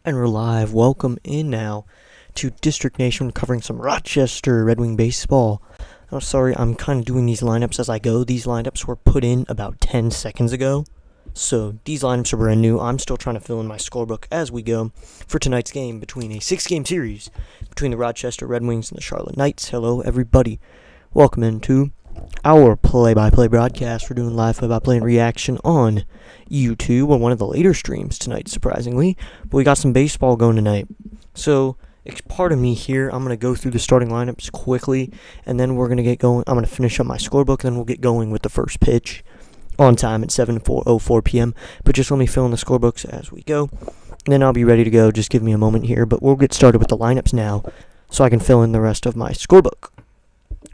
And we're live. Welcome in now to District Nation, covering some Rochester Red Wing baseball. Oh, sorry, I'm kind of doing these lineups as I go. These lineups were put in about 10 seconds ago. So these lineups are brand new. I'm still trying to fill in my scorebook as we go for tonight's game between a 6-game series between the Rochester Red Wings and the Charlotte Knights. Hello, everybody. Welcome into our play-by-play broadcast. We're doing live play-by-play and reaction on YouTube on one of the later streams tonight, surprisingly. But we got some baseball going tonight. So, part of me here, I'm going to go through the starting lineups quickly, and then we're going to get going. I'm going to finish up my scorebook, and then we'll get going with the first pitch on time at 7:04 p.m. But just let me fill in the scorebooks as we go, and then I'll be ready to go. Just give me a moment here, but we'll get started with the lineups now so I can fill in the rest of my scorebook.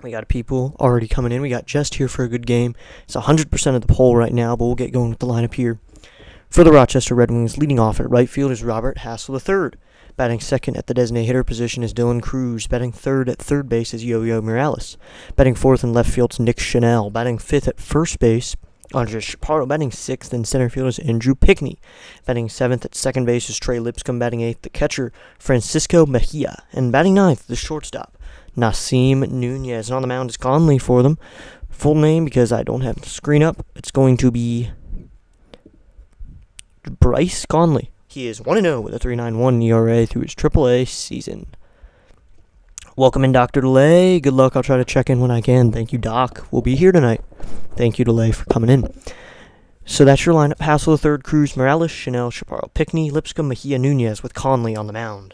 We got people already coming in. We got Just here for a good game. It's 100% of the poll right now, but we'll get going with the lineup here. For the Rochester Red Wings, leading off at right field is Robert Hassel III. Batting second at the designated hitter position is Dylan Cruz. Batting third at third base is Yo-Yo Morales. Batting fourth in left field is Nick Chanel. Batting fifth at first base, Andre Chaparro. Batting sixth in center field is Andrew Pickney. Batting seventh at second base is Trey Lipscomb. Batting eighth, the catcher, Francisco Mejia. And batting ninth, the shortstop, Nasim Nunez. And on the mound is Conley for them. Full name, because I don't have the screen up, it's going to be Bryce Conley. He is 1-0 with a 3.91 ERA through his AAA season. Welcome in, Dr. DeLay. Good luck. I'll try to check in when I can. Thank you, Doc. We'll be here tonight. Thank you, DeLay, for coming in. So that's your lineup. Hassel III, Cruz, Morales, Chanel, Chaparro, Pickney, Lipscomb, Mejia, Nunez, with Conley on the mound.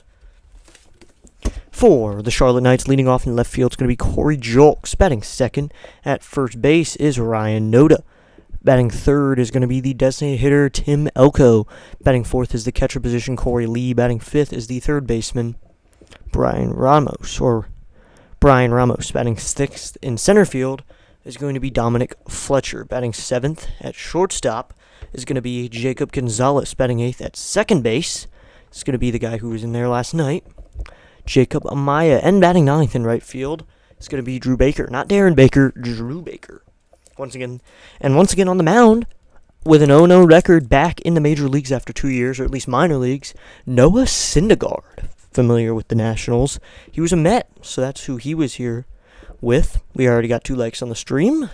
For the Charlotte Knights, leading off in left field is going to be Corey Julks. Batting second at first base is Ryan Noda. Batting third is going to be the designated hitter, Tim Elko. Batting fourth is the catcher position, Corey Lee. Batting fifth is the third baseman, Brian Ramos. Batting sixth in center field is going to be Dominic Fletcher. Batting seventh at shortstop is going to be Jacob Gonzalez. Batting eighth at second base is going to be the guy who was in there last night, Jacob Amaya. And batting ninth in right field is going to be Drew Baker. Not Darren Baker, Drew Baker. Once again on the mound, with an 0-0 record back in the major leagues after 2 years, or at least minor leagues, Noah Syndergaard. Familiar with the Nationals. He was a Met, so that's who he was here with. We already got 2 likes on the stream.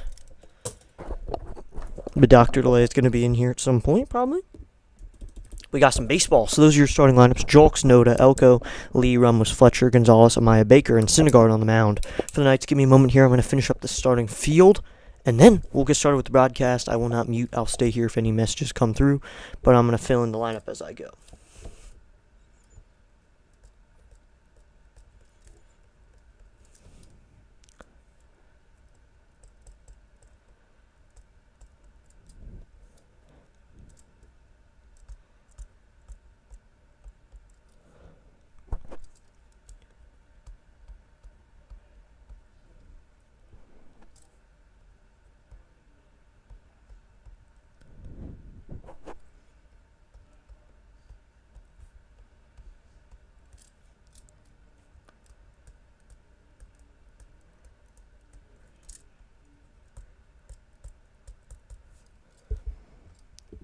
But Dr. DeLay is going to be in here at some point, probably. We got some baseball. So those are your starting lineups. Julks, Noda, Elko, Lee, Ramos, Fletcher, Gonzalez, Amaya, Baker, and Syndergaard on the mound. For the Knights, give me a moment here. I'm going to finish up the starting field, and then we'll get started with the broadcast. I will not mute. I'll stay here if any messages come through, but I'm going to fill in the lineup as I go.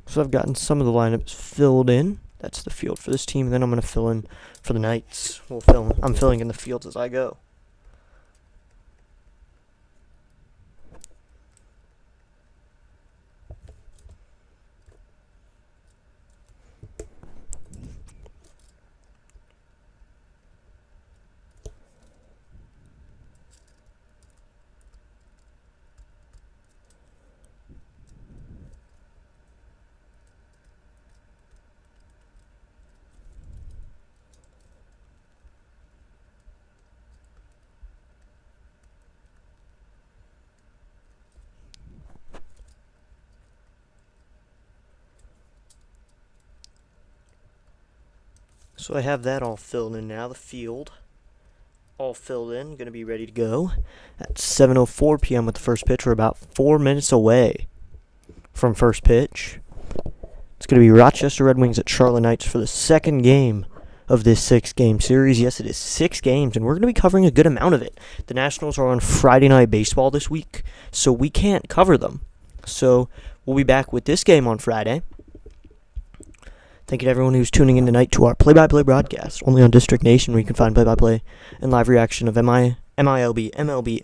So I've gotten some of the lineups filled in. That's the field for this team. And then I'm going to fill in for the Knights. I'm filling in the fields as I go. So I have that all filled in now. The field all filled in. Going to be ready to go at 7:04 p.m. with the first pitch. We're about 4 minutes away from first pitch. It's going to be Rochester Red Wings at Charlotte Knights for the second game of this 6-game series. Yes, it is 6 games, and we're going to be covering a good amount of it. The Nationals are on Friday Night Baseball this week, so we can't cover them. So we'll be back with this game on Friday. Thank you to everyone who's tuning in tonight to our play-by-play broadcast, only on District Nation, where you can find play-by-play and live reaction of MLB, NBA,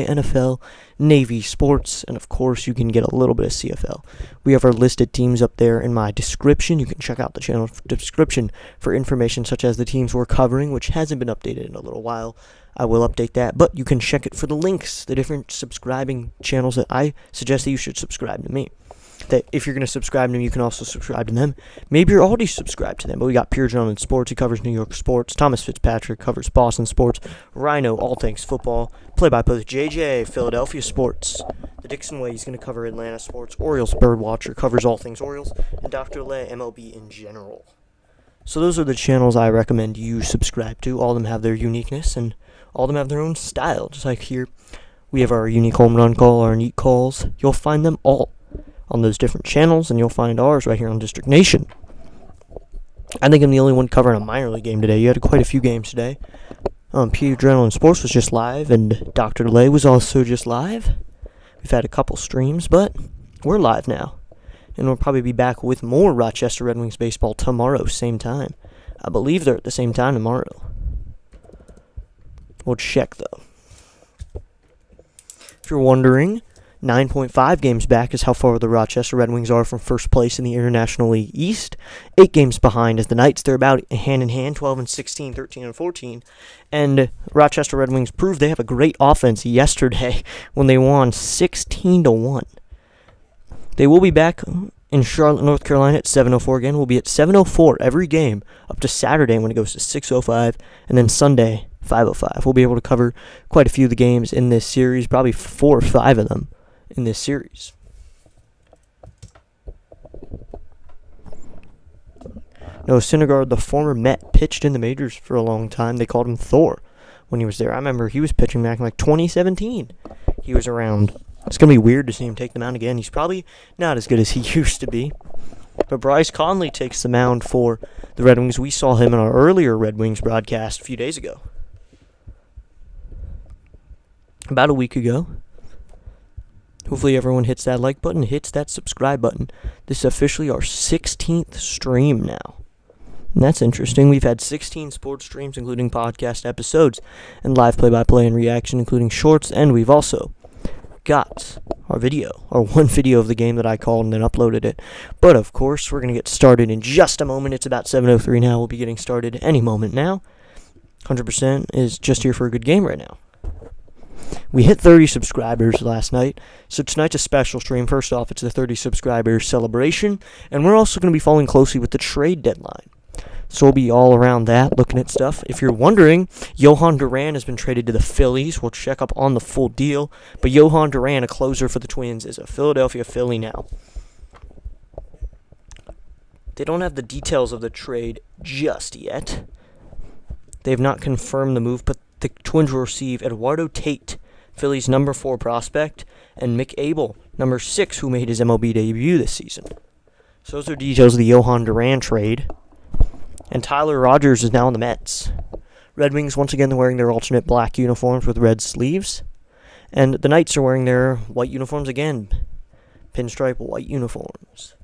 NFL, Navy, sports, and of course you can get a little bit of CFL. We have our listed teams up there in my description. You can check out the channel description for information such as the teams we're covering, which hasn't been updated in a little while. I will update that, but you can check it for the links, the different subscribing channels that I suggest that you should subscribe to me. That if you're going to subscribe to them, you can also subscribe to them. Maybe you're already subscribed to them, but we got Pure Gentleman Sports, he covers New York sports. Thomas Fitzpatrick covers Boston sports. Rhino, all things football. Play-by-play with JJ, Philadelphia sports. The Dixon Way, he's going to cover Atlanta sports. Orioles Birdwatcher covers all things Orioles. And Dr. Lay, MLB in general. So those are the channels I recommend you subscribe to. All of them have their uniqueness, and all of them have their own style. Just like here, we have our unique home run call, our unique calls. You'll find them all on those different channels, and you'll find ours right here on District Nation. I think I'm the only one covering a minor league game today. You had quite a few games today. Pure Adrenaline Sports was just live, and Dr. Lay was also just live. We've had a couple streams, but we're live now. And we'll probably be back with more Rochester Red Wings baseball tomorrow, same time. I believe they're at the same time tomorrow. We'll check, though. If you're wondering, 9.5 games back is how far the Rochester Red Wings are from first place in the International League East. 8 games behind is the Knights. They're about hand-in-hand, 12-16, 13-14. And Rochester Red Wings proved they have a great offense yesterday when they won 16-1. They will be back in Charlotte, North Carolina at 7:04 again. We'll be at 7:04 every game up to Saturday when it goes to 6:05, and then Sunday 5:05. We'll be able to cover quite a few of the games in this series, probably 4 or 5 of them in this series. Noah Syndergaard, the former Met, pitched in the majors for a long time. They called him Thor when he was there. I remember he was pitching back in like 2017. He was around. It's going to be weird to see him take the mound again. He's probably not as good as he used to be. But Bryce Conley takes the mound for the Red Wings. We saw him in our earlier Red Wings broadcast a few days ago. About a week ago. Hopefully everyone hits that like button, hits that subscribe button. This is officially our 16th stream now. And that's interesting. We've had 16 sports streams, including podcast episodes, and live play-by-play and reaction, including shorts, and we've also got our video, our one video of the game that I called and then uploaded it. But, of course, we're going to get started in just a moment. It's about 7:03 now. We'll be getting started any moment now. 100% is just here for a good game right now. We hit 30 subscribers last night, so tonight's a special stream. First off, it's the 30 subscribers celebration, and we're also going to be following closely with the trade deadline. So we'll be all around that, looking at stuff. If you're wondering, Johan Duran has been traded to the Phillies. We'll check up on the full deal, but Johan Duran, a closer for the Twins, is a Philadelphia Philly now. They don't have the details of the trade just yet. They have not confirmed the move, but the Twins will receive Eduardo Tate, Philly's number 4 prospect, and Mick Abel, number 6, who made his MLB debut this season. So those are details of the Johan Duran trade. And Tyler Rogers is now on the Mets. Red Wings, once again, they're wearing their alternate black uniforms with red sleeves. And the Knights are wearing their white uniforms again. Pinstripe white uniforms.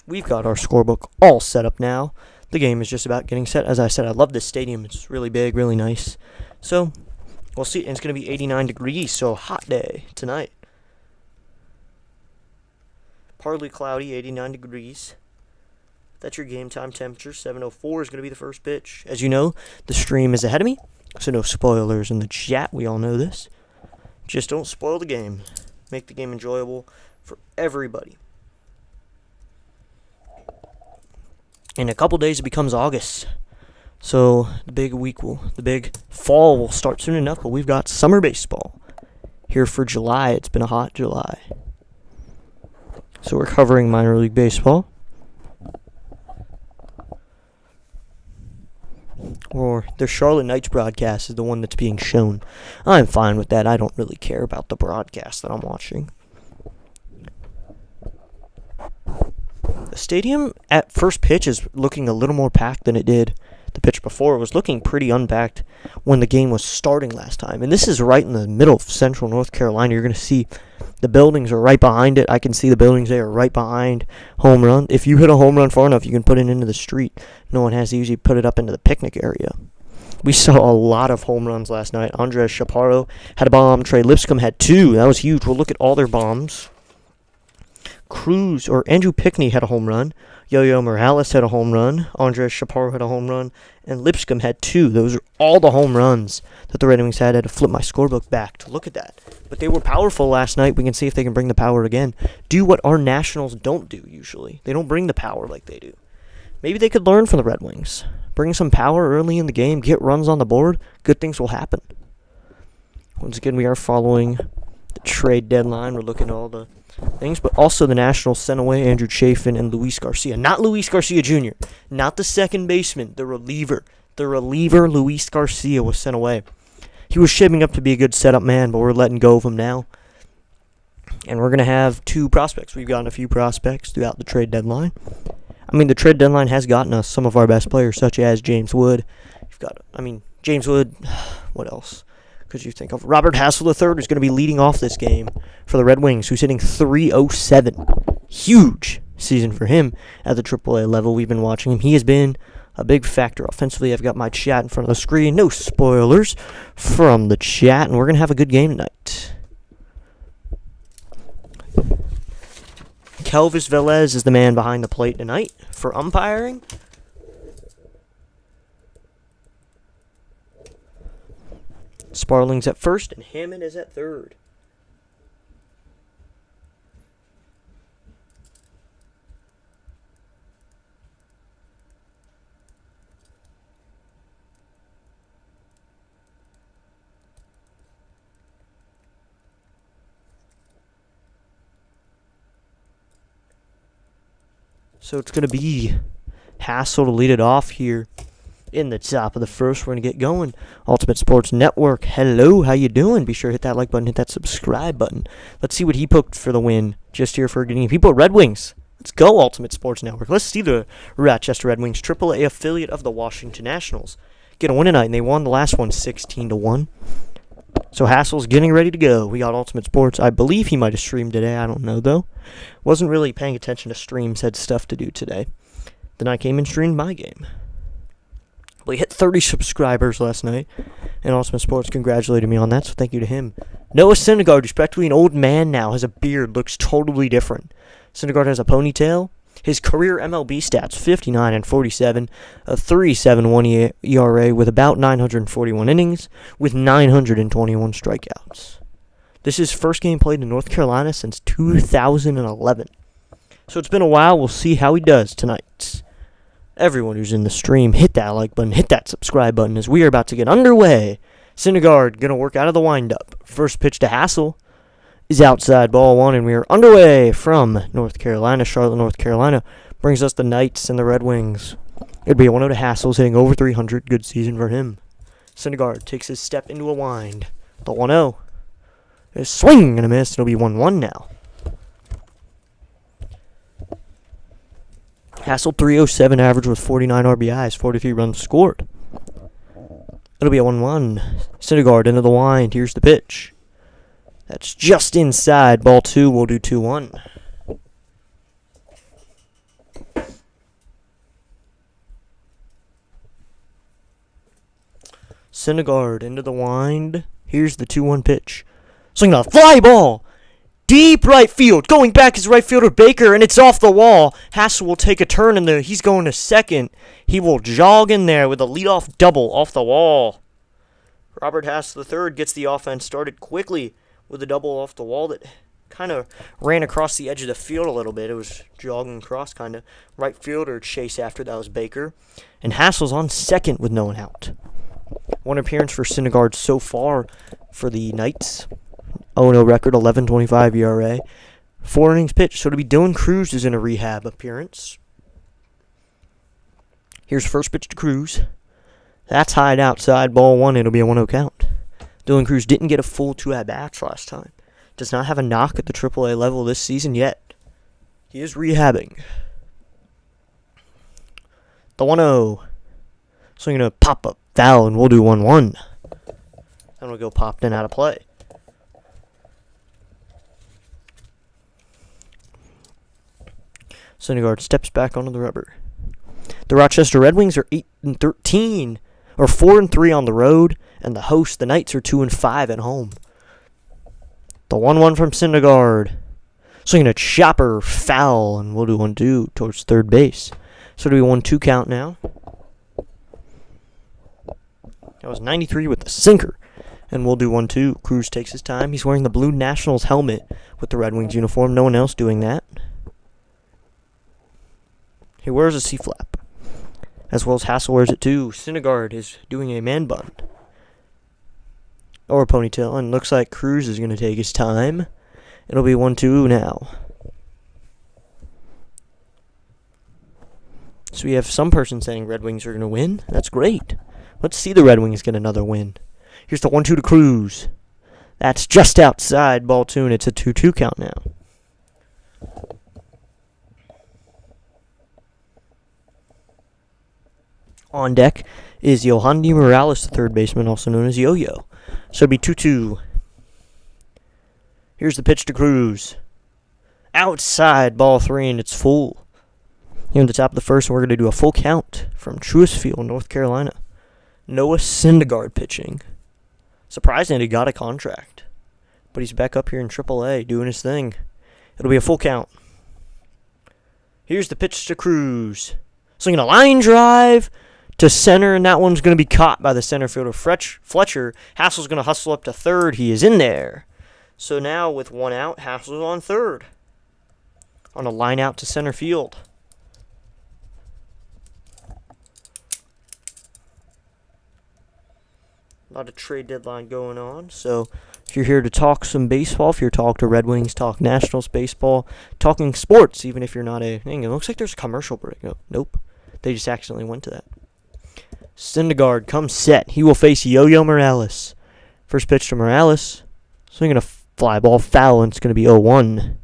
We've got our scorebook all set up now. The game is just about getting set. As I said, I love this stadium. It's really big, really nice. So, we'll see. And it's going to be 89 degrees, so hot day tonight. Partly cloudy, 89 degrees. That's your game time temperature. 7:04 is going to be the first pitch. As you know, the stream is ahead of me, so no spoilers in the chat. We all know this. Just don't spoil the game. Make the game enjoyable for everybody. In a couple days, it becomes August. So the big fall will start soon enough, but we've got summer baseball here for July. It's been a hot July. So we're covering minor league baseball. Or the Charlotte Knights broadcast is the one that's being shown. I'm fine with that. I don't really care about the broadcast that I'm watching. The stadium at first pitch is looking a little more packed than it did the pitch before, was looking pretty unpacked when the game was starting last time. And this is right in the middle of central North Carolina. You're going to see the buildings are right behind it. I can see the buildings there right behind home run. If you hit a home run far enough, you can put it into the street. No one has to usually put it up into the picnic area. We saw a lot of home runs last night. Andres Chaparro had a bomb. Trey Lipscomb had 2. That was huge. We'll look at all their bombs. Andrew Pickney had a home run. Yo-Yo Morales had a home run. Andres Chaparro had a home run. And Lipscomb had 2. Those are all the home runs that the Red Wings had. I had to flip my scorebook back to look at that. But they were powerful last night. We can see if they can bring the power again. Do what our Nationals don't do usually. They don't bring the power like they do. Maybe they could learn from the Red Wings. Bring some power early in the game. Get runs on the board. Good things will happen. Once again, we are following the trade deadline. We're looking at all the things. But also the Nationals sent away Andrew Chafin and Luis Garcia. Not Luis Garcia Jr. Not the second baseman. The reliever. The reliever, Luis Garcia, was sent away. He was shaping up to be a good setup man, but we're letting go of him now. And we're going to have 2 prospects. We've gotten a few prospects throughout the trade deadline. The trade deadline has gotten us some of our best players, such as James Wood. James Wood, what else could you think of? Robert Hassel III is going to be leading off this game for the Red Wings, who's hitting .307. Huge season for him at the AAA level. We've been watching him. He has been a big factor offensively. I've got my chat in front of the screen. No spoilers from the chat, and we're going to have a good game tonight. Kelvis Velez is the man behind the plate tonight for umpiring. Sparling's at first, and Hammond is at third. So it's going to be Hassel to lead it off here in the top of the first. We're going to get going. Ultimate Sports Network, hello, how you doing? Be sure to hit that like button, hit that subscribe button. Let's see what he picked for the win just here for getting people. Red Wings. Let's go, Ultimate Sports Network. Let's see the Rochester Red Wings, AAA affiliate of the Washington Nationals, get a win tonight, and they won the last one 16-1. So Hassel's getting ready to go. We got Ultimate Sports. I believe he might have streamed today. I don't know, though. Wasn't really paying attention to streams. Had stuff to do today. Then I came and streamed my game. We hit 30 subscribers last night, and Ultimate Sports congratulated me on that, so thank you to him. Noah Syndergaard, respectively an old man now, has a beard, looks totally different. Syndergaard has a ponytail. His career MLB stats, 59-47, a 3.71 ERA with about 941 innings, with 921 strikeouts. This is first game played in North Carolina since 2011. So it's been a while. We'll see how he does tonight. Everyone who's in the stream, hit that like button, hit that subscribe button as we are about to get underway. Syndergaard going to work out of the windup. First pitch to Hassel is outside, ball 1, and we are underway from North Carolina. Charlotte, North Carolina brings us the Knights and the Red Wings. It'd be a 1-0 to Hassel's, hitting over 300. Good season for him. Syndergaard takes his step into a wind. The 1-0 is swing and a miss. It'll be 1-1 now. Hassel 307 average with 49 RBIs, 43 runs scored. It'll be a 1-1. Syndergaard into the wind. Here's the pitch. That's just inside. Ball 2. We'll do 2-1. Syndergaard into the wind. Here's the 2-1 pitch. Swing a fly ball. Deep right field. Going back is right fielder Baker, and it's off the wall. Hassel will take a turn, and he's going to second. He will jog in there with a leadoff double off the wall. Robert Hassel III gets the offense started quickly with a double off the wall that kind of ran across the edge of the field a little bit. It was jogging across, kind of. Right fielder chase after that was Baker. And Hassel's on second with no one out. One appearance for Syndergaard so far for the Knights. 0-0 record, 11.25 ERA. 4 innings pitched, so to be Dylan Cruz is in a rehab appearance. Here's first pitch to Cruz. That's high outside, ball 1. It'll be a 1-0 count. Dylan Cruz didn't get a full 2 at-bats last time. Does not have a knock at the AAA level this season yet. He is rehabbing. The 1-0. So I'm going to pop up foul, and we'll do 1-1. Then we'll go popped in out of play. Syndergaard steps back onto the rubber. The Rochester Red Wings are 8-13, or 4-3 on the road, and the hosts, the Knights, are 2-5 at home. The 1-1 from Syndergaard. Swinging a chopper, foul, and we'll do 1-2 towards third base. So do we 1-2 count now? That was 93 with the sinker. And we'll do 1-2. Cruz takes his time. He's wearing the Blue Nationals helmet with the Red Wings uniform. No one else doing that. He wears a C-flap, as well as Hassel wears it too. Syndergaard is doing a man bun, or a ponytail, and looks like Cruz is going to take his time. It'll be 1-2 now. So we have some person saying Red Wings are going to win. That's great. Let's see the Red Wings get another win. Here's the 1-2 to Cruz. That's just outside ball 2, and it's a 2-2 count now. On deck is Yohandy Morales, the third baseman, also known as Yo-Yo. So it'll be 2-2. Here's the pitch to Cruz. Outside ball 3, and it's full. Here at the top of the first, we're going to do a full count from Truist Field, North Carolina. Noah Syndergaard pitching. Surprising he got a contract, but he's back up here in AAA doing his thing. It'll be a full count. Here's the pitch to Cruz. Swinging a line drive to center, and that one's going to be caught by the center fielder Fletcher. Hassel's going to hustle up to third. He is in there. So now with 1 out, Hassel's on third on a line out to center field. A lot of trade deadline going on. So if you're here to talk some baseball, if you're talking to Red Wings, talk Nationals baseball, talking sports, even if you're not a... Dang, it looks like there's a commercial break. Oh, nope. They just accidentally went to that. Syndergaard comes set. He will face Yo-Yo Morales. First pitch to Morales. Swinging a fly ball foul, and it's going to be 0-1.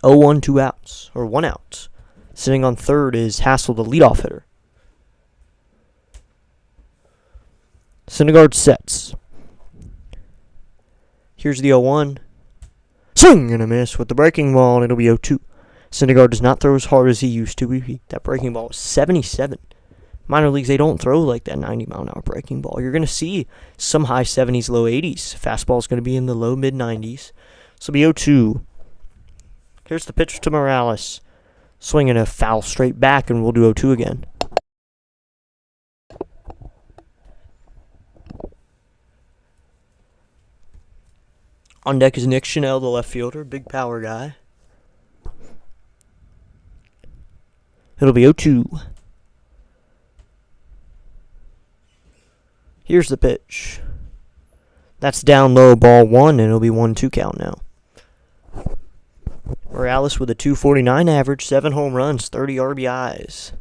Oh, 1, 2 outs, or 1 out. Sitting on third is Hassel, the leadoff hitter. Syndergaard sets. Here's the 0-1. Swing and a miss with the breaking ball, and it'll be 0-2. Syndergaard does not throw as hard as he used to. That breaking ball was 77. Minor leagues, they don't throw like that 90-mile-an-hour breaking ball. You're going to see some high 70s, low 80s. Fastball is going to be in the low mid-90s. So it'll be 0-2. Here's the pitch to Morales. Swinging a foul straight back, and we'll do 0-2 again. On deck is Nick Chanel, the left fielder, big power guy. It'll be 0-2. Here's the pitch. That's down low, ball 1, and it'll be 1-2 count now. Morales with a .249 average, 7 home runs, 30 RBIs.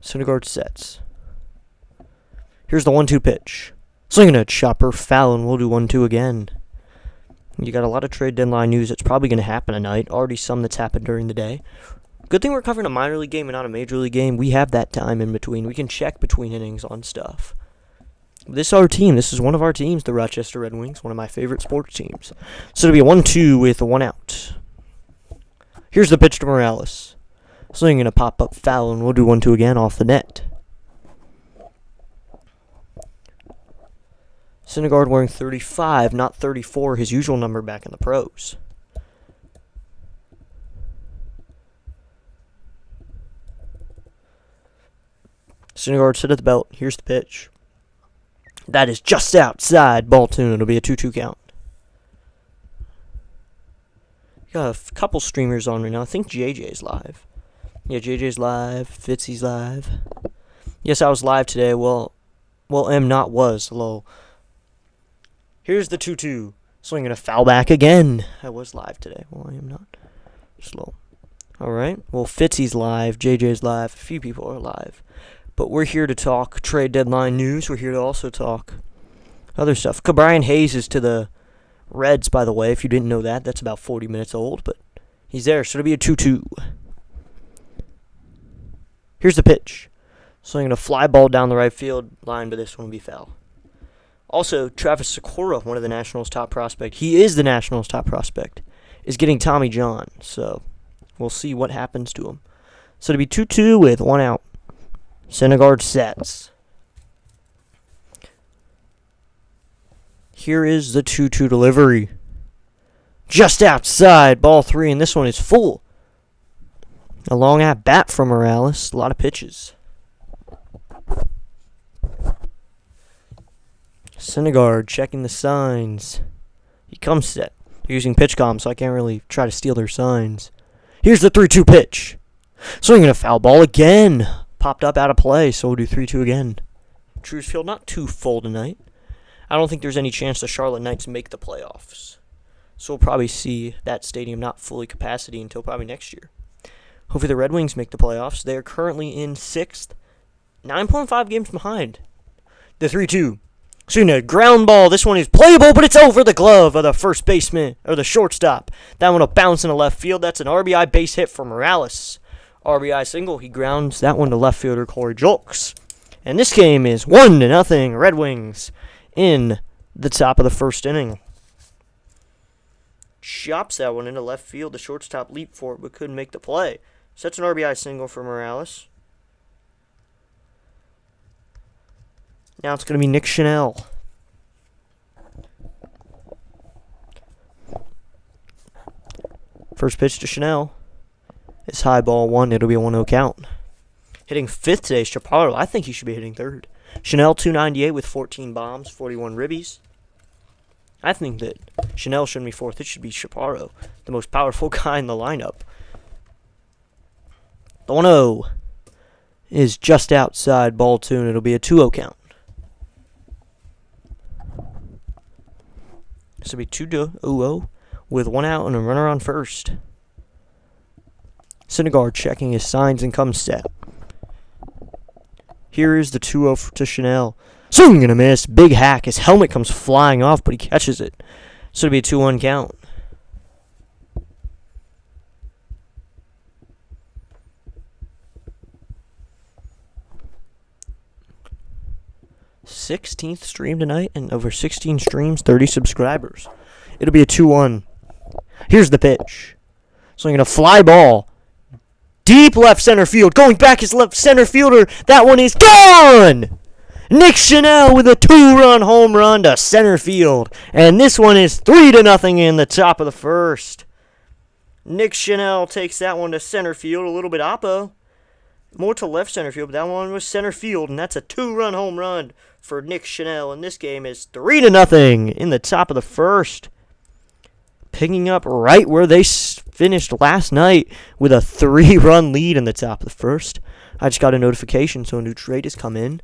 Syndergaard sets. Here's the 1-2 pitch. Swinging a chopper, foul, and we'll do 1-2 again. You got a lot of trade deadline news that's probably going to happen tonight. Already some that's happened during the day. Good thing we're covering a minor league game and not a major league game. We have that time in between. We can check between innings on stuff. This is our team. This is one of our teams, the Rochester Red Wings, one of my favorite sports teams. So it'll be a 1-2 with a 1 out. Here's the pitch to Morales. Swinging a pop-up foul, and we'll do 1-2 again off the net. Syndergaard wearing 35, not 34, his usual number back in the pros. Syndergaard sit at the belt. Here's the pitch. That is just outside ball 2. It'll be a 2-2 count. Got a couple streamers on right now. I think JJ's live. Yeah, JJ's live. Fitzy's live. Yes, I was live today. Well, M not was. Hello. Here's the 2-2. Swinging a foul back again. I was live today. Well, I am not. Slow. Alright. Well, Fitzy's live. JJ's live. A few people are live. But we're here to talk trade deadline news. We're here to also talk other stuff. Brian Hayes is to the Reds, by the way, if you didn't know that, that's about 40 minutes old, but he's there, so it'll be a 2-2. Here's the pitch. So I'm going to fly ball down the right field line, but this one will be foul. Also, Travis Sakura, one of the Nationals' top prospect, he is the Nationals' top prospect, is getting Tommy John, so we'll see what happens to him. So it'll be 2-2 with 1 out. Syndergaard sets. Here is the 2-2 delivery. Just outside, ball 3, and this one is full. A long at bat from Morales. A lot of pitches. Syndergaard checking the signs. He comes set. They're using PitchCom, so I can't really try to steal their signs. Here's the 3-2 pitch. Swinging a foul ball again. Popped up out of play, so we'll do 3-2 again. Truist Field not too full tonight. I don't think there's any chance the Charlotte Knights make the playoffs. So we'll probably see that stadium not fully capacity until probably next year. Hopefully the Red Wings make the playoffs. They are currently in 6th. 9.5 games behind. The 3-2. Swinging a ground ball. This one is playable, but it's over the glove of the first baseman, or the shortstop. That one will bounce into left field. That's an RBI base hit for Morales. RBI single. He grounds that one to left fielder Corey Julks. And this game is 1-0 Red Wings in the top of the first inning. Chops that one into left field. The shortstop leaped for it, but couldn't make the play. So that's an RBI single for Morales. Now it's going to be Nick Schnell. First pitch to Schnell. It's high ball 1. It'll be a 1-0 count. Hitting 5th today is Chaparro. I think he should be hitting 3rd. Schnell 298 with 14 bombs, 41 ribbies. I think that Schnell shouldn't be 4th. It should be Chaparro, the most powerful guy in the lineup. The 1-0 is just outside ball 2, and it'll be a 2-0 count. This will be 2-0 with 1 out and a runner on first. Syndergaard checking his signs and comes set. Here is the 2-0 to Schnell. Swing and a miss. Big hack. His helmet comes flying off, but he catches it. So it'll be a 2-1 count. #16th stream tonight, and over 16 streams, 30 subscribers. It'll be a 2-1. Here's the pitch. Swinging a fly ball. Deep left center field. Going back his left center fielder. That one is gone! Nick Schnell with a 2-run home run to center field. And this one is 3-0 in the top of the first. Nick Schnell takes that one to center field. A little bit oppo. More to left center field, but that one was center field. And that's a 2-run home run for Nick Schnell. And this game is 3-0 in the top of the first. Picking up right where they finished last night with a 3-run lead in the top of the first. I just got a notification, so a new trade has come in.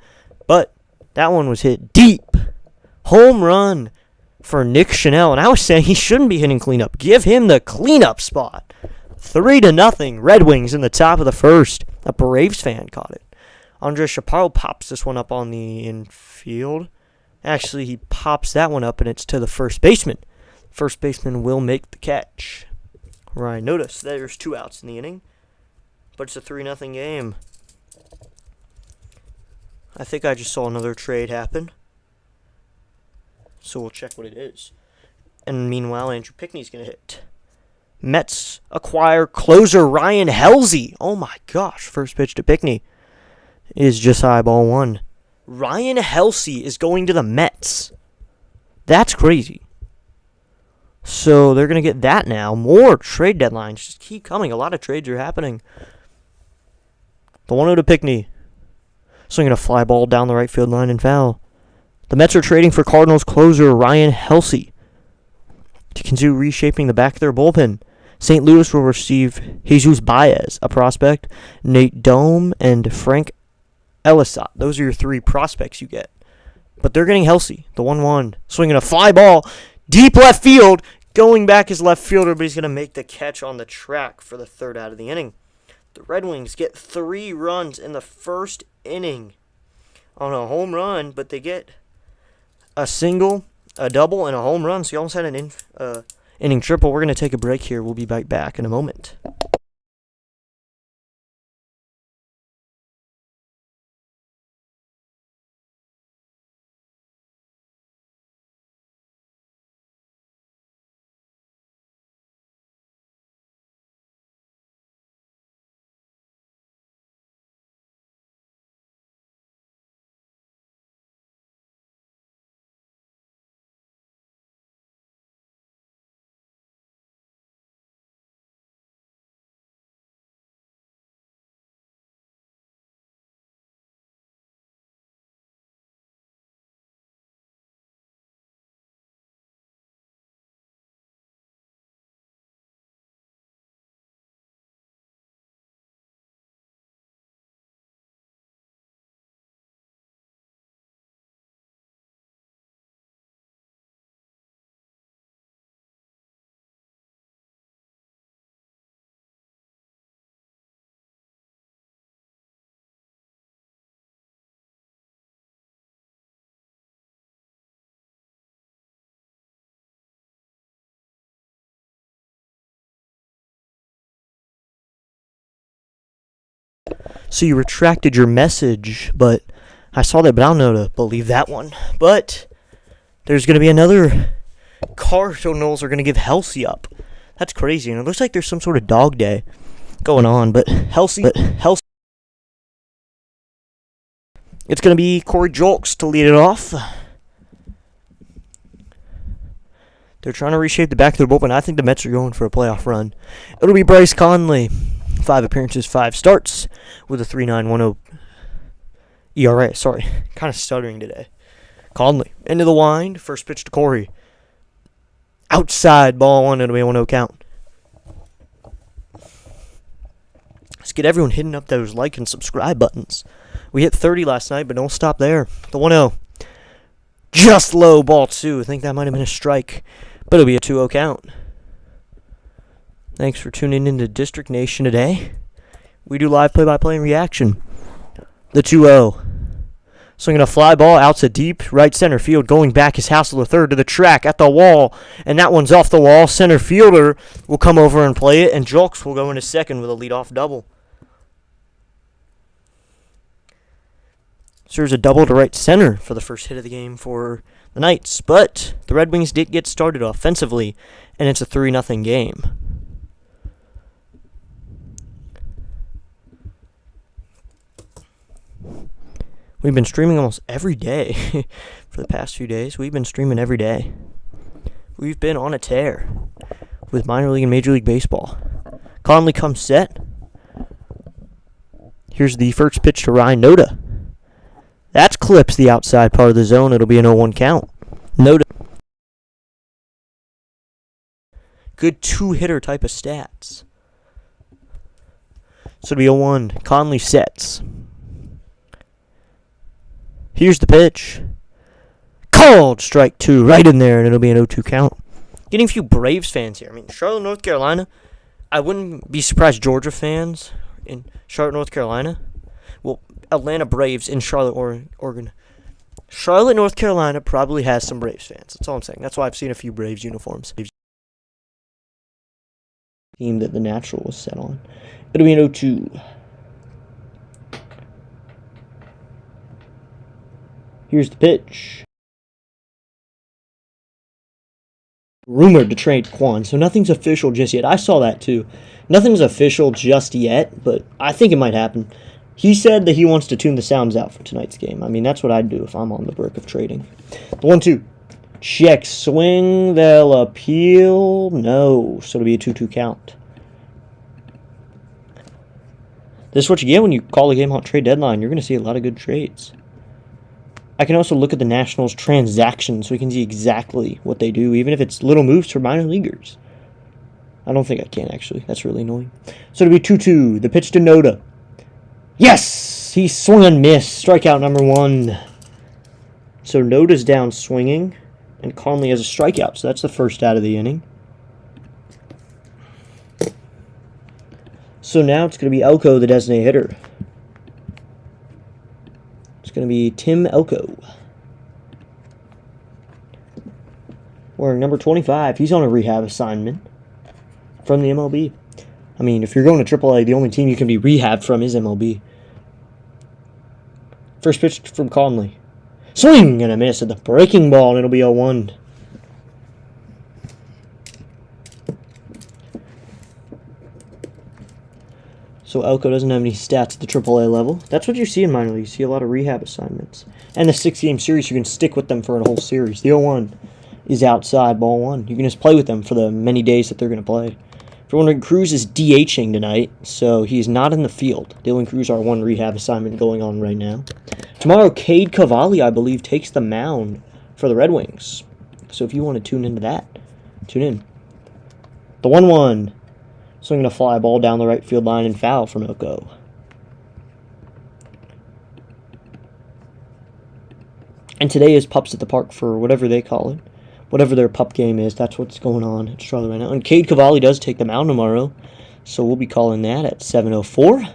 But that one was hit deep. Home run for Nick Schnell. And I was saying he shouldn't be hitting cleanup. Give him the cleanup spot. 3-0 Red Wings in the top of the first. A Braves fan caught it. Andres Chaparro pops this one up on the infield. Actually, he pops that one up, and it's to the first baseman. First baseman will make the catch. Right, notice there's 2 outs in the inning. But it's a 3-0 game. I think I just saw another trade happen. So we'll check what it is. And meanwhile, Andrew Pickney's going to hit. Mets acquire closer Ryan Helsley. Oh my gosh, first pitch to Pickney is just high ball 1. Ryan Helsley is going to the Mets. That's crazy. So they're going to get that now. More trade deadlines just keep coming. A lot of trades are happening. The 1-0 to Pickney. Swinging a fly ball down the right field line and foul. The Mets are trading for Cardinals closer Ryan Helsley to continue reshaping the back of their bullpen. St. Louis will receive Jesus Baez, a prospect, Nate Dome, and Frank Elisott. Those are your 3 prospects you get. But they're getting Helsley, the 1-1. Swinging a fly ball, deep left field, going back his left fielder, but he's going to make the catch on the track for the 3rd out of the inning. The Red Wings get 3 runs in the first inning on a home run, but they get a single a double and a home run, so you almost had an inning triple. We're going to take a break here. We'll be back in a moment. So you retracted your message, but I saw that, but I don't know to believe that one. But there's going to be another Cardinals are going to give Halsey up. That's crazy, and it looks like there's some sort of dog day going on. But Halsey, it's going to be Corey Julks to lead it off. They're trying to reshape the back of their bullpen. I think the Mets are going for a playoff run. It'll be Bryce Conley. 5 appearances, 5 starts with a 3.910 ERA. Sorry, kind of stuttering today. Conley into the wind. First pitch to Corey. Outside, ball 1. It'll be a 1-0 count. Let's get everyone hitting up those like and subscribe buttons. We hit 30 last night, but don't stop there. The 1-0. Just low, ball 2. I think that might have been a strike, but it'll be a 2-0 count. Thanks for tuning into District Nation today. We do live play-by-play and reaction. The 2-0. Swinging a fly ball out to deep right center field. Going back is Hassel the third to the track at the wall. And that one's off the wall. Center fielder will come over and play it. And Julks will go into second with a leadoff double. So there's a double to right center for the first hit of the game for the Knights. But the Red Wings did get started offensively. And it's a 3-0 game. We've been streaming almost every day for the past few days. We've been streaming every day. We've been on a tear with minor league and Major League Baseball. Conley comes set. Here's the first pitch to Ryan Noda. That's clips the outside part of the zone. It'll be an 0-1 count. Noda. Good two-hitter type of stats. So it'll be 0-1. Conley sets. Here's the pitch. Called strike 2 right in there, and it'll be an 0-2 count. Getting a few Braves fans here. I mean, Charlotte, North Carolina. I wouldn't be surprised Georgia fans in Charlotte, North Carolina. Well, Atlanta Braves in Charlotte, Oregon. Charlotte, North Carolina probably has some Braves fans. That's all I'm saying. That's why I've seen a few Braves uniforms. Team that the Natural was set on. It'll be an 0-2. Here's the pitch. Rumored to trade Quan, so nothing's official just yet. I saw that too. Nothing's official just yet, but I think it might happen. He said that he wants to tune the sounds out for tonight's game. I mean, that's what I'd do if I'm on the brink of trading. The 1-2. Check swing. They'll appeal. No. So it'll be a 2-2 count. This is what you get when you call a game on trade deadline. You're going to see a lot of good trades. I can also look at the Nationals' transactions so we can see exactly what they do, even if it's little moves for minor leaguers. I don't think I can, actually. That's really annoying. So it'll be 2-2. The pitch to Noda. Yes! He swung and missed. Strikeout number 1. So Noda's down swinging, and Conley has a strikeout. So that's the first out of the inning. So now it's going to be Elko, the designated hitter. It's going to be Tim Elko. wearing number 25. He's on a rehab assignment from the MLB. I mean, if you're going to AAA, the only team you can be rehabbed from is MLB. First pitch from Conley. Swing and a miss at the breaking ball, and it'll be 0-1. So Elko doesn't have any stats at the AAA level. That's what you see in minor league. You see a lot of rehab assignments. And the 6-game series, you can stick with them for a whole series. The 0-1 is outside, ball 1. You can just play with them for the many days that they're going to play. If you're wondering, Cruz is DHing tonight, so he's not in the field. Dylan Cruz, our one rehab assignment going on right now. Tomorrow, Cade Cavalli, I believe, takes the mound for the Red Wings. So if you want to tune into that, tune in. The 1-1. Swinging a fly ball down the right field line and foul from Elko. And today is Pups at the Park for whatever they call it. Whatever their pup game is, that's what's going on at Charlotte right now. And Cade Cavalli does take the mound tomorrow, so we'll be calling that at 7:04.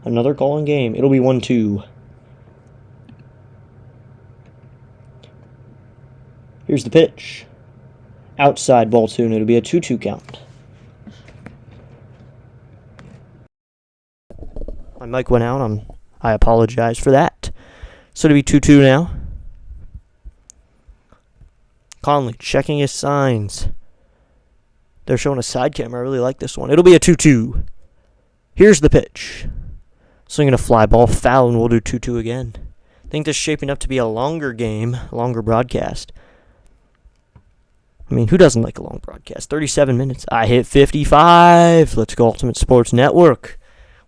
Another calling game. It'll be 1-2. Here's the pitch. Outside, ball 2, and it'll be a 2-2 count. My mic went out. I apologize for that. So it'll be 2-2 now. Conley checking his signs. They're showing a side camera. I really like this one. It'll be a 2-2. Here's the pitch. Swinging a fly ball, foul, and we'll do 2-2 again. I think this is shaping up to be a longer game, longer broadcast. I mean, who doesn't like a long broadcast? 37 minutes. I hit 55. Let's go, Ultimate Sports Network.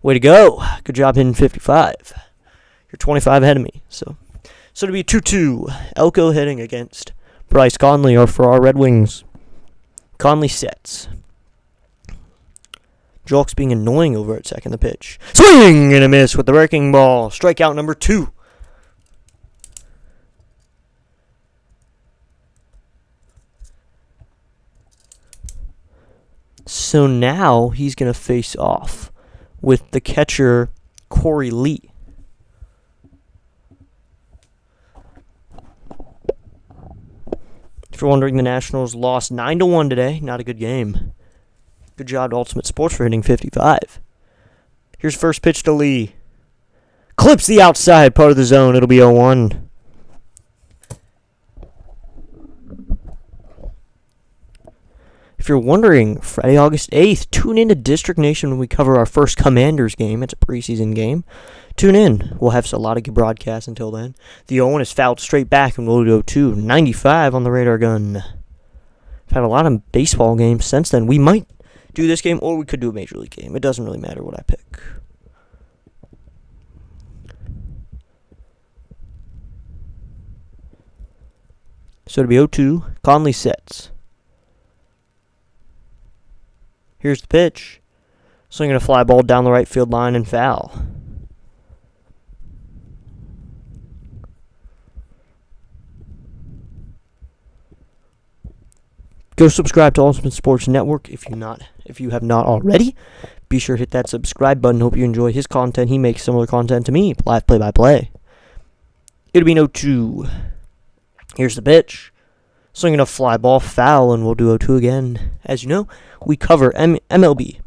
Way to go. Good job hitting 55. You're 25 ahead of me. So it'll be 2-2. Elko hitting against Bryce Conley or for our Red Wings. Conley sets. Jolk's being annoying over at second. The pitch. Swing and a miss with the breaking ball. Strikeout number 2. So now he's going to face off with the catcher, Corey Lee. If you're wondering, the Nationals lost 9-1 today. Not a good game. Good job to Ultimate Sports for hitting 55. Here's first pitch to Lee. Clips the outside part of the zone. It'll be 0-1. If you're wondering, Friday, August 8th, tune in to District Nation when we cover our first Commanders game. It's a preseason game. Tune in. We'll have a lot of good broadcasts until then. The 0-1 is fouled straight back, and we'll go to 95 on the radar gun. I've had a lot of baseball games since then. We might do this game, or we could do a Major League game. It doesn't really matter what I pick. So it'll be 0-2. Conley sets. Here's the pitch. Swinging a fly ball down the right field line and foul. Go subscribe to Ultimate Sports Network if you have not already. Be sure to hit that subscribe button. Hope you enjoy his content. He makes similar content to me, live play-by-play. It'll be 0-2. Here's the pitch. Swinging a fly ball, foul, and we'll do 0-2 again. As you know, we cover MLB,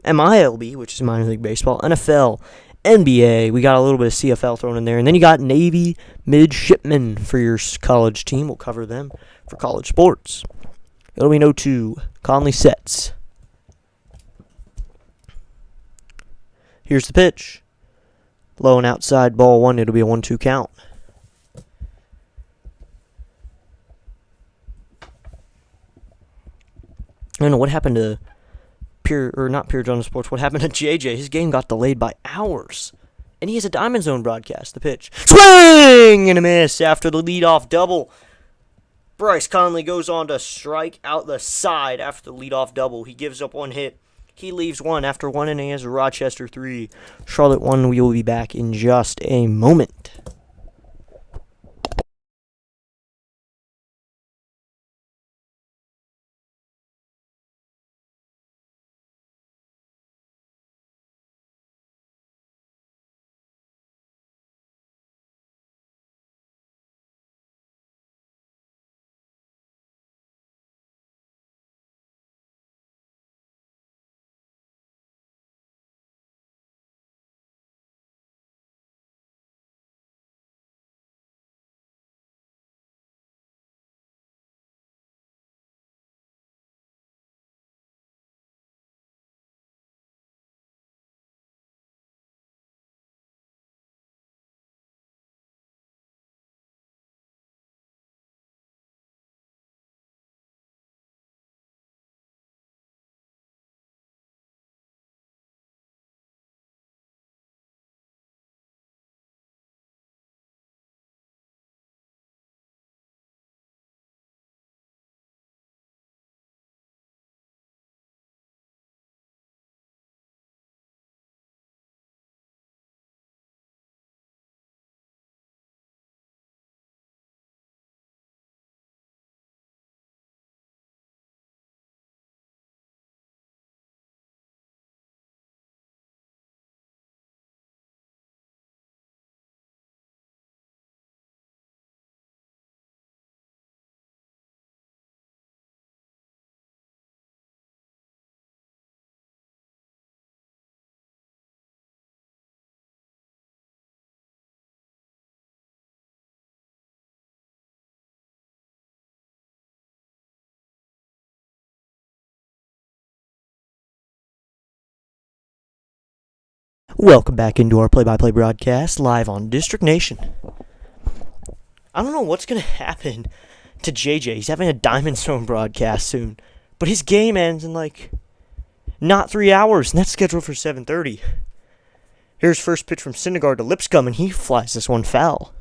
MILB, which is minor league baseball, NFL, NBA. We got a little bit of CFL thrown in there. And then you got Navy midshipmen for your college team. We'll cover them for college sports. It'll be 0-2. Conley sets. Here's the pitch. Low and outside, ball 1. It'll be a 1-2 count. I don't know what happened to not Pierre Jones Sports. What happened to JJ? His game got delayed by hours. And he has a Diamond Zone broadcast. The pitch. Swing and a miss after the leadoff double. Bryce Conley goes on to strike out the side after the leadoff double. He gives up 1 hit. He leaves 1 after 1 inning as Rochester 3. Charlotte 1. We will be back in just a moment. Welcome back into our play-by-play broadcast live on District Nation. I don't know what's going to happen to JJ. He's having a Diamond Zone broadcast soon. But his game ends in, not 3 hours, and that's scheduled for 7:30. Here's first pitch from Syndergaard to Lipscomb, and he flies this one foul.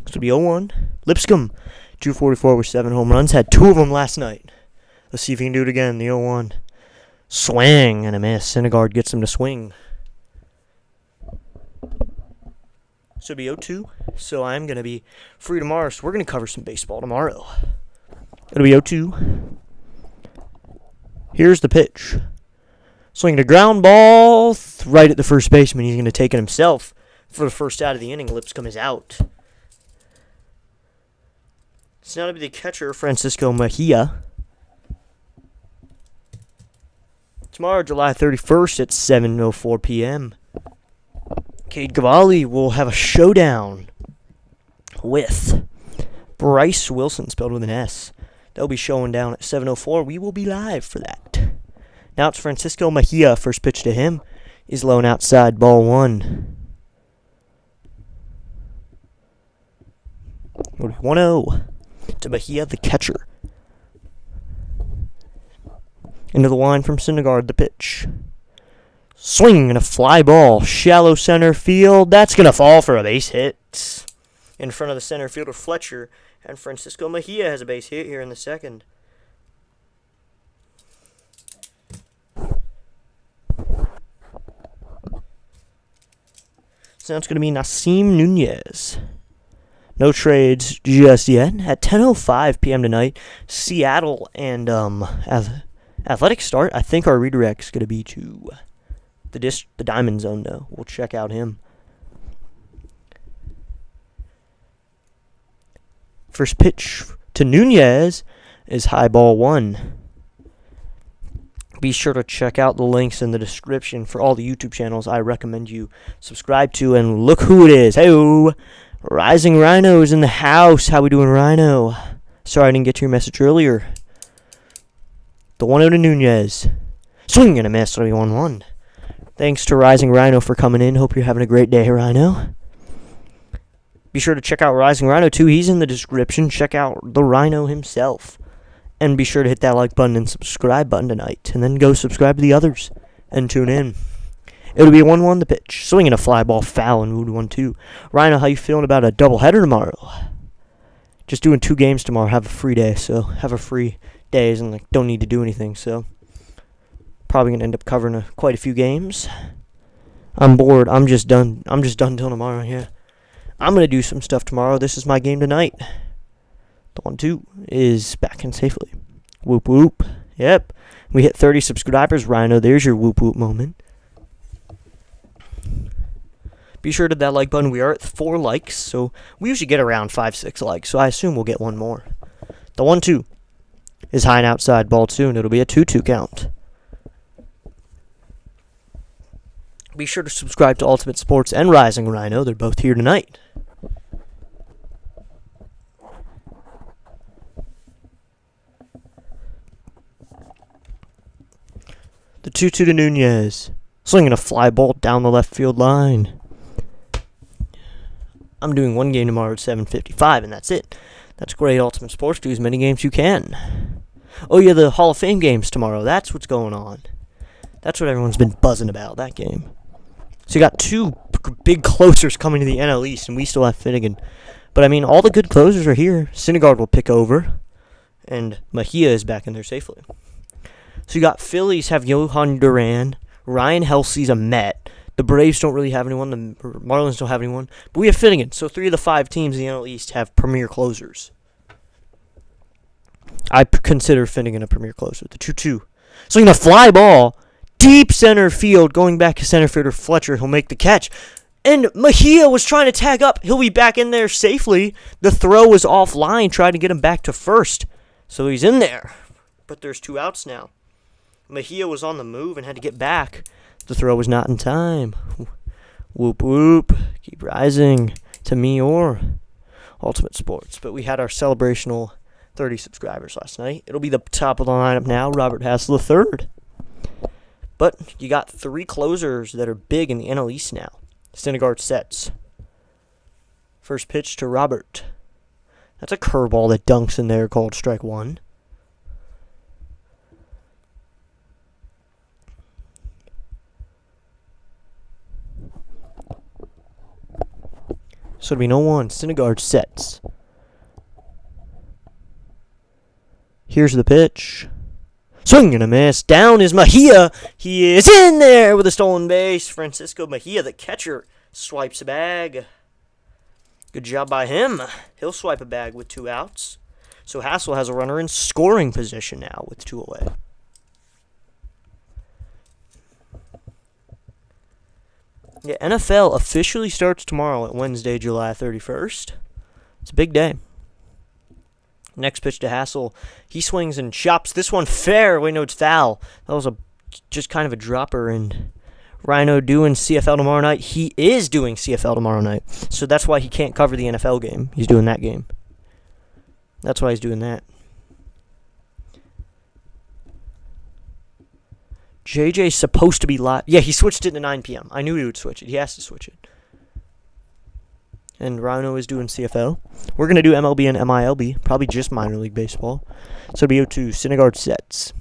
This will be 0-1. Lipscomb, 244 with 7 home runs. Had 2 of them last night. Let's see if he can do it again. The 0-1. Swing and a miss. Syndergaard gets him to swing. This will be 0-2. So I'm going to be free tomorrow. So we're going to cover some baseball tomorrow. It'll be 0-2. Here's the pitch. Swinging a ground ball right at the first baseman. He's going to take it himself for the first out of the inning. Lipscomb is out. It's now to be the catcher, Francisco Mejia. Tomorrow, July 31st at 7:04 p.m. Cade Cavalli will have a showdown with Bryce Wilson, spelled with an S. They'll be showing down at 7:04. We will be live for that. Now it's Francisco Mejia. First pitch to him is low and outside, ball 1. 1-0 to Mejia, the catcher. Into the line from Syndergaard, the pitch. Swing and a fly ball. Shallow center field. That's going to fall for a base hit. In front of the center fielder, Fletcher. And Francisco Mejia has a base hit here in the second. So now it's going to be Nasim Nunez. No trades just yet. At 10:05 p.m. tonight, Seattle and Athletic start. I think our redirect's going to be to the Diamond Zone, though. We'll check out him. First pitch to Nunez is high ball 1. Be sure to check out the links in the description for all the YouTube channels I recommend you subscribe to. And look who it is. Hey-o! Rising Rhino is in the house. How we doing, Rhino? Sorry I didn't get to your message earlier. The 1-0 to Nunez. Swing and a miss. It'll be 1-1. Thanks to Rising Rhino for coming in. Hope you're having a great day, Rhino. Be sure to check out Rising Rhino, too. He's in the description. Check out the Rhino himself. And be sure to hit that like button and subscribe button tonight. And then go subscribe to the others and tune in. It'll be 1-1 the pitch. Swinging a fly ball foul and 1-2. Rhino, how you feeling about a doubleheader tomorrow? Just doing 2 games tomorrow. Have a free day, so have a free days and don't need to do anything. So probably gonna end up covering quite a few games. I'm bored. I'm just done till tomorrow. Yeah, I'm gonna do some stuff tomorrow. This is my game tonight. The 1-2 is back in safely. Whoop whoop. Yep, we hit 30 subscribers. Rhino, there's your whoop whoop moment. Be sure to hit that like button. We are at 4 likes, so we usually get around 5-6 likes, so I assume we'll get one more. The 1-2 is high and outside, ball 2, and it'll be a 2-2 count. Be sure to subscribe to Ultimate Sports and Rising Rhino. They're both here tonight. The 2-2 to Nunez. Slinging a fly ball down the left field line. I'm doing 1 game tomorrow at 7:55, and that's it. That's great, Ultimate Sports. Do as many games you can. Oh, yeah, the Hall of Fame games tomorrow. That's what's going on. That's what everyone's been buzzing about, that game. So you got 2 big closers coming to the NL East, and we still have Finnegan. But, I mean, all the good closers are here. Syndergaard will pick over, and Mejia is back in there safely. So you got Phillies have Johan Duran. Ryan Helsey's a Met. The Braves don't really have anyone. The Marlins don't have anyone. But we have Finnegan. So 3 of the 5 teams in the NL East have premier closers. I consider Finnegan a premier closer. The 2-2. Swinging a fly ball. Deep center field. Going back to center fielder Fletcher. He'll make the catch. And Mejia was trying to tag up. He'll be back in there safely. The throw was offline. Trying to get him back to first. So he's in there. But there's 2 outs now. Mejia was on the move and had to get back. The throw was not in time. Whoop, whoop. Keep rising to Meteor. Ultimate Sports. But we had our celebrational 30 subscribers last night. It'll be the top of the lineup now, Robert Hassel III. But you got 3 closers that are big in the NL East now. Syndergaard sets. First pitch to Robert. That's a curveball that dunks in there, called strike 1. So it'll be 0-1. Syndergaard sets. Here's the pitch. Swing and a miss. Down is Mejia. He is in there with a stolen base. Francisco Mejia, the catcher, swipes a bag. Good job by him. He'll swipe a bag with 2 outs. So Hassel has a runner in scoring position now with 2 away. Yeah, NFL officially starts tomorrow at Wednesday, July 31st. It's a big day. Next pitch to Hassel. He swings and chops this one fair. Wait, no, it's foul. That was just kind of a dropper. And Rhino doing CFL tomorrow night. He is doing CFL tomorrow night. So that's why he can't cover the NFL game. He's doing that game. That's why he's doing that. JJ's supposed to be live. Yeah, he switched it to 9 p.m. I knew he would switch it. He has to switch it. And Rhino is doing CFL. We're going to do MLB and MILB. Probably just minor league baseball. So it'll be 0-2. Syndergaard sets.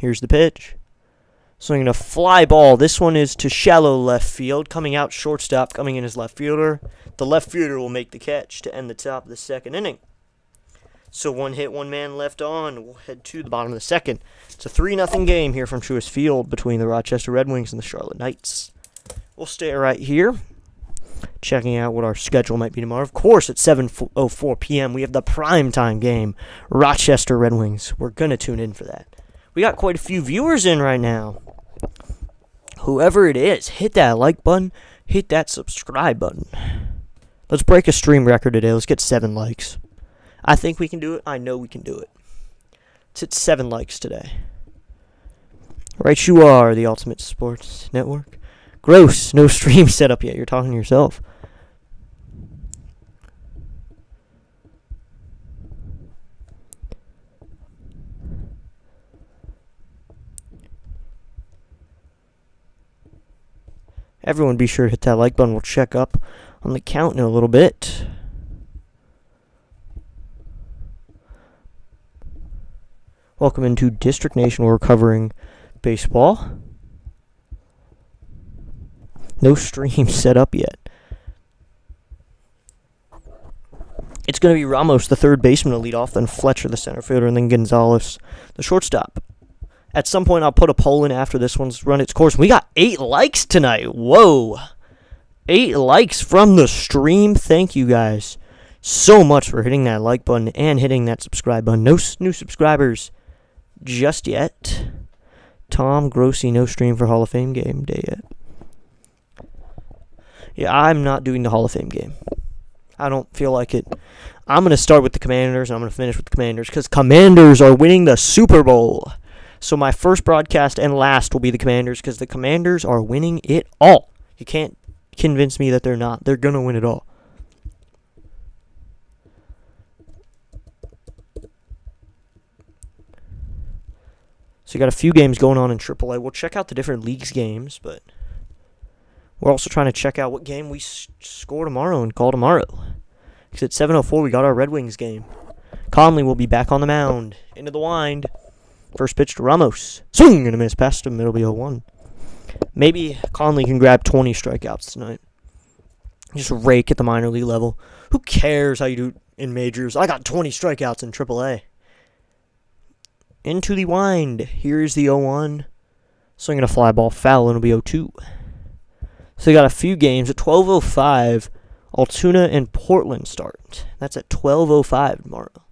Here's the pitch. Swinging a fly ball. This one is to shallow left field. Coming out shortstop. Coming in as left fielder. The left fielder will make the catch to end the top of the second inning. So 1 hit, 1 man left on. We'll head to the bottom of the second. It's a 3-0 game here from Truist Field between the Rochester Red Wings and the Charlotte Knights. We'll stay right here, checking out what our schedule might be tomorrow. Of course, at 7:04 p.m., we have the primetime game, Rochester Red Wings. We're going to tune in for that. We got quite a few viewers in right now. Whoever it is, hit that like button, hit that subscribe button. Let's break a stream record today. Let's get 7 likes. I think we can do it. I know we can do it. Let's hit 7 likes today. Right you are, the Ultimate Sports Network. Gross, no stream set up yet. You're talking to yourself. Everyone be sure to hit that like button. We'll check up on the count in a little bit. Welcome into District Nation. We're covering baseball. No stream set up yet. It's going to be Ramos, the third baseman, to lead off, then Fletcher, the center fielder, and then Gonzalez, the shortstop. At some point, I'll put a poll in after this one's run its course. We got 8 likes tonight. Whoa. 8 likes from the stream. Thank you guys so much for hitting that like button and hitting that subscribe button. No new subscribers just yet. Tom Grossi, no stream for Hall of Fame game day yet. Yeah, I'm not doing the Hall of Fame game. I don't feel like it. I'm going to start with the Commanders, and I'm going to finish with the Commanders, because Commanders are winning the Super Bowl. So my first broadcast and last will be the Commanders, because the Commanders are winning it all. You can't convince me that they're not. They're going to win it all. So you got a few games going on in AAA. We'll check out the different leagues games, but we're also trying to check out what game we score tomorrow and call tomorrow. Because at 7:04 we got our Red Wings game. Conley will be back on the mound. Into the wind. First pitch to Ramos. Swing and a miss past him. It'll be 0-1. Maybe Conley can grab 20 strikeouts tonight. Just rake at the minor league level. Who cares how you do in majors? I got 20 strikeouts in AAA. Into the wind. Here's the 0-1. Swinging a fly ball foul, and it'll be 0-2. So you got a few games. At 12:05, Altoona and Portland start. That's at 12:05 tomorrow.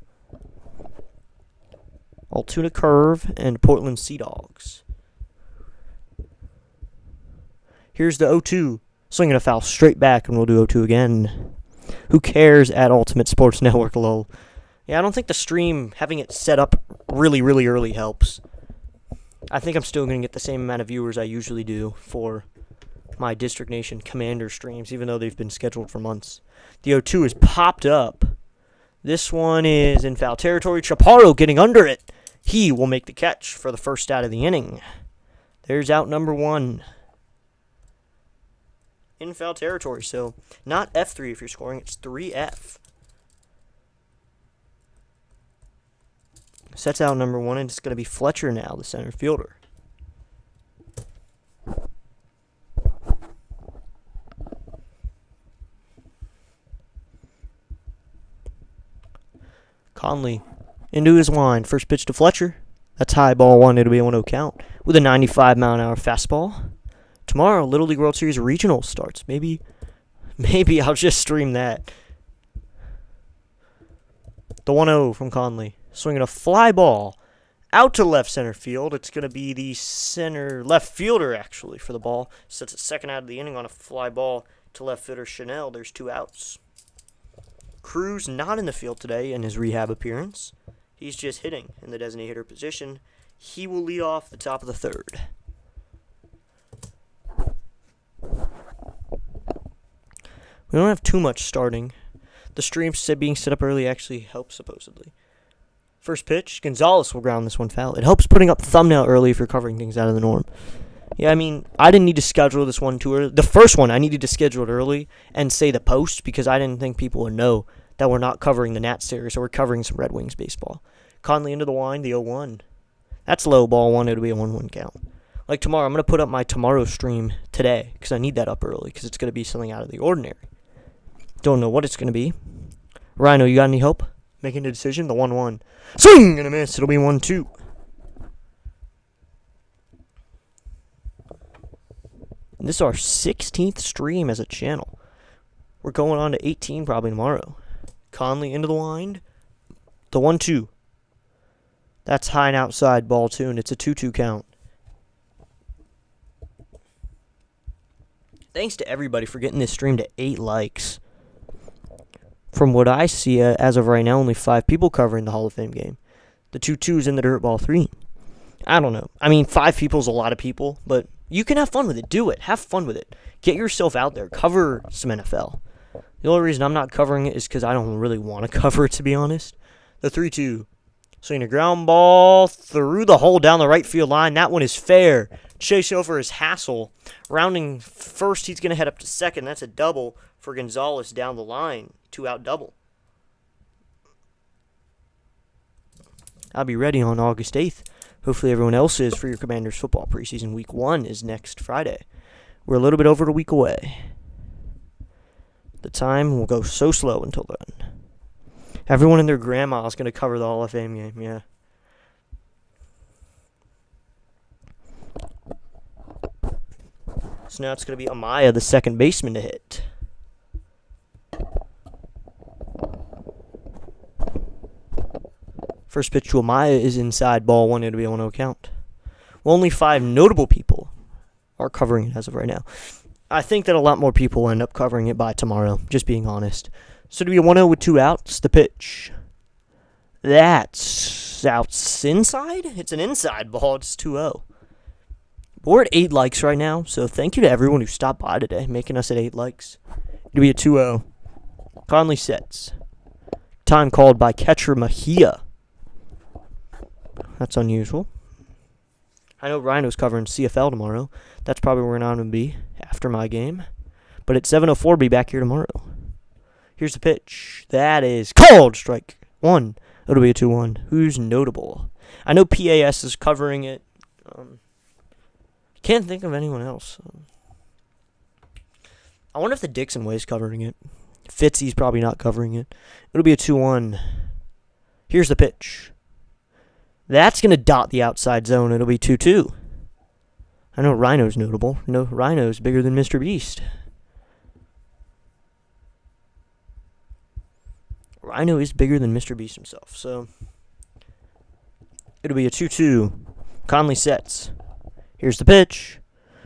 Altoona Curve and Portland Sea Dogs. Here's the 0-2. Swinging a foul straight back, and we'll do 0-2 again. Who cares at Ultimate Sports Network, lol. Yeah, I don't think the stream, having it set up really, really early helps. I think I'm still going to get the same amount of viewers I usually do for my District Nation Commander streams, even though they've been scheduled for months. The 0-2 is popped up. This one is in foul territory. Chaparro getting under it. He will make the catch for the first out of the inning. There's out number 1. In foul territory, so not F3 if you're scoring, it's 3F. Sets out number 1, and it's going to be Fletcher now, the center fielder. Conley into his line. First pitch to Fletcher. That's high, ball 1. It'll be a 1-0 count with a 95-mile-an-hour fastball. Tomorrow, Little League World Series Regional starts. Maybe I'll just stream that. The 1-0 from Conley. Swinging a fly ball out to left center field. It's going to be the left fielder, actually, for the ball. Sets it second out of the inning on a fly ball to left fielder Chanel. There's 2 outs. Cruz not in the field today in his rehab appearance. He's just hitting in the designated hitter position. He will lead off the top of the 3rd. We don't have too much starting. The stream being set up early actually helps, supposedly. First pitch, Gonzalez will ground this one foul. It helps putting up the thumbnail early if you're covering things out of the norm. Yeah, I mean, I didn't need to schedule this one too early. The first one, I needed to schedule it early and say the post because I didn't think people would know that we're not covering the Nats series, so we're covering some Red Wings baseball. Conley into the line, the 0-1. That's low, ball 1. It'll be a 1-1 count. Like tomorrow, I'm going to put up my tomorrow stream today because I need that up early because it's going to be something out of the ordinary. Don't know what it's going to be. Rhino, you got any help making a decision? The 1-1. Swing and a miss. It'll be 1-2. And this is our 16th stream as a channel. We're going on to 18 probably tomorrow. Conley into the line. The 1-2. That's high and outside, ball 2, and it's a 2-2 count. Thanks to everybody for getting this stream to 8 likes. From what I see, as of right now, only 5 people covering the Hall of Fame game. The 2-2's in the dirt, ball 3. I don't know. I mean, 5 people's a lot of people, but you can have fun with it. Do it. Have fun with it. Get yourself out there. Cover some NFL. The only reason I'm not covering it is because I don't really want to cover it, to be honest. The 3-2. Swinging a ground ball through the hole down the right field line. That one is fair. Chase over is Hassel. Rounding first, he's going to head up to second. That's a double for Gonzalez down the line. 2-out double. I'll be ready on August 8th. Hopefully everyone else is for your Commanders football preseason. Week 1 is next Friday. We're a little bit over a week away. The time will go so slow until then. Everyone and their grandma is going to cover the Hall of Fame game, yeah. So now it's going to be Amaya, the second baseman, to hit. First pitch to Amaya is inside, ball 1. It'll be a 1-0 count. Well, only 5 notable people are covering it as of right now. I think that a lot more people will end up covering it by tomorrow, just being honest. So it'll be a 1-0 with 2 outs. The pitch. That's inside? It's an inside ball. It's 2-0. We're at 8 likes right now, so thank you to everyone who stopped by today, making us at 8 likes. It'll be a 2-0. Conley sets. Time called by catcher Mejia. That's unusual. I know Rhino's covering CFL tomorrow. That's probably where I'm going to be after my game. But at 7:04, be back here tomorrow. Here's the pitch. That is called strike 1. It'll be a 2-1. Who's notable? I know PAS is covering it. Can't think of anyone else. I wonder if the Dixon Way is covering it. Fitzy's probably not covering it. It'll be a 2-1. Here's the pitch. That's going to dot the outside zone. It'll be 2-2. I know Rhino's notable. No, Rhino's bigger than Mr. Beast. Rhino is bigger than Mr. Beast himself, so it'll be a 2-2. Conley sets. Here's the pitch.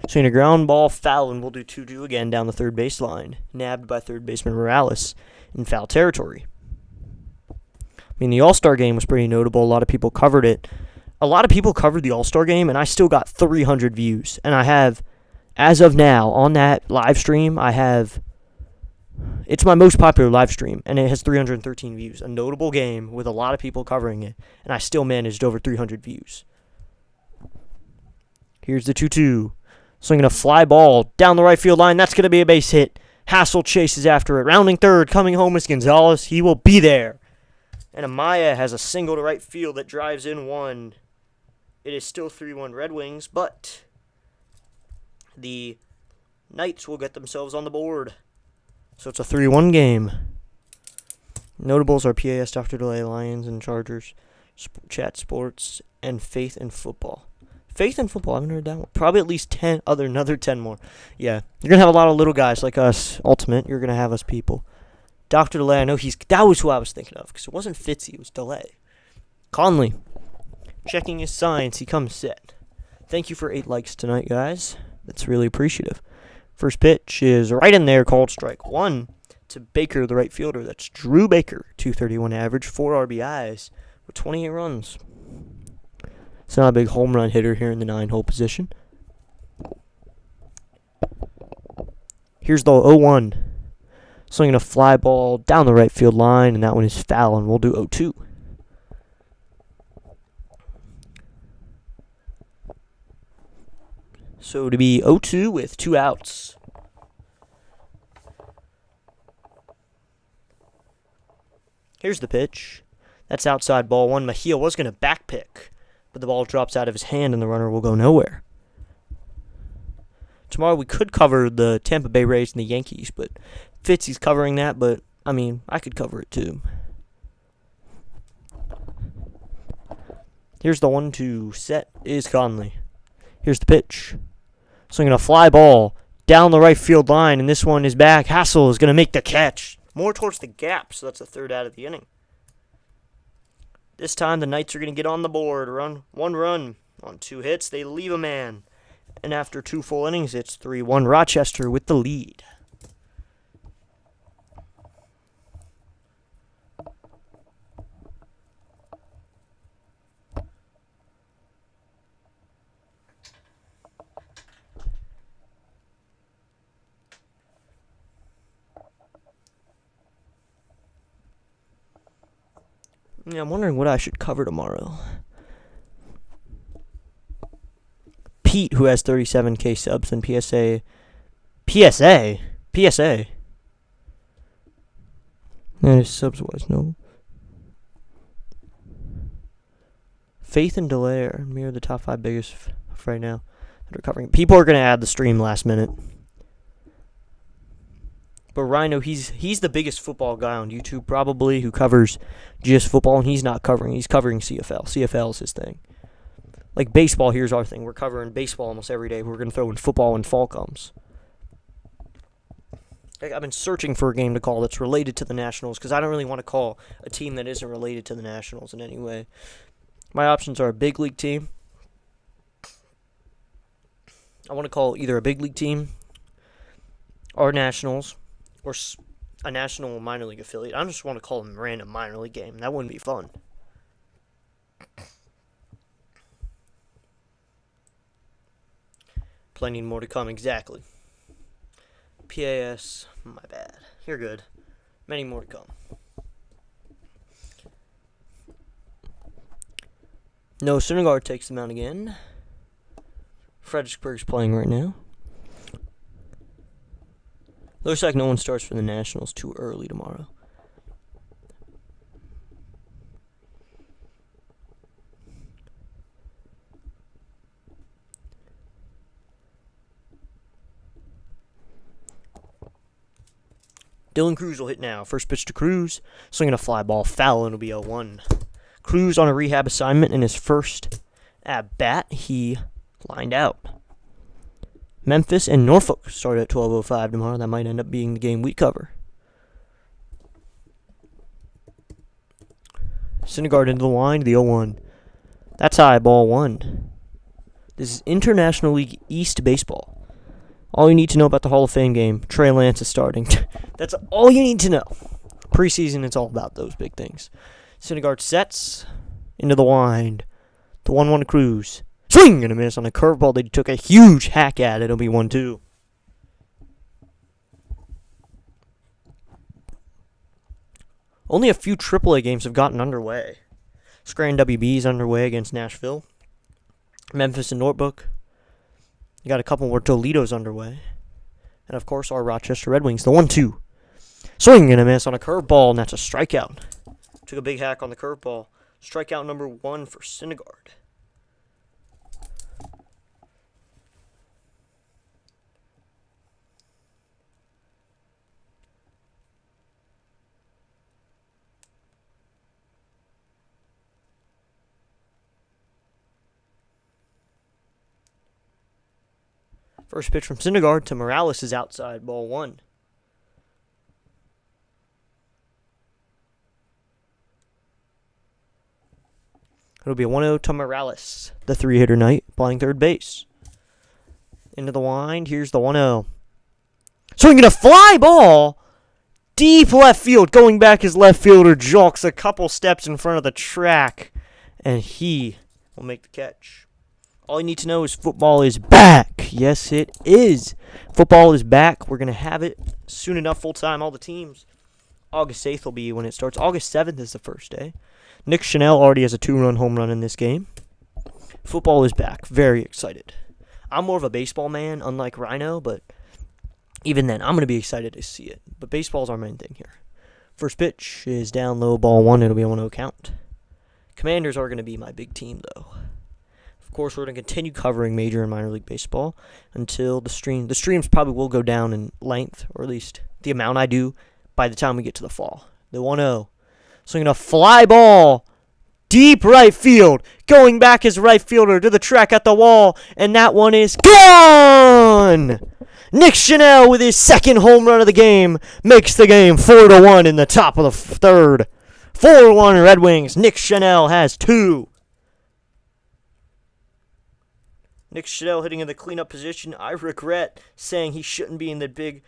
Swinging a ground ball, foul, and we'll do 2-2 again down the third baseline. Nabbed by third baseman Morales in foul territory. I mean, the All-Star game was pretty notable. A lot of people covered it. A lot of people covered the All-Star game, and I still got 300 views. And I have, as of now, on that live stream, I have It's my most popular live stream, and it has 313 views. A notable game with a lot of people covering it, and I still managed over 300 views. Here's the 2-2. Swinging a fly ball down the right field line. That's going to be a base hit. Hassel chases after it. Rounding third, coming home is Gonzalez. He will be there. And Amaya has a single to right field that drives in one. It is still 3-1 Red Wings, but the Knights will get themselves on the board. So it's a 3-1 game. Notables are PAS, Dr. Delay, Lions and Chargers, Chat Sports, and Faith in Football. Faith in Football, I haven't heard that one. Probably at least another 10 more. Yeah, you're going to have a lot of little guys like us. Ultimate, you're going to have us people. Dr. Delay, I know that was who I was thinking of, because it wasn't Fitzy, it was Delay. Conley, checking his signs, he comes set. Thank you for 8 likes tonight, guys. That's really appreciative. First pitch is right in there, called strike 1 to Baker, the right fielder. That's Drew Baker, 231 average, 4 RBIs with 28 runs. It's not a big home run hitter here in the 9-hole position. Here's the 0-1. Swinging a fly ball down the right field line, and that one is foul, and we'll do 0-2. So to be 0-2 with 2 outs. Here's the pitch. That's outside ball 1. Mejia was going to back pick, but the ball drops out of his hand and the runner will go nowhere. Tomorrow we could cover the Tampa Bay Rays and the Yankees, but Fitzy's covering that, but, I mean, I could cover it too. Here's the 1-2 set is Conley. Here's the pitch. Swinging a fly ball down the right field line, and this one is back. Hassel is going to make the catch. More towards the gap, so that's the 3rd out of the inning. This time the Knights are going to get on the board. One run on 2 hits. They leave a man. And after 2 full innings, it's 3-1 Rochester with the lead. Yeah, I'm wondering what I should cover tomorrow. Pete, who has 37K subs and PSA. And his subs was no. Faith and Delay are the top 5 biggest right now that are covering. People are going to add the stream last minute. But Rhino, he's the biggest football guy on YouTube probably, who covers just football, and he's not covering. He's covering CFL. CFL is his thing. Like baseball, here's our thing. We're covering baseball almost every day. We're going to throw in football when fall comes. I've been searching for a game to call that's related to the Nationals, because I don't really want to call a team that isn't related to the Nationals in any way. My options are a big league team. I want to call either a big league team or Nationals, or a national minor league affiliate. I just want to call them a random minor league game. That wouldn't be fun. Plenty more to come, exactly. PAS, my bad. You're good. Many more to come. No, Syndergaard takes them out again. Fredericksburg's playing right now. Looks like no one starts for the Nationals too early tomorrow. Dylan Cruz will hit now. First pitch to Cruz. Swinging a fly ball. Foul, and it'll be 0-1. Cruz on a rehab assignment in his first at bat. He lined out. Memphis and Norfolk start at 12:05 tomorrow. That might end up being the game we cover. Syndergaard into the line, the 0-1. That's high, ball 1. This is International League East Baseball. All you need to know about the Hall of Fame game, Trey Lance is starting. That's all you need to know. Preseason, it's all about those big things. Syndergaard sets into the wind. The 1-1 to Cruz. Swing and a miss on a curveball that he took a huge hack at. It'll be 1-2. Only a few AAA games have gotten underway. Scranton WB is underway against Nashville. Memphis and Norfolk. You got a couple more Toledo's underway. And, of course, our Rochester Red Wings. The 1-2. Swing and a miss on a curveball, and that's a strikeout. Took a big hack on the curveball. Strikeout number 1 for Syndergaard. First pitch from Syndergaard to Morales is outside, ball 1. It'll be a 1-0 to Morales, the 3-hitter night, playing third base. Into the wind, here's the 1-0. Swinging a fly ball! Deep left field, going back his left fielder, jolks a couple steps in front of the track, and he will make the catch. All you need to know is football is back. Yes, it is. Football is back. We're going to have it soon enough, full-time, all the teams. August 8th will be when it starts. August 7th is the first day. Nick Chanel already has a 2-run home run in this game. Football is back. Very excited. I'm more of a baseball man, unlike Rhino, but even then, I'm going to be excited to see it. But baseball's our main thing here. First pitch is down low, ball 1. It'll be a 1-0 count. Commanders are going to be my big team, though. Of course, we're going to continue covering Major and Minor League Baseball until the streams probably will go down in length, or at least the amount I do by the time we get to the fall. The 1-0. Swinging a fly ball. Deep right field. Going back his right fielder to the track at the wall. And that one is gone! Nick Chanel with his second home run of the game makes the game 4-1 in the top of the third. 4-1 Red Wings. Nick Chanel has 2. Nick Chanel hitting in the cleanup position. I regret saying he shouldn't be in the big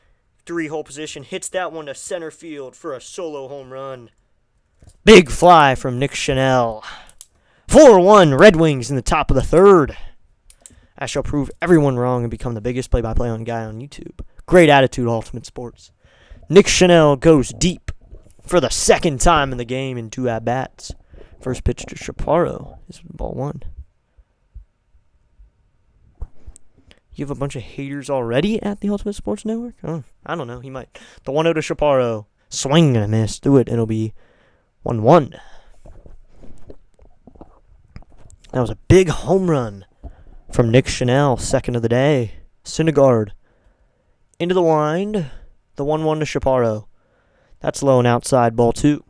3-hole position. Hits that one to center field for a solo home run. Big fly from Nick Chanel. 4-1 Red Wings in the top of the third. I shall prove everyone wrong and become the biggest play-by-play on guy on YouTube. Great attitude, Ultimate Sports. Nick Chanel goes deep for the second time in the game in 2 at-bats. First pitch to Chaparro is ball 1. You have a bunch of haters already at the Ultimate Sports Network? Oh, I don't know. He might. The 1-0 to Chaparro. Swing and a miss. Do it. It'll be 1-1. That was a big home run from Nick Chanel, second of the day. Syndergaard. Into the wind. The 1-1 to Chaparro. That's low and outside, ball 2.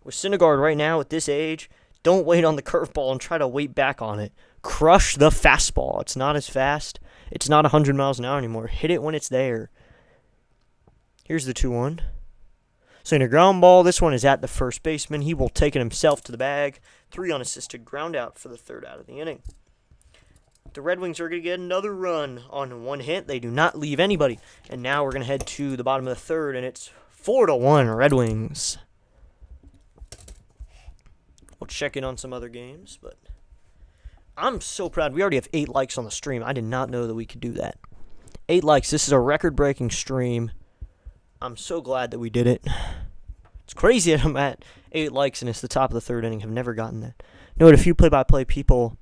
With Syndergaard right now at this age, don't wait on the curveball and try to wait back on it. Crush the fastball. It's not as fast. It's not 100 miles an hour anymore. Hit it when it's there. Here's the 2-1. So in a ground ball, this one is at the first baseman. He will take it himself to the bag. 3 unassisted ground out for the third out of the inning. The Red Wings are going to get another run on 1 hit. They do not leave anybody. And now we're going to head to the bottom of the third, and it's 4-1 Red Wings. We'll check in on some other games, but I'm so proud. We already have 8 likes on the stream. I did not know that we could do that. 8 likes. This is a record-breaking stream. I'm so glad that we did it. It's crazy that I'm at 8 likes and it's the top of the third inning. I've never gotten that. You know what? A few play-by-play people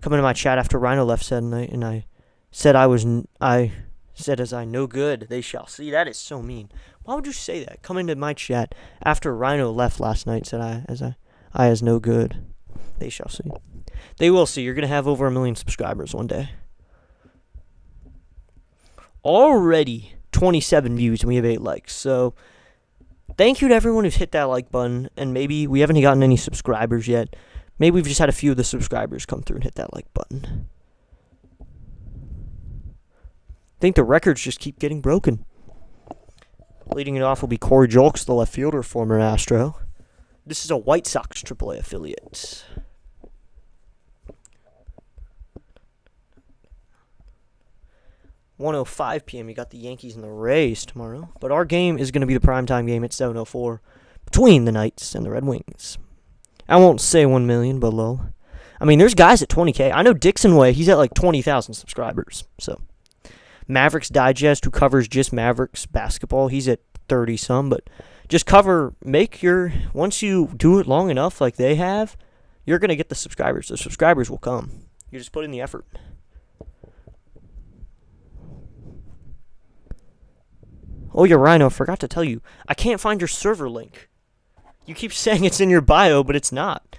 come into my chat after Rhino left said, and I said I said as I no good they shall see. That is so mean. Why would you say that? Come into my chat after Rhino left last night. Said I as no good they shall see. They will see. You're gonna have over 1 million subscribers one day. Already 27 views and we have 8 likes. So thank you to everyone who's hit that like button. And maybe we haven't gotten any subscribers yet. Maybe we've just had a few of the subscribers come through and hit that like button. I think the records just keep getting broken. Leading it off will be Corey Julks, the left fielder, former Astro. This is a White Sox AAA affiliate. (1:05 p.m.) You got the Yankees and the Rays tomorrow. But our game is going to be the primetime game at 7:04 between the Knights and the Red Wings. I won't say 1 million, but low. I mean, there's guys at 20K. I know Dixon Way, he's at like 20,000 subscribers. So Mavericks Digest, who covers just Mavericks basketball, he's at 30-some. But Just once you do it long enough like they have, you're going to get the subscribers. The subscribers will come. You just put in the effort. Oh, yeah, Rhino, forgot to tell you. I can't find your server link. You keep saying it's in your bio, but it's not.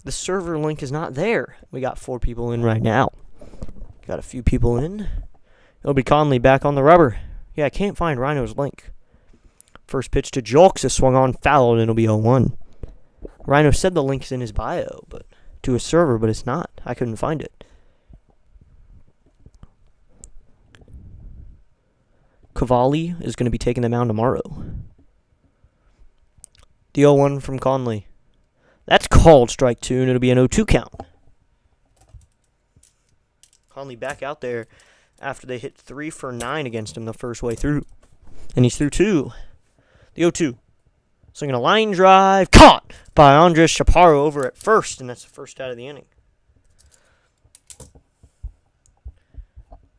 The server link is not there. We got 4 people in right now. Got a few people in. It'll be Conley back on the rubber. Yeah, I can't find Rhino's link. First pitch to Julks is swung on, foul, and it'll be 0-1. Rhino said the link's in his bio, but to his server, but it's not. I couldn't find it. Cavalli is going to be taking the mound tomorrow. The 0-1 from Conley. That's called strike 2, and it'll be an 0-2 count. Conley back out there after they hit 3 for 9 against him the first way through. And he's through 2. The 0-2. Swinging a line drive. Caught by Andres Chaparro over at first, and that's the first out of the inning.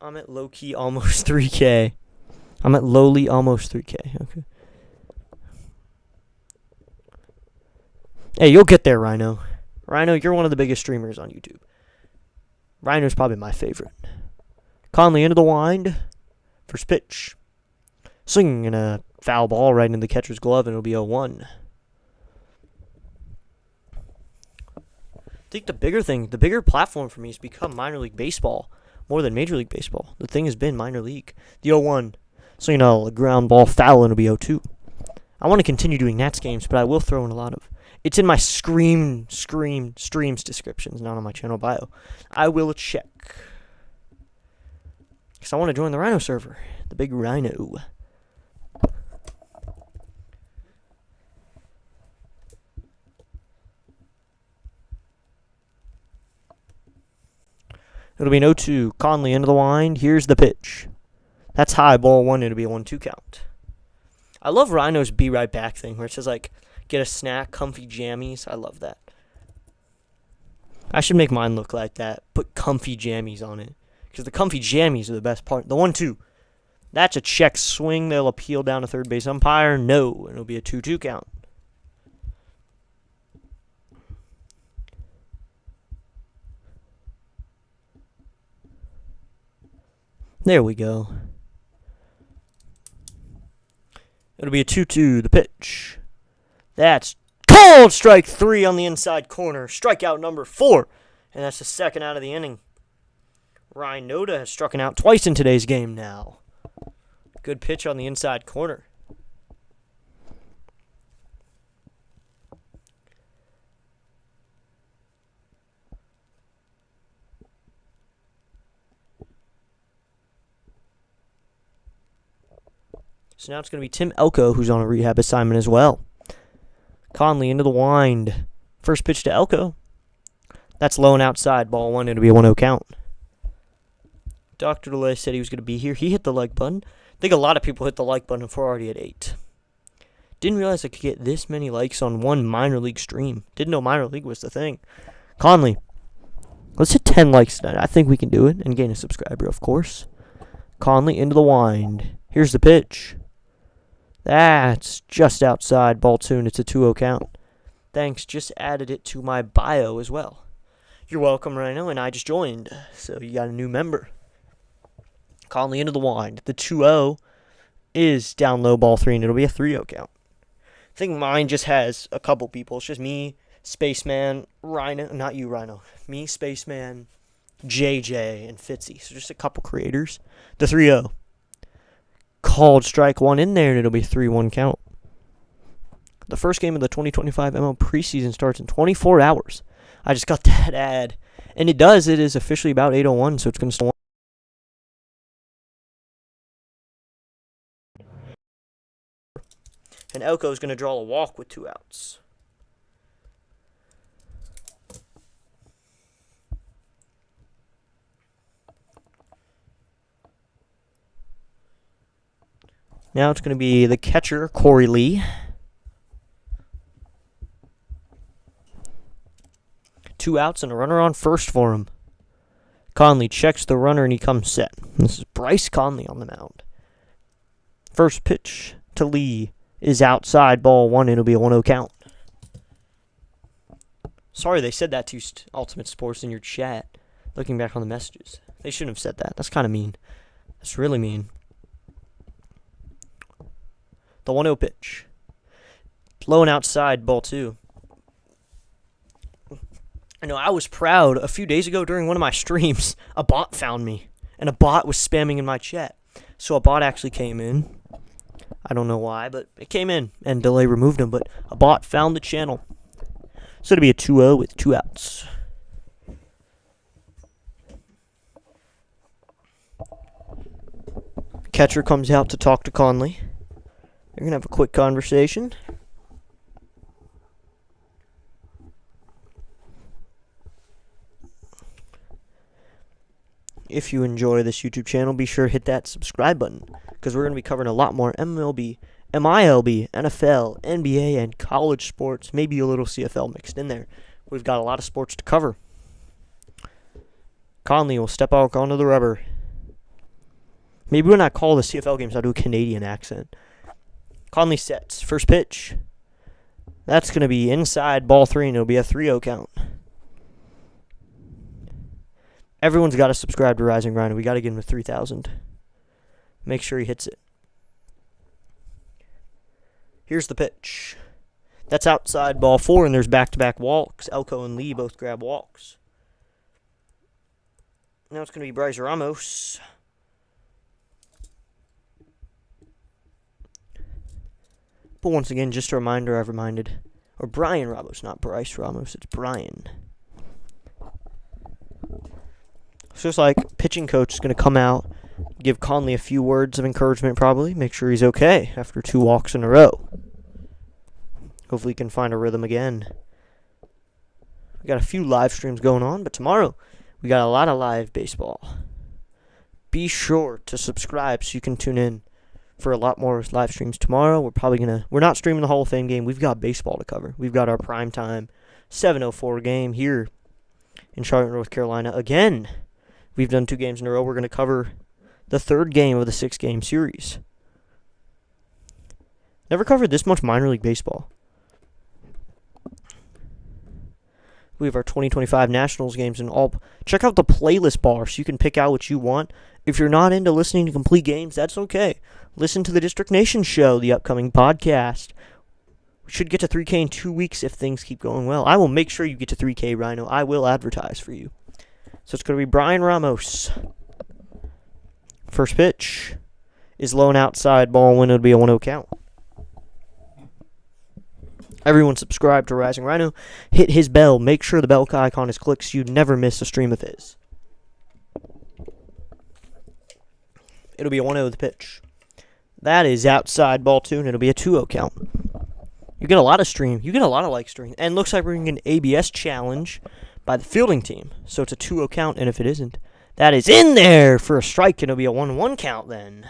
I'm at low-key almost 3K. I'm at lowly almost 3K. Okay. Hey, you'll get there, Rhino. Rhino, you're one of the biggest streamers on YouTube. Rhino's probably my favorite. Conley into the wind. First pitch. Swinging a foul ball right into the catcher's glove, and it'll be 0-1. I think the bigger platform for me has become minor league baseball more than Major League Baseball. The thing has been minor league. The 0-1. Swinging a ground ball foul, and it'll be 0-2. I want to continue doing Nats games, but I will throw in a lot of. It's in my streams descriptions, not on my channel bio. I will check. Because I want to join the Rhino server. The big Rhino. It'll be an 0-2. Conley into the wind. Here's the pitch. That's high, ball 1. It'll be a 1-2 count. I love Rhino's be right back thing where it says, like, get a snack, comfy jammies. I love that. I should make mine look like that. Put comfy jammies on it. Because the comfy jammies are the best part. The 1-2. That's a check swing. They'll appeal down to third base umpire. No. And it'll be a 2-2 count. There we go. It'll be a 2-2. The pitch. That's called strike 3 on the inside corner. Strikeout number 4. And that's the second out of the inning. Ryan Noda has struck out twice in today's game now. Good pitch on the inside corner. So now it's going to be Tim Elko, who's on a rehab assignment as well. Conley into the wind. First pitch to Elko. That's low and outside. Ball 1. It'll be a 1-0 count. Dr. DeLay said he was going to be here. He hit the like button. I think a lot of people hit the like button if we're already at 8. Didn't realize I could get this many likes on one minor league stream. Didn't know minor league was the thing. Conley. Let's hit 10 likes tonight. I think we can do it and gain a subscriber, of course. Conley into the wind. Here's the pitch. That's just outside. Ball 2, and it's a 2-0 count. Thanks, just added it to my bio as well. You're welcome, Rhino, and I just joined, so you got a new member. Conley into the wind. The 2-0 is down low, ball 3, and it'll be a 3-0 count. I think mine just has a couple people. It's just me, Spaceman, Rhino, not you, Rhino. Me, Spaceman, JJ, and Fitzy. So just a couple creators. The 3-0. Called strike 1 in there, and it'll be 3-1 count. The first game of the 2025 ML preseason starts in 24 hours. I just got that ad. And it is officially about 8:01, so it's going to start. And Elko is going to draw a walk with 2 outs. Now it's going to be the catcher, Corey Lee. 2 outs and a runner on first for him. Conley checks the runner and he comes set. This is Bryce Conley on the mound. First pitch to Lee. is outside, ball 1, and it'll be a 1-0 count. Sorry they said that to Ultimate Sports in your chat. Looking back on the messages. They shouldn't have said that. That's kind of mean. That's really mean. The 1-0 pitch. Low and outside, ball 2. I know I was proud. A few days ago during one of my streams, a bot found me. And a bot was spamming in my chat. So a bot actually came in. I don't know why, but it came in. And Delay removed him. But a bot found the channel. So it'll be a 2-0 with 2 outs. Catcher comes out to talk to Conley. They're going to have a quick conversation. If you enjoy this YouTube channel, be sure to hit that subscribe button, because we're going to be covering a lot more MLB, MILB, NFL, NBA, and college sports, maybe a little CFL mixed in there. We've got a lot of sports to cover. Conley will step out onto the rubber. Maybe when I call the CFL games, I'll do a Canadian accent. Conley sets. First pitch. That's going to be inside, ball 3, and it'll be a 3-0 count. Everyone's got to subscribe to Rising Rhino. We got to get him to 3,000. Make sure he hits it. Here's the pitch. That's outside, ball 4, and there's back-to-back walks. Elko and Lee both grab walks. Now it's going to be Bryce Ramos. But once again, just a reminder, or Brian Ramos, not Bryce Ramos, it's Brian. So it's like pitching coach is going to come out, give Conley a few words of encouragement probably, make sure he's okay after 2 walks in a row. Hopefully he can find a rhythm again. We got a few live streams going on, but tomorrow we got a lot of live baseball. Be sure to subscribe so you can tune in for a lot more live streams tomorrow. We're not streaming the Hall of Fame game. We've got baseball to cover. We've got our primetime 7:04 game here in Charlotte, North Carolina. Again, we've done 2 games in a row. We're going to cover the 3rd game of the 6-game series. Never covered this much minor league baseball. We have our 2025 Nationals games and all. Check out the playlist bar so you can pick out what you want. If you're not into listening to complete games, that's okay. Listen to the District Nation show, the upcoming podcast. We should get to 3K in 2 weeks if things keep going well. I will make sure you get to 3K, Rhino. I will advertise for you. So it's going to be Brian Ramos. First pitch is low and outside, ball 1. It'll be a 1-0 count. Everyone subscribe to Rising Rhino. Hit his bell. Make sure the bell icon is clicked so you never miss a stream of his. It'll be a 1-0 the pitch. That is outside, ball 2, and it'll be a 2-0 count. You get a lot of stream. You get a lot of like stream. And looks like we're going to get an ABS challenge by the fielding team. So it's a 2-0 count, and if it isn't, that is in there for a strike, and it'll be a 1-1 count then.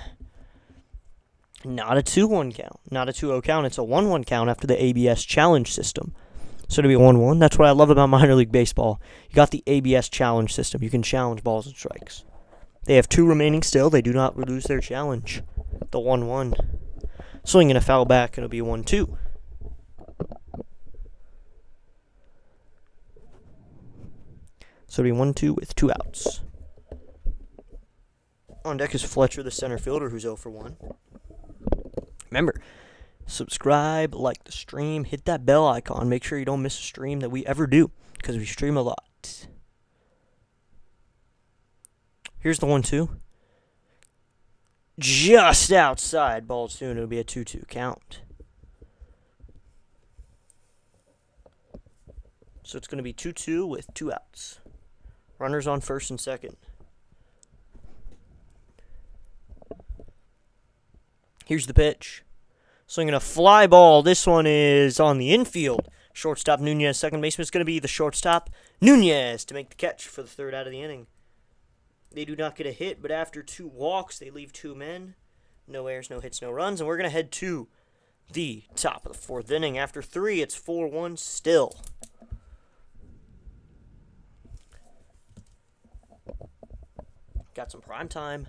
Not a 2-1 count. Not a 2-0 count. It's a 1-1 count after the ABS challenge system. So it'll be 1-1. That's what I love about minor league baseball. You got the ABS challenge system. You can challenge balls and strikes. They have 2 remaining still. They do not lose their challenge. The 1-1. Swinging a foul back, and it'll be 1-2. So it'll be 1-2 with 2 outs. On deck is Fletcher, the center fielder, who's 0 for 1. Remember, subscribe, like the stream, hit that bell icon. Make sure you don't miss a stream that we ever do, because we stream a lot. Here's the 1-2. Just outside, ball 2, and it'll be a 2-2 count. So it's going to be 2-2 with 2 outs. Runners on first and second. Here's the pitch. Swinging a fly ball. This one is on the infield. Shortstop Nunez. Second baseman is going to be the shortstop Nunez to make the catch for the 3rd out of the inning. They do not get a hit, but after 2 walks, they leave 2 men. No errors, no hits, no runs. And we're going to head to the top of the 4th inning. After 3, it's 4-1 still. Got some primetime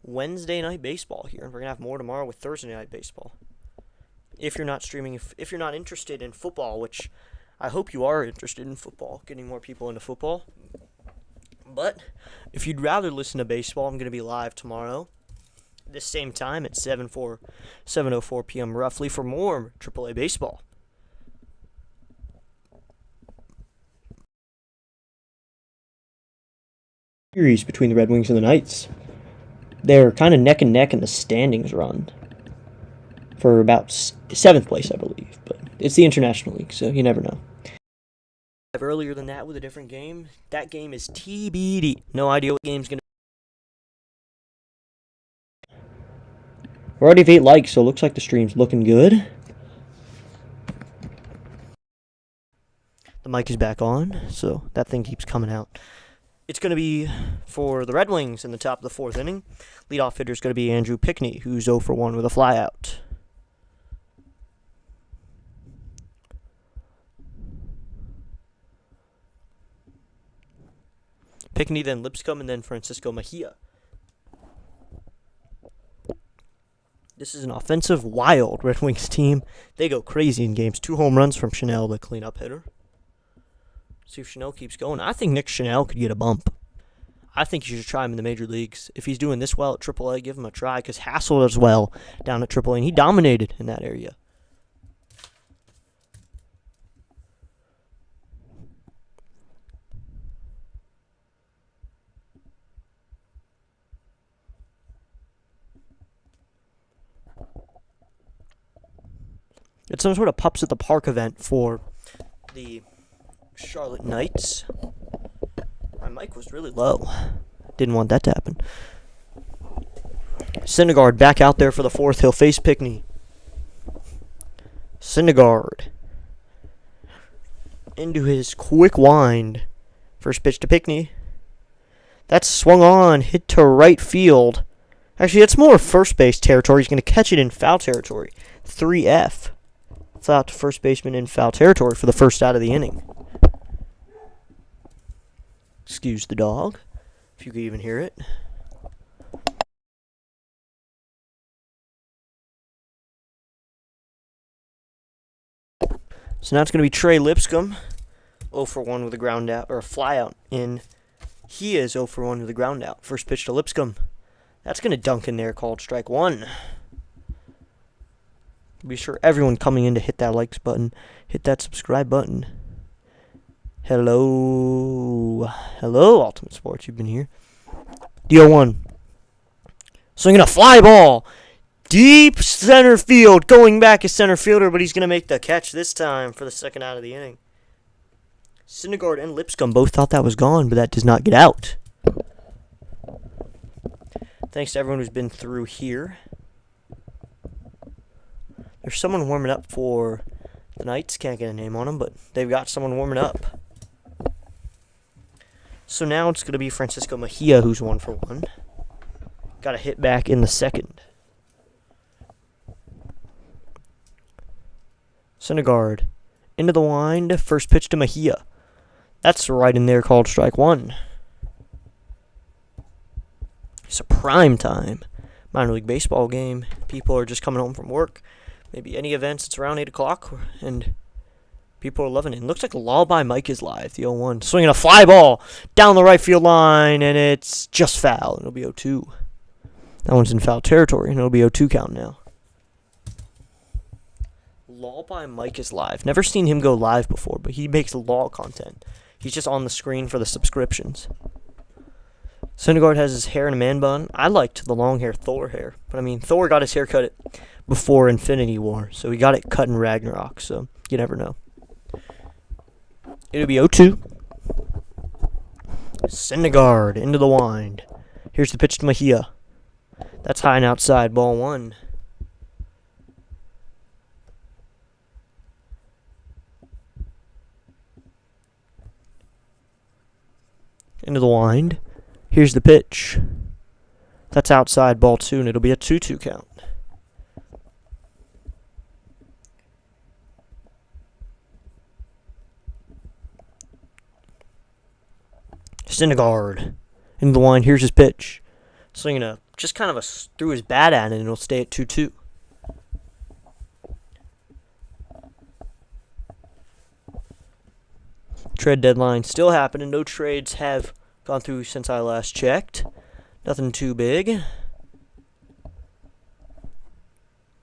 Wednesday night baseball here. And we're going to have more tomorrow with Thursday night baseball. if you're not streaming, if you're not interested in football, which I hope you are interested in football, getting more people into football. But if you'd rather listen to baseball, I'm going to be live tomorrow, this same time at 7:04 p.m. roughly for more AAA baseball. Series between the Red Wings and the Knights. They're kind of neck and neck in the standings run for about 7th place, I believe. But it's the International League, so you never know. Earlier than that with a different game. That game is TBD. No idea what game's going to be. We're already at 8 likes, so it looks like the stream's looking good. The mic is back on, so that thing keeps coming out. It's going to be for the Red Wings in the top of the 4th inning. Leadoff hitter is going to be Andrew Pickney, who's 0 for 1 with a flyout. Pickney, then Lipscomb, and then Francisco Mejia. This is an offensive, wild Red Wings team. They go crazy in games. 2 home runs from Chanel, the cleanup hitter. See if Chanel keeps going. I think Nick Chanel could get a bump. I think you should try him in the major leagues. If he's doing this well at AAA, give him a try, because Hassel does well down at AAA, and he dominated in that area. It's some sort of Pups at the Park event for the Charlotte Knights. My mic was really low. Didn't want that to happen. Syndergaard back out there for the 4th. He'll face Pickney. Syndergaard into his quick wind. First pitch to Pickney. That's swung on, hit to right field. Actually, it's more first base territory. He's going to catch it in foul territory. 3F. Fly out to first baseman in foul territory for the first out of the inning. Excuse the dog, if you could even hear it. So now it's going to be Trey Lipscomb, 0 for 1 with a ground out, or a flyout in. He is 0 for 1 with a ground out. First pitch to Lipscomb. That's going to dunk in there, called strike 1. Be sure everyone coming in to hit that likes button, hit that subscribe button. Hello, Ultimate Sports, you've been here. DO1. Swinging a fly ball. Deep center field. Going back as center fielder, but he's going to make the catch this time for the second out of the inning. Syndergaard and Lipscomb both thought that was gone, but that does not get out. Thanks to everyone who's been through here. There's someone warming up for the Knights. Can't get a name on them, but they've got someone warming up. So now it's going to be Francisco Mejia, who's 1 for 1. Got a hit back in the second. Syndergaard into the wind. First pitch to Mejia. That's right in there, called strike 1. It's a prime time minor league baseball game. People are just coming home from work. Maybe any events, it's around 8 o'clock, and people are loving it. It looks like Lullaby Mike is live, the 0-1. Swinging a fly ball down the right field line, and it's just foul. It'll be 0-2. That one's in foul territory, and it'll be 0-2 count now. Lullaby Mike is live. Never seen him go live before, but he makes law content. He's just on the screen for the subscriptions. Syndergaard has his hair in a man bun. I liked the long hair Thor hair, but I mean, Thor got his hair cut before Infinity War, so he got it cut in Ragnarok, so you never know. It'll be 0-2. Syndergaard into the wind. Here's the pitch to Mejia. That's high and outside, ball 1. Into the wind. Here's the pitch. That's outside, ball 2, and it'll be a 2-2 count. Syndergaard into the wind. Here's his pitch. Swinging just kind of threw his bat at it, and it'll stay at 2-2. Trade deadline still happening. No trades have gone through since I last checked. Nothing too big.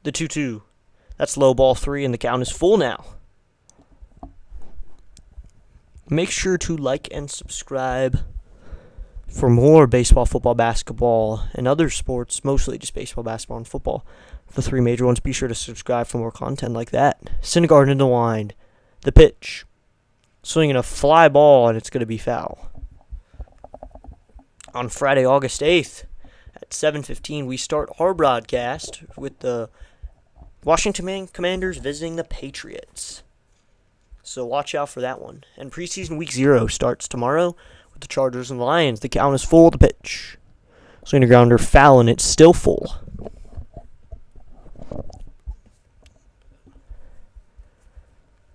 The 2-2. That's low ball 3, and the count is full now. Make sure to like and subscribe for more baseball, football, basketball, and other sports, mostly just baseball, basketball, and football. The 3 major ones. Be sure to subscribe for more content like that. Syndergaard into the wind. The pitch. Swinging a fly ball, and it's going to be foul. On Friday, August 8th, at 7:15, we start our broadcast with the Washington Commanders visiting the Patriots. So watch out for that one. And preseason week 0 starts tomorrow with the Chargers and Lions. The count is full. The pitch. Swing to grounder, foul, and it's still full.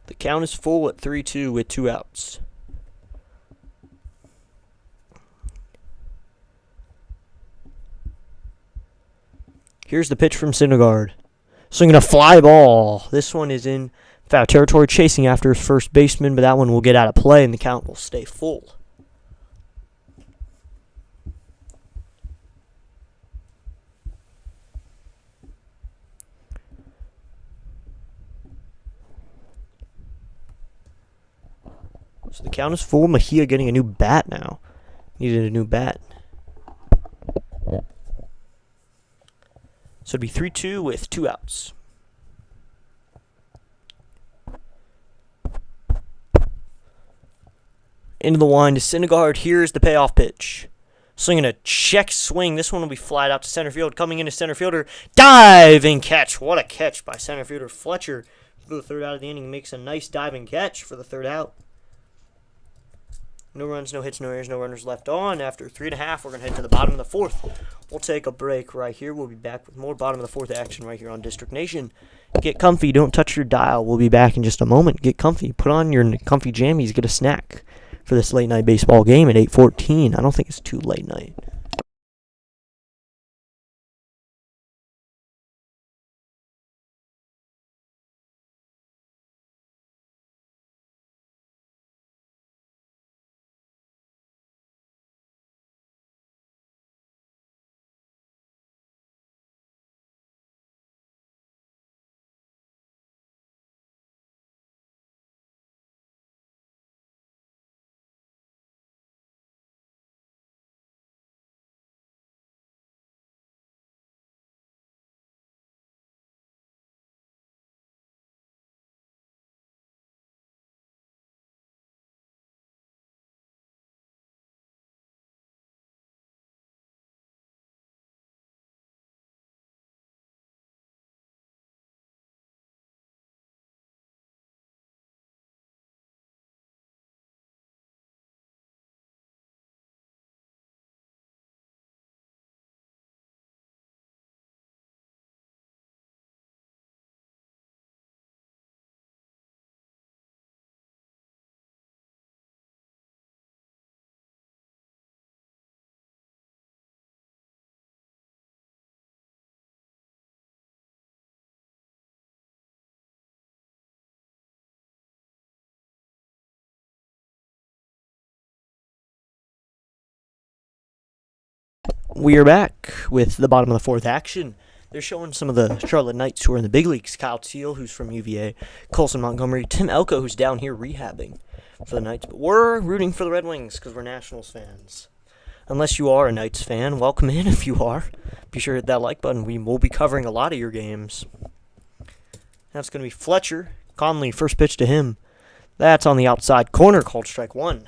The count is full at 3-2 with 2 outs. Here's the pitch from Syndergaard. Swinging a fly ball. This one is in foul territory, chasing after his first baseman, but that one will get out of play and the count will stay full. So the count is full. Mejia getting a new bat now. Needed a new bat. So it'd be 3-2 with 2 outs. Into the wind to Syndergaard. Here's the payoff pitch. Swinging a check swing. This one will be flied out to center field. Coming into center fielder. Diving catch. What a catch by center fielder Fletcher. For the 3rd out of the inning. Makes a nice diving catch for the 3rd out. No runs, no hits, no errors, no runners left on. After 3.5, we're going to head to the bottom of the 4th. We'll take a break right here. We'll be back with more bottom of the 4th action right here on District Nation. Get comfy. Don't touch your dial. We'll be back in just a moment. Get comfy. Put on your comfy jammies. Get a snack for this late night baseball game at 8:14. I don't think it's too late night. We are back with the bottom of the 4th action. They're showing some of the Charlotte Knights who are in the big leagues. Kyle Teal, who's from UVA. Colson Montgomery. Tim Elko, who's down here rehabbing for the Knights. But we're rooting for the Red Wings because we're Nationals fans. Unless you are a Knights fan, welcome in if you are. Be sure to hit that like button. We will be covering a lot of your games. That's going to be Fletcher. Conley, first pitch to him. That's on the outside corner, called strike 1.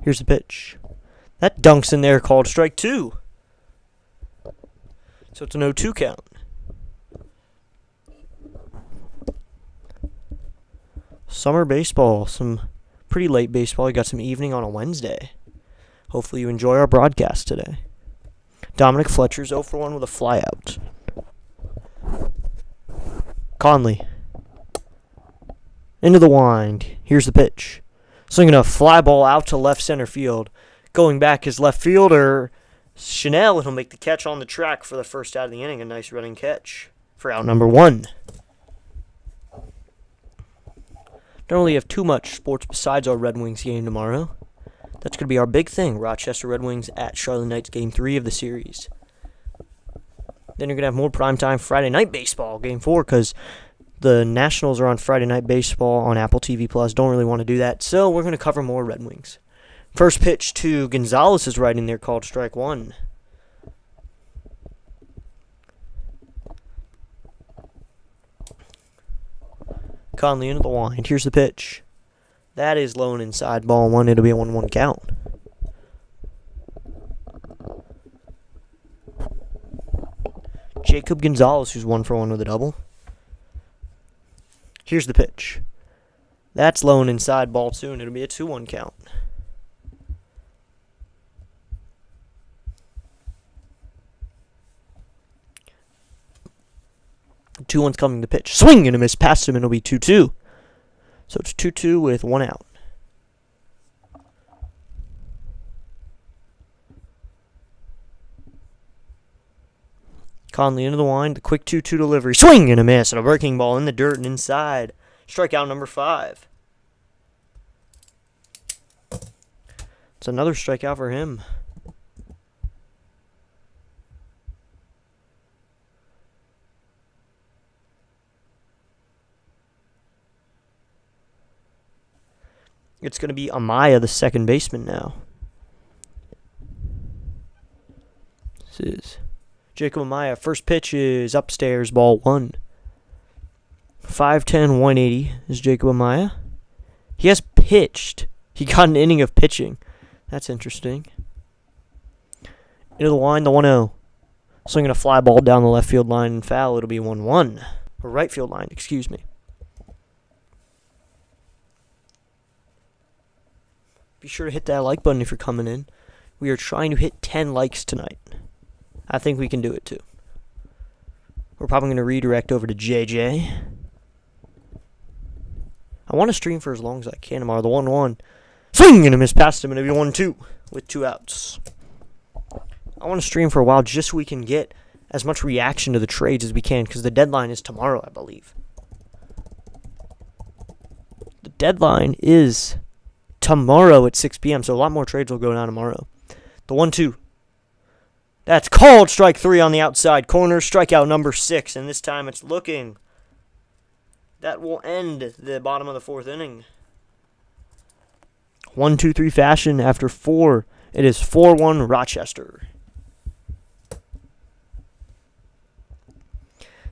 Here's the pitch. That dunks in there, called strike 2. So it's an 0-2 count. Summer baseball, some pretty late baseball. You got some evening on a Wednesday. Hopefully you enjoy our broadcast today. Dominic Fletcher's 0 for 1 with a flyout. Conley. Into the wind. Here's the pitch. Swinging a fly ball out to left center field. Going back is left fielder. Chanel, he'll make the catch on the track for the first out of the inning. A nice running catch for out number 1. Don't really have too much sports besides our Red Wings game tomorrow. That's going to be our big thing, Rochester Red Wings at Charlotte Knights, Game 3 of the series. Then you're going to have more primetime Friday night baseball, Game 4, because the Nationals are on Friday night baseball on Apple TV+. Don't really want to do that, so we're going to cover more Red Wings. First pitch to Gonzalez is right in there, called strike 1. Conley into the wind. Here's the pitch. That is low and inside, ball 1. It'll be a 1-1 count. Jacob Gonzalez, who's 1 for 1 with a double. Here's the pitch. That's low and inside, ball 2, and it'll be a 2-1 count. 2-1's coming to pitch. Swing and a miss past him, and it'll be 2-2. So it's 2-2 with 1 out. Conley into the wind. The quick 2-2 delivery. Swing and a miss. And a breaking ball in the dirt and inside. Strikeout number 5. It's another strikeout for him. It's going to be Amaya, the second baseman now. This is Jacob Amaya. First pitch is upstairs, ball 1. 5'10", 180 is Jacob Amaya. He has pitched. He got an inning of pitching. That's interesting. Into the line, the 1-0. Swinging a fly ball down the left field line and foul. It'll be 1-1. Or right field line, excuse me. Be sure to hit that like button if you're coming in. We are trying to hit 10 likes tonight. I think we can do it too. We're probably going to redirect over to JJ. I want to stream for as long as I can tomorrow. The 1-1. Swing and a miss past him, and it'll be 1-2 with 2 outs. I want to stream for a while just so we can get as much reaction to the trades as we can, because the deadline is tomorrow, I believe. The deadline is tomorrow at 6 p.m., so a lot more trades will go down tomorrow. The 1-2. That's called strike 3 on the outside corner. Strikeout number 6, and this time it's looking. That will end the bottom of the 4th inning. 1-2-3 fashion after 4. It is 4-1 Rochester.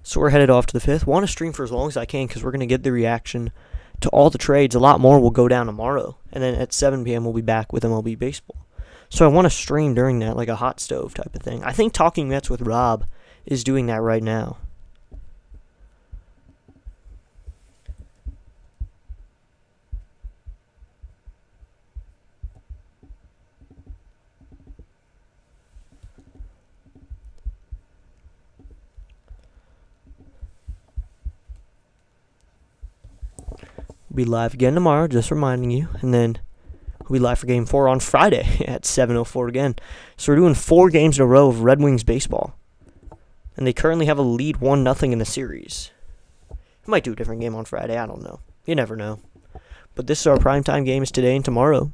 So we're headed off to the 5th. Want to stream for as long as I can because we're going to get the reaction to all the trades. A lot more will go down tomorrow. And then at 7 p.m. we'll be back with MLB Baseball. So I want to stream during that like a hot stove type of thing. I think Talking Mets with Rob is doing that right now. We'll be live again tomorrow, just reminding you. And then we'll be live for Game 4 on Friday at 7:04 again. So we're doing 4 games in a row of Red Wings baseball. And they currently have a lead 1-0 in the series. We might do a different game on Friday, I don't know. You never know. But this is our primetime games today and tomorrow.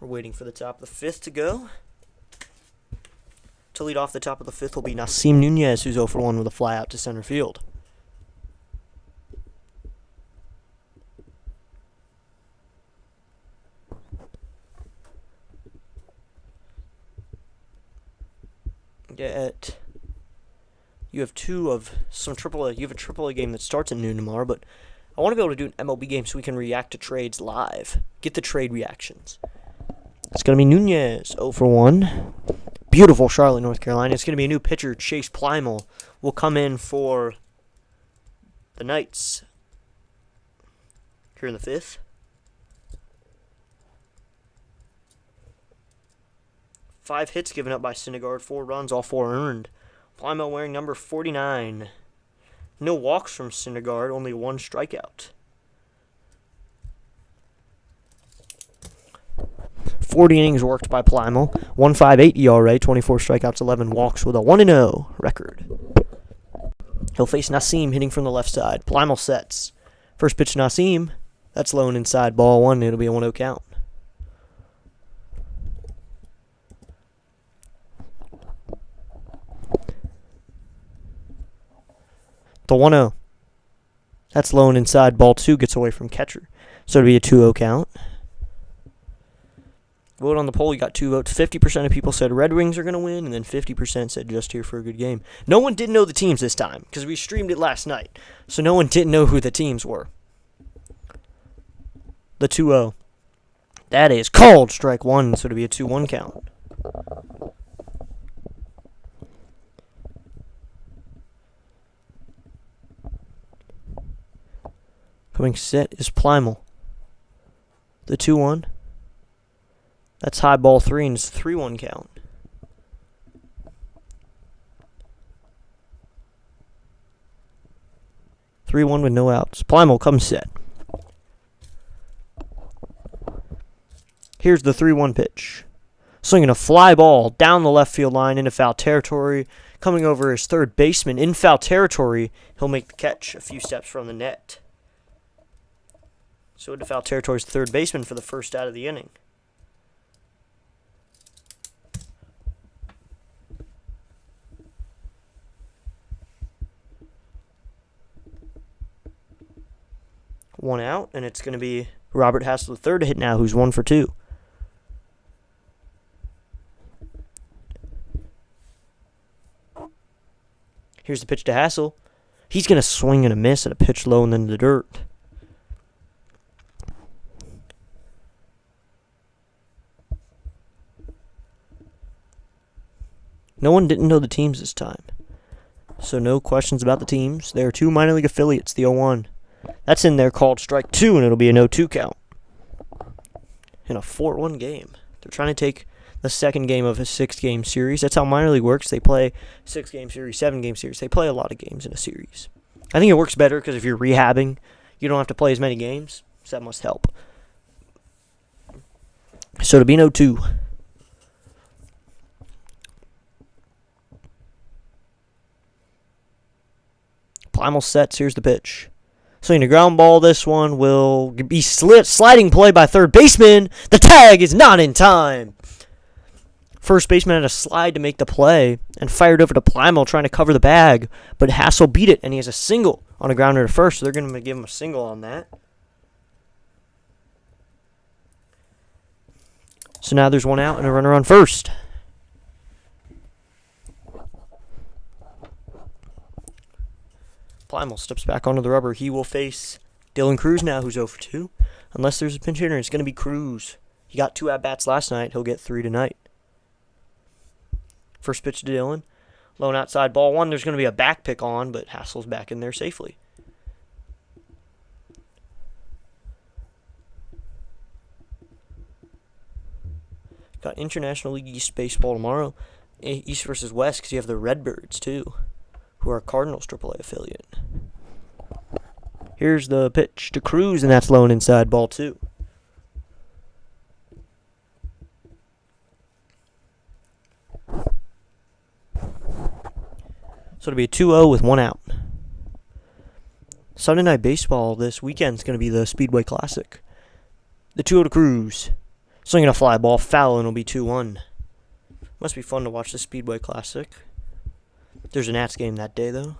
We're waiting for the top of the 5th to go. To lead off the top of the 5th will be Nasim Nunez, who's 0 for 1 with a fly out to center field. You have two of some AAA. You have a AAA game that starts at noon tomorrow, but I want to be able to do an MLB game so we can react to trades live. Get the trade reactions. It's going to be Nunez, 0 for 1. Beautiful Charlotte, North Carolina. It's going to be a new pitcher, Chase Plymel, will come in for the Knights here in the 5th. Five hits given up by Syndergaard, 4 runs, all 4 earned. Plymel wearing number 49. No walks from Syndergaard, only 1 strikeout. 40 innings worked by Plymouth. 1.58 ERA, 24 strikeouts, 11 walks with a 1-0 record. He'll face Nasim hitting from the left side. Plymouth sets. First pitch to Nasim. That's low and inside, ball one. It'll be a 1-0 count. The 1-0. That's low and inside, ball two, gets away from catcher. So it'll be a 2-0 count. Vote on the poll, you got 2 votes. 50% of people said Red Wings are going to win, and then 50% said just here for a good game. No one didn't know the teams this time, because we streamed it last night. So no one didn't know who the teams were. The 2-0. That is called strike one, so it'll be a 2-1 count. Coming set is Plymouth. The 2-1. That's high ball three, and it's a 3-1 count. (3-1) with no outs. Plymouth comes set. Here's the 3-1 pitch. Swinging a fly ball down the left field line into foul territory. Coming over his third baseman in foul territory. He'll make the catch a few steps from the net. So into foul territory's third baseman for the first out of the inning. One out, and it's going to be Robert Hassel III to hit now, who's 1 for 2. Here's the pitch to Hassel. He's going to swing and a miss at a pitch low and then the dirt. No one didn't know the teams this time. So no questions about the teams. There are two minor league affiliates, the 0-1. That's in there called strike two, and it'll be a 0-2 count. In a 4-1 game. They're trying to take the second game of a 6-game series. That's how minor league works. They play 6-game series, 7-game series. They play a lot of games in a series. I think it works better because if you're rehabbing, you don't have to play as many games. So that must help. So it'll be 0-2. Plymouth sets. Here's the pitch. Swinging a ground ball. This one will be sliding play by third baseman. The tag is not in time. First baseman had a slide to make the play and fired over to Plymouth trying to cover the bag, but Hassel beat it, and he has a single on a grounder to first, so they're going to give him a single on that. So now there's one out and a runner on first. Plymouth steps back onto the rubber. He will face Dylan Cruz now, who's 0 for 2. Unless there's a pinch hitter, it's going to be Cruz. He got 2 at-bats last night. He'll get 3 tonight. First pitch to Dylan. Low and outside, ball one. There's going to be a back pick on, but Hassel's back in there safely. Got International League East baseball tomorrow. East versus West, because you have the Redbirds, too, who are Cardinals AAA affiliate. Here's the pitch to Cruz, and that's low and inside, ball 2. So it'll be a 2-0 with 1 out. Sunday Night Baseball this weekend is going to be the Speedway Classic. The 2-0 to Cruz. Swinging a fly ball, foul, and it'll be 2-1. Must be fun to watch the Speedway Classic. There's a Nats game that day, though.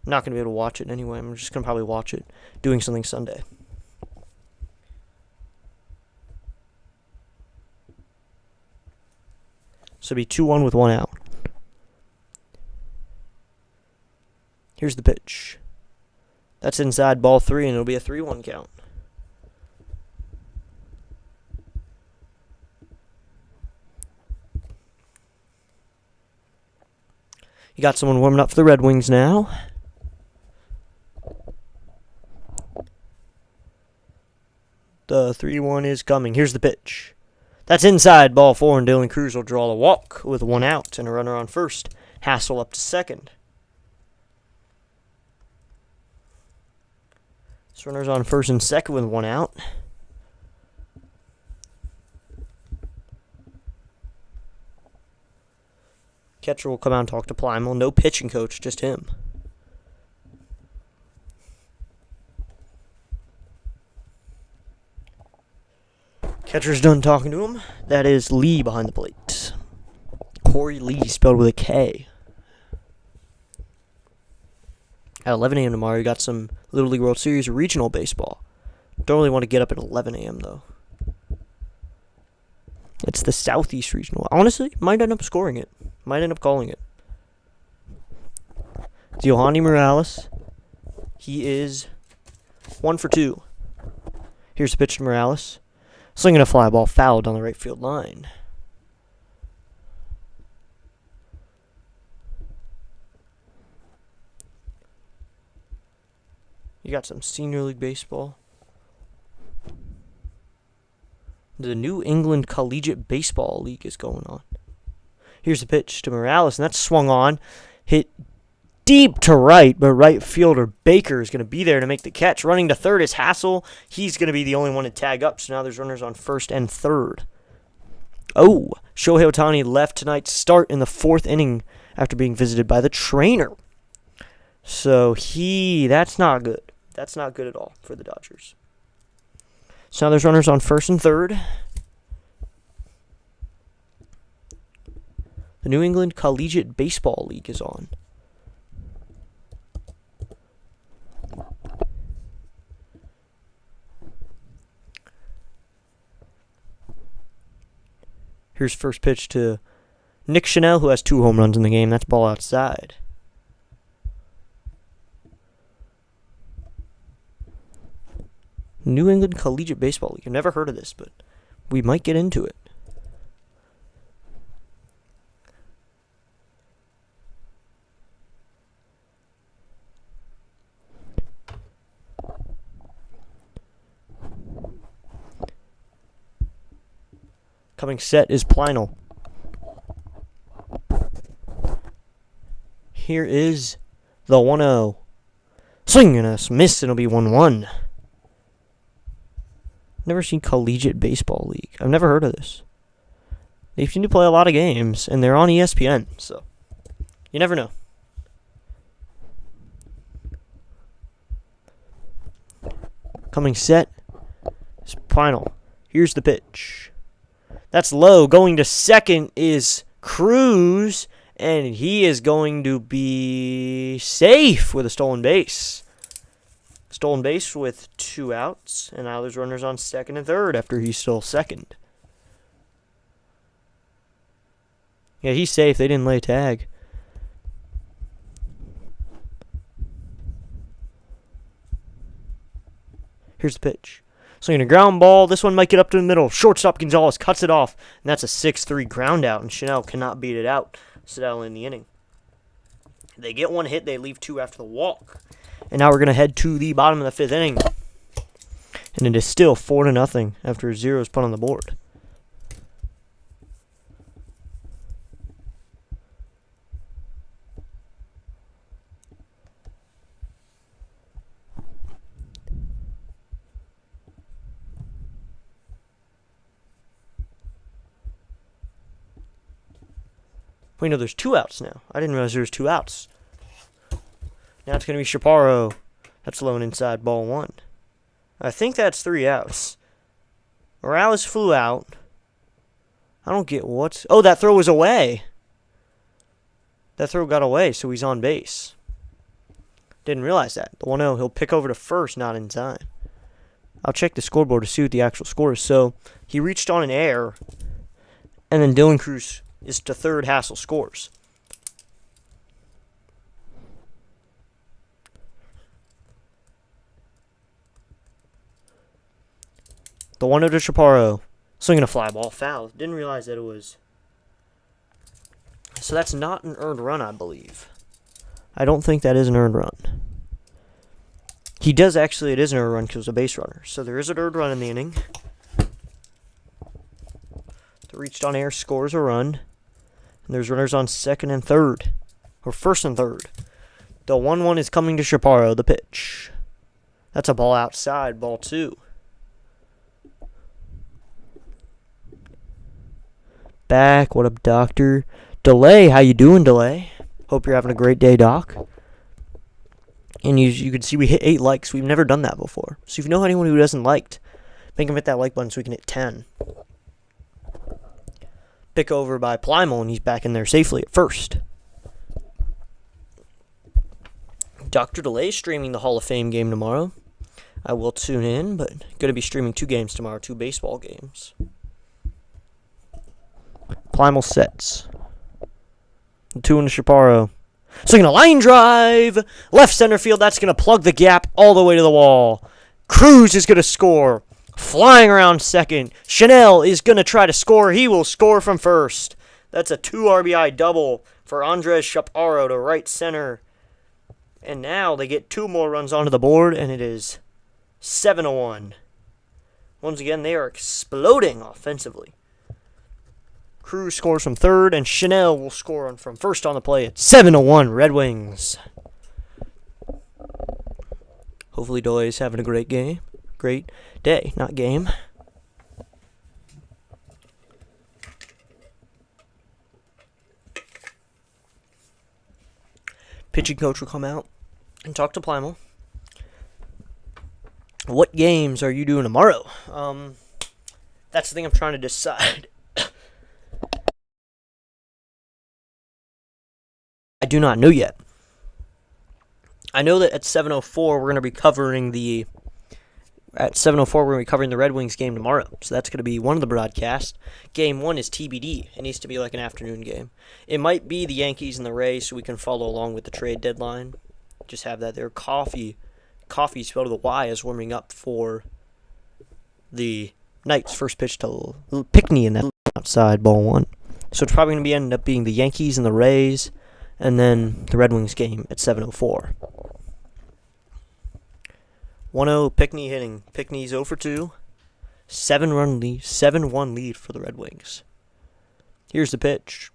I'm not going to be able to watch it anyway. I'm just going to probably watch it doing something Sunday. So it'll be 2-1 with 1 out. Here's the pitch. That's inside, ball 3, and it'll be a 3-1 count. You got someone warming up for the Red Wings now. The 3-1 is coming. Here's the pitch. That's inside, ball 4, and Dylan Cruz will draw the walk with 1 out and a runner on first. Hassel up to second. This runner's on first and second with 1 out. Catcher will come out and talk to Plimal. No pitching coach, just him. Catcher's done talking to him. That is Lee behind the plate. Corey Lee, spelled with a K. At 11 a.m. tomorrow, you got some Little League World Series regional baseball. Don't really want to get up at 11 a.m. though. It's the Southeast Regional. Honestly, might end up scoring it. Might end up calling it. It's Yohani Morales. He is 1 for 2. Here's the pitch to Morales. Slinging a fly ball, fouled on the right field line. You got some Senior League Baseball. The New England Collegiate Baseball League is going on. Here's the pitch to Morales, and that's swung on. Hit deep to right, but right fielder Baker is going to be there to make the catch. Running to third is Hassel. He's going to be the only one to tag up, so now there's runners on first and third. Oh, Shohei Ohtani left tonight's start in the 4th inning after being visited by the trainer. So that's not good. That's not good at all for the Dodgers. So now there's runners on first and third. The New England Collegiate Baseball League is on. Here's first pitch to Nick Chanel, who has 2 home runs in the game. That's ball outside. New England Collegiate Baseball League. I've never heard of this, but we might get into it. Coming set is Plimal. Here is the 1-0. Swing and a miss, and it'll be 1-1. Never seen Collegiate Baseball League. I've never heard of this. They seem to play a lot of games, and they're on ESPN, so you never know. Coming set is Plimal. Here's the pitch. That's low. Going to second is Cruz, and he is going to be safe with a stolen base. Stolen base with 2 outs, and now there's runners on second and third after he stole second. Yeah, he's safe. They didn't lay a tag. Here's the pitch. Swinging a ground ball. This one might get up to the middle. Shortstop Gonzalez cuts it off, and that's a 6-3 ground out, and Chanel cannot beat it out. So that'll end the inning. They get 1 hit. They leave 2 after the walk. And now we're going to head to the bottom of the 5th inning. And it is still 4-0 after a 0 is put on the board. Wait, no, there's 2 outs now. I didn't realize there was 2 outs. Now it's going to be Chaparro. That's low and inside, ball 1. I think that's 3 outs. Morales flew out. I don't get what's... Oh, that throw was away. That throw got away, so he's on base. Didn't realize that. The 1-0, he'll pick over to first, not in time. I'll check the scoreboard to see what the actual score is. So, he reached on an error, and then Dylan Cruz is to third. Hassel scores. The 1-0 to Chaparro. Swinging a fly ball, foul. Didn't realize that it was. So that's not an earned run, I believe. I don't think that is an earned run. He does actually, it is an earned run because it was a base runner. So there is an earned run in the inning. The reached on air scores a run. And there's runners on second and third. Or first and third. The 1-1 is coming to Chaparro, the pitch. That's a ball outside, ball 2. Back, what up, doctor? Delay, how you doing, Delay? Hope you're having a great day, Doc. And you can see we hit 8 likes. We've never done that before. So if you know anyone who doesn't like, make them hit that like button so we can hit 10. Pick over by Plymal, and he's back in there safely at first. Dr. Delay streaming the Hall of Fame game tomorrow. I will tune in, but going to be streaming 2 games tomorrow, 2 baseball games. Plymal sets. 2 into Chaparro. Swinging a line drive. Left center field. That's going to plug the gap all the way to the wall. Cruz is going to score. Flying around second. Chanel is going to try to score. He will score from first. That's a 2 RBI double for Andres Chaparro to right center. And now they get 2 more runs onto the board, and it is 7-1. Once again, they are exploding offensively. Cruz scores from third, and Chanel will score from first on the play at 7-1 Red Wings. Hopefully Delay is having a great game. Great day, not game. Pitching coach will come out and talk to Plymal. What games are you doing tomorrow? That's the thing I'm trying to decide. I do not know yet. I know that at 7:04 we're going to be covering the Red Wings game tomorrow. So that's going to be one of the broadcasts. Game 1 is TBD. It needs to be like an afternoon game. It might be the Yankees and the Rays so we can follow along with the trade deadline. Just have that there. Coffee spelled with a Y is warming up for the Knights' first pitch to Pickney in that outside ball 1. So it's probably going to end up being the Yankees and the Rays, and then the Red Wings game at 7:04. 1-0 Pickney hitting. Pickney's 0 for 2. 7-1 lead for the Red Wings. Here's the pitch.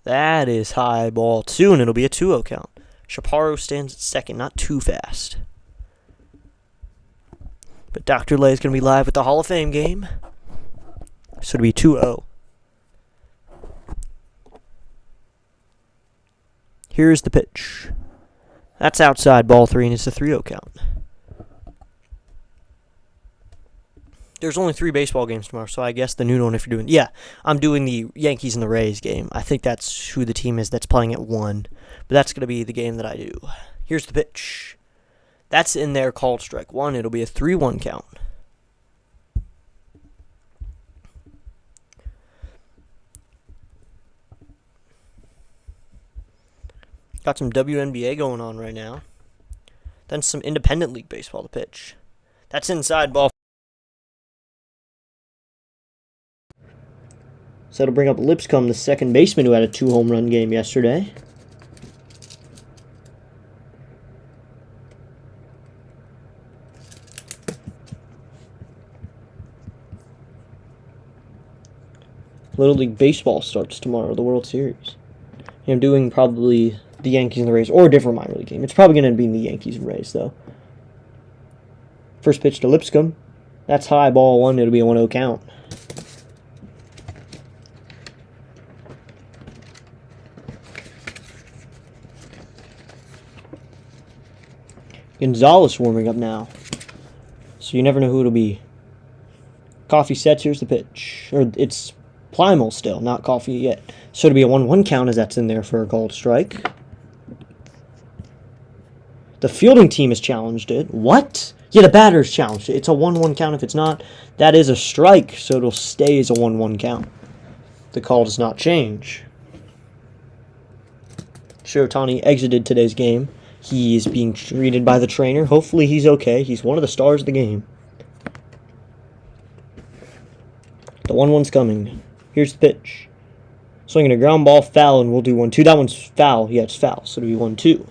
That is high ball 2, and it'll be a 2-0 count. Chaparro stands at second, not too fast. But Dr. Lay is going to be live with the Hall of Fame game. So it'll be 2-0. Here's the pitch. That's outside ball 3, and it's a 3-0 count. There's only 3 baseball games tomorrow, so I guess the noon one if you're doing... Yeah, I'm doing the Yankees and the Rays game. I think that's who the team is that's playing at 1. But that's going to be the game that I do. Here's the pitch. That's in there called strike 1. It'll be a 3-1 count. Got some WNBA going on right now. Then some independent league baseball to pitch. That's inside ball. So that'll bring up Lipscomb, the second baseman who had a 2-home run game yesterday. Little League Baseball starts tomorrow, the World Series. And I'm doing probably the Yankees and the Rays, or a different minor league game. It's probably going to be the Yankees and Rays, though. First pitch to Lipscomb. That's high, ball 1. It'll be a 1-0 count. Gonzalez warming up now. So you never know who it'll be. Coffee sets. Here's the pitch. Or it's Plymal still, not Coffee yet. So it'll be a 1-1 count as that's in there for a called strike. The fielding team has challenged it. What? Yeah, the batter's challenged it. It's a 1-1 count. If it's not, that is a strike, so it'll stay as a 1-1 count. The call does not change. Shirotani exited today's game. He is being treated by the trainer. Hopefully he's okay. He's one of the stars of the game. The 1-1's coming. Here's the pitch. Swinging a ground ball, foul, and we'll do 1-2. That one's foul. Yeah, it's foul, so it'll be 1-2.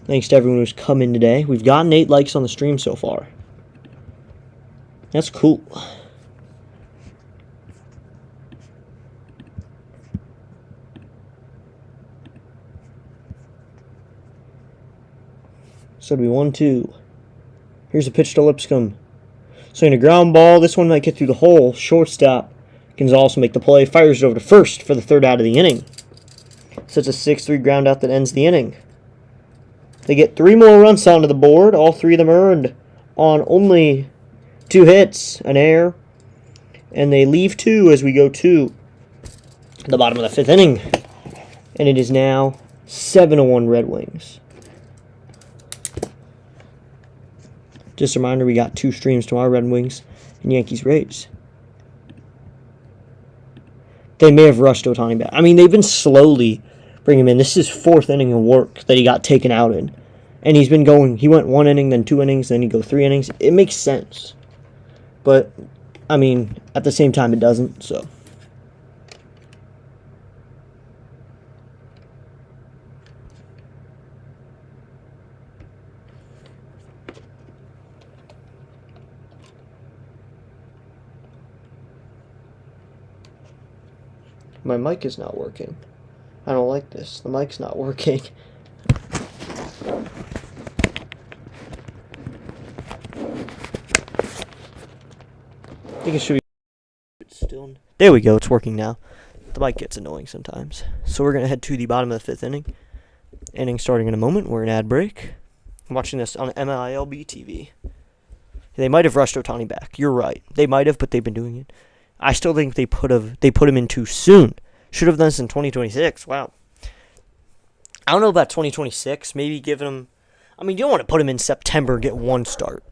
Thanks to everyone who's come in today. We've gotten 8 likes on the stream so far. That's cool. So it'll be 1-2. Here's a pitch to Lipscomb. Swinging a ground ball. This one might get through the hole. Shortstop Can also make the play. Fires it over to first for the third out of the inning. So it's a 6-3 ground out that ends the inning. They get 3 more runs onto the board. All 3 of them earned on only 2 hits, an error. And they leave 2 as we go to the bottom of the 5th inning. And it is now 7-1 Red Wings. Just a reminder, we got 2 streams tomorrow, Red Wings and Yankees Rays. They may have rushed Ohtani back. I mean, they've been slowly bringing him in. This is 4th inning of work that he got taken out in. And he's been going, he went 1 inning, then 2 innings, then he go 3 innings. It makes sense. But, I mean, at the same time, it doesn't, so. My mic is not working. I don't like this. The mic's not working. I think it should be still. There we go. It's working now. The mic gets annoying sometimes. So we're going to head to the bottom of the 5th inning. Inning starting in a moment. We're in ad break. I'm watching this on MILB TV. They might have rushed Ohtani back. You're right. They might have, but they've been doing it. I still think they put him in too soon. Should have done this in 2026. Wow. I don't know about 2026. Maybe giving him. I mean, you don't want to put him in September, get 1 start.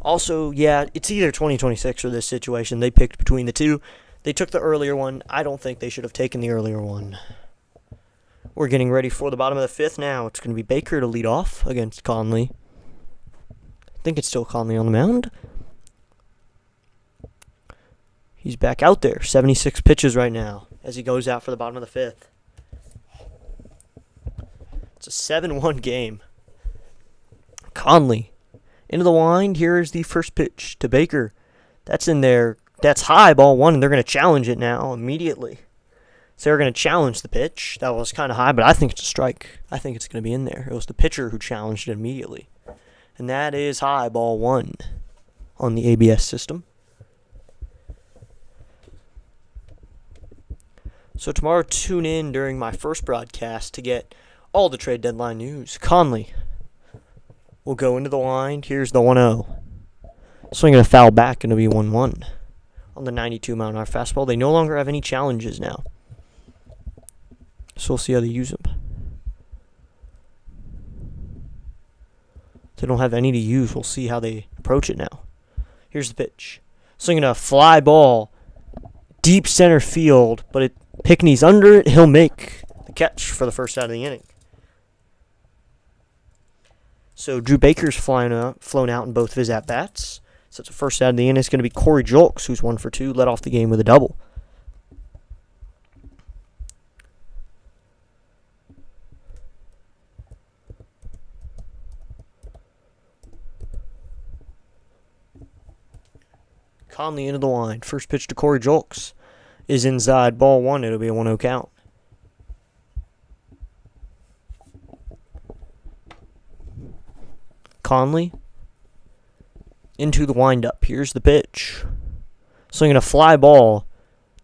Also, yeah, it's either 2026 or this situation. They picked between the 2. They took the earlier one. I don't think they should have taken the earlier one. We're getting ready for the bottom of the 5th now. It's going to be Baker to lead off against Conley. I think it's still Conley on the mound. He's back out there. 76 pitches right now as he goes out for the bottom of the 5th. It's a 7-1 game. Conley into the wind. Here is the first pitch to Baker. That's in there. That's high, ball 1, and they're going to challenge it now immediately. So they're going to challenge the pitch. That was kind of high, but I think it's a strike. I think it's going to be in there. It was the pitcher who challenged it immediately. And that is high, ball 1 on the ABS system. So tomorrow, tune in during my first broadcast to get all the trade deadline news. Conley will go into the wind. Here's the 1-0. Swinging a foul back, and it'll be 1-1 on the 92-mile-an-hour fastball. They no longer have any challenges now. So we'll see how they use them. They don't have any to use. We'll see how they approach it now. Here's the pitch. Swinging a fly ball. Deep center field, but Pickney's under it. He'll make the catch for the first out of the inning. So Drew Baker's flown out in both of his at-bats. So it's the first out of the inning. It's going to be Corey Julks, who's 1 for 2, led off the game with a double. Conley into the wind. First pitch to Corey Julks is inside, ball 1. It'll be a 1-0 count. Conley into the windup. Here's the pitch. Swinging a fly ball.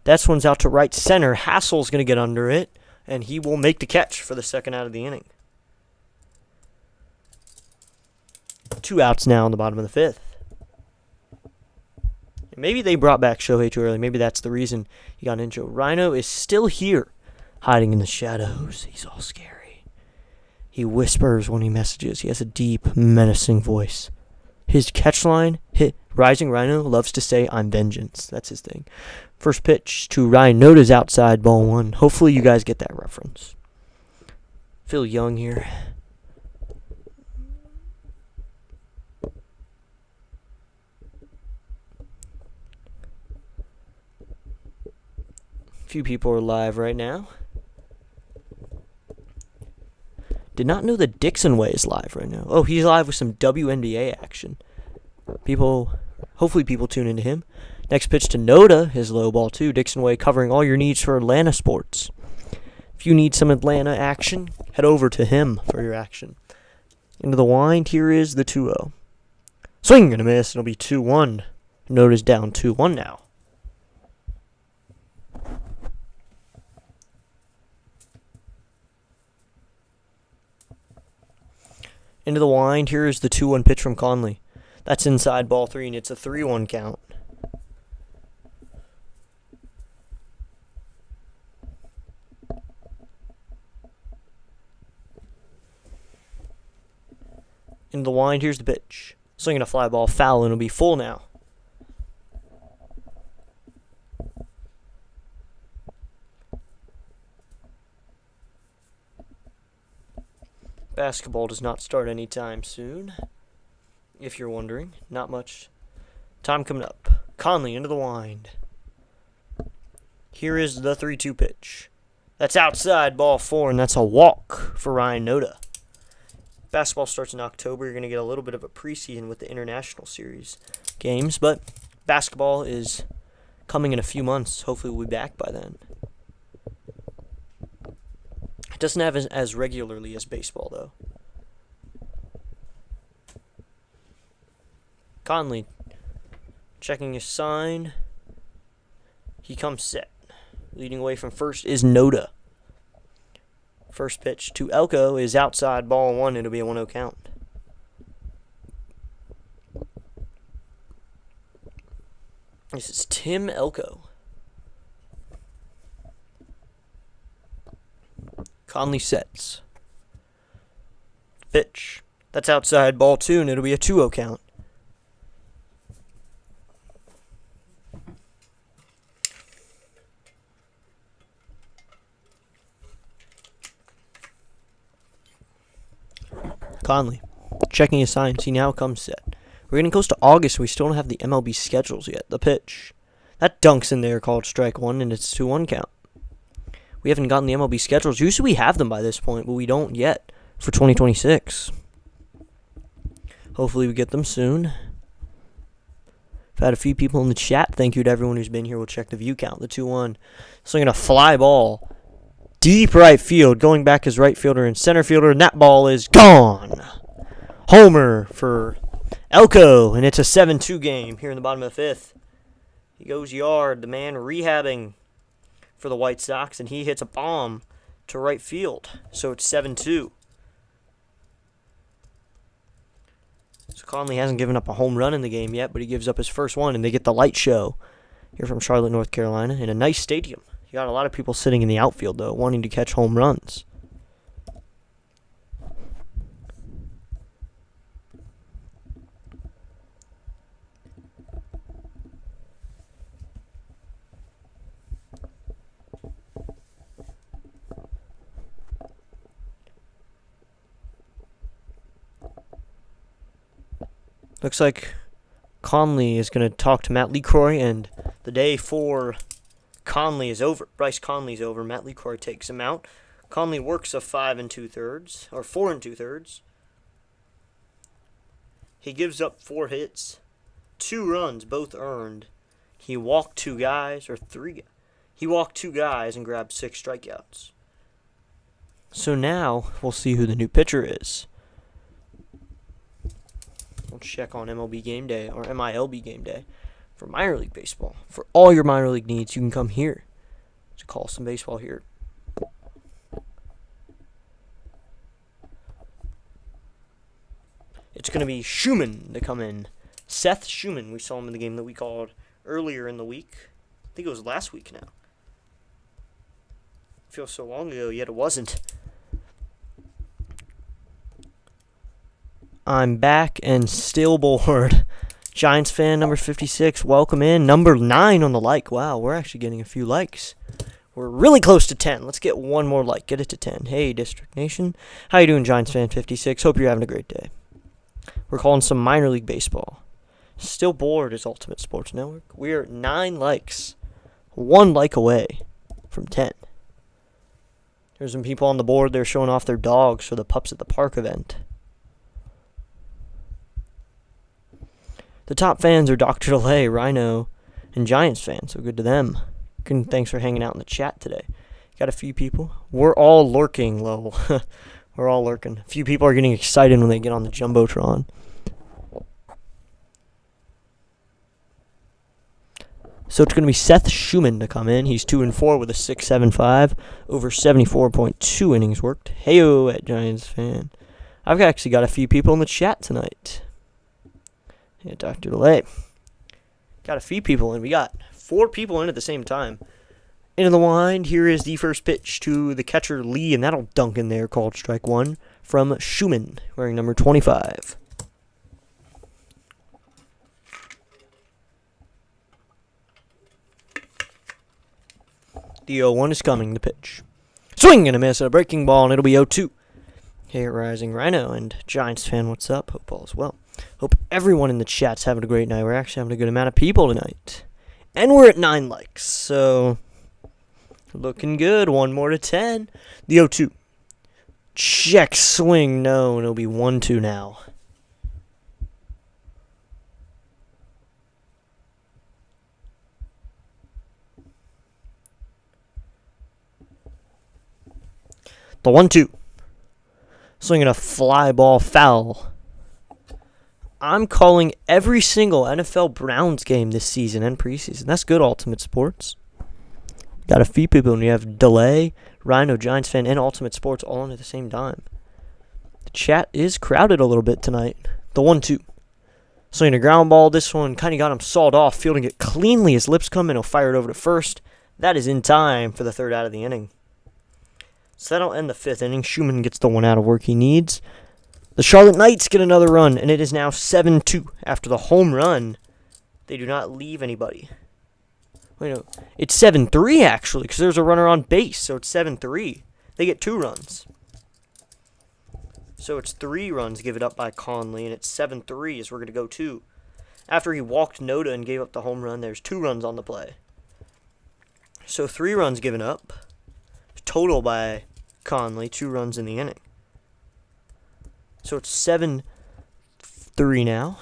That one's out to right center. Hassel's going to get under it, and he will make the catch for the second out of the inning. 2 outs now in the bottom of the 5th. Maybe they brought back Shohei too early. Maybe that's the reason he got an intro. Rhino is still here, hiding in the shadows. He's all scary. He whispers when he messages. He has a deep, menacing voice. His catch line, Rising Rhino, loves to say, "I'm vengeance." That's his thing. First pitch to Ryan Noda's outside, ball 1. Hopefully you guys get that reference. Phil Young here. Few people are live right now. Did not know that Dixon Way is live right now. Oh, he's live with some WNBA action. Hopefully people tune into him. Next pitch to Noda, his low ball 2. Dixon Way covering all your needs for Atlanta sports. If you need some Atlanta action, head over to him for your action. Into the wind, here is the 2-0. Swing and a miss, it'll be 2-1. Noda's down 2-1 now. Into the wind. Here is the 2-1 pitch from Conley. That's inside ball 3, and it's a 3-1 count. Into the wind. Here's the pitch. Swinging a fly ball, foul, and it'll be full now. Basketball does not start anytime soon. If you're wondering, not much time coming up. Conley into the wind. Here is the 3-2 pitch. That's outside ball 4, and that's a walk for Ryan Noda. Basketball starts in October. You're going to get a little bit of a preseason with the International Series games, but basketball is coming in a few months. Hopefully we'll be back by then. It doesn't have as regularly as baseball, though. Conley checking his sign. He comes set. Leading away from first is Noda. First pitch to Elko is outside ball 1. It'll be a 1-0 count. This is Tim Elko. Conley sets. Pitch. That's outside ball 2, and it'll be a 2-0 count. Conley checking his signs. He now comes set. We're getting close to August. We still don't have the MLB schedules yet. The pitch. That dunk's in there, called strike 1, and it's 2-1 count. We haven't gotten the MLB schedules. Usually we have them by this point, but we don't yet for 2026. Hopefully we get them soon. I've had a few people in the chat. Thank you to everyone who's been here. We'll check the view count. The 2-1. Swinging a fly ball. Deep right field. Going back as right fielder and center fielder. And that ball is gone. Homer for Elko. And it's a 7-2 game here in the bottom of the 5th. He goes yard. The man rehabbing for the White Sox. And he hits a bomb to right field. So it's 7-2. So Conley hasn't given up a home run in the game yet, but he gives up his first one, and they get the light show here from Charlotte, North Carolina, in a nice stadium. You got a lot of people sitting in the outfield, though, wanting to catch home runs. Looks like Conley is going to talk to Matt LeCroy, and the day for Conley is over. Bryce Conley's over. Matt LeCroy takes him out. Conley works a 5 2/3, or 4 2/3. He gives up 4 hits, 2 runs, both earned. He walked 2 guys, or 3. He walked 2 guys and grabbed 6 strikeouts. So now we'll see who the new pitcher is. We'll check on MLB Game Day, or MILB Game Day, for minor league baseball. For all your minor league needs, you can come here to call some baseball here. It's going to be Schumann to come in. Seth Schumann. We saw him in the game that we called earlier in the week. I think it was last week now. It feels so long ago, yet it wasn't. I'm back and still bored. Giants fan number 56, welcome in. Number 9 on the like. Wow, we're actually getting a few likes. We're really close to 10. Let's get one more like. Get it to 10. Hey, District Nation. How you doing, Giants fan 56? Hope you're having a great day. We're calling some minor league baseball. Still bored is Ultimate Sports Network. We're 9 likes. 1 like away from 10. There's some people on the board. They're showing off their dogs for the Pups at the Park event. The top fans are Dr. Delay, Rhino, and Giants fans, so good to them. Thanks for hanging out in the chat today. Got a few people. We're all lurking, lol. We're all lurking. A few people are getting excited when they get on the Jumbotron. So it's going to be Seth Schumann to come in. He's 2-4 with a 6.75, over 74.2 innings worked. Heyo at Giants fan. I've actually got a few people in the chat tonight. Yeah, Dr. Delay. Got a few people in. We got 4 people in at the same time. Into the wind, here is the first pitch to the catcher Lee, and that'll dunk in there, called strike 1 from Schumann, wearing number 25. The 0-1 is coming, the pitch. Swing and a miss, a breaking ball, and it'll be 0-2. Hey, Rising Rhino and Giants fan, what's up? Hope all is well. Hope everyone in the chat's having a great night. We're actually having a good amount of people tonight. And we're at 9 likes, so looking good. 1 more to 10. The 0-2. Check swing. No, and it'll be 1-2 now. The 1-2. Swinging a fly ball foul. I'm calling every single NFL Browns game this season and preseason. That's good, Ultimate Sports. Got a few people, and you have Delay, Rhino, Giants fan, and Ultimate Sports all in at the same time. The chat is crowded a little bit tonight. The 1-2. Swinging a ground ball. This one kind of got him sawed off, fielding it cleanly. His lips come in. He'll fire it over to first. That is in time for the 3rd out of the inning. So that'll end the 5th inning. Schumann gets the 1 out of work he needs. The Charlotte Knights get another run, and it is now 7-2. After the home run, they do not leave anybody. Wait, no. It's 7-3, actually, because there's a runner on base, so it's 7-3. They get 2 runs. So it's 3 runs given up by Conley, and it's 7-3 as we're going to go 2. After he walked Noda and gave up the home run, there's 2 runs on the play. So 3 runs given up. Total by Conley, 2 runs in the inning. So it's 7-3 now.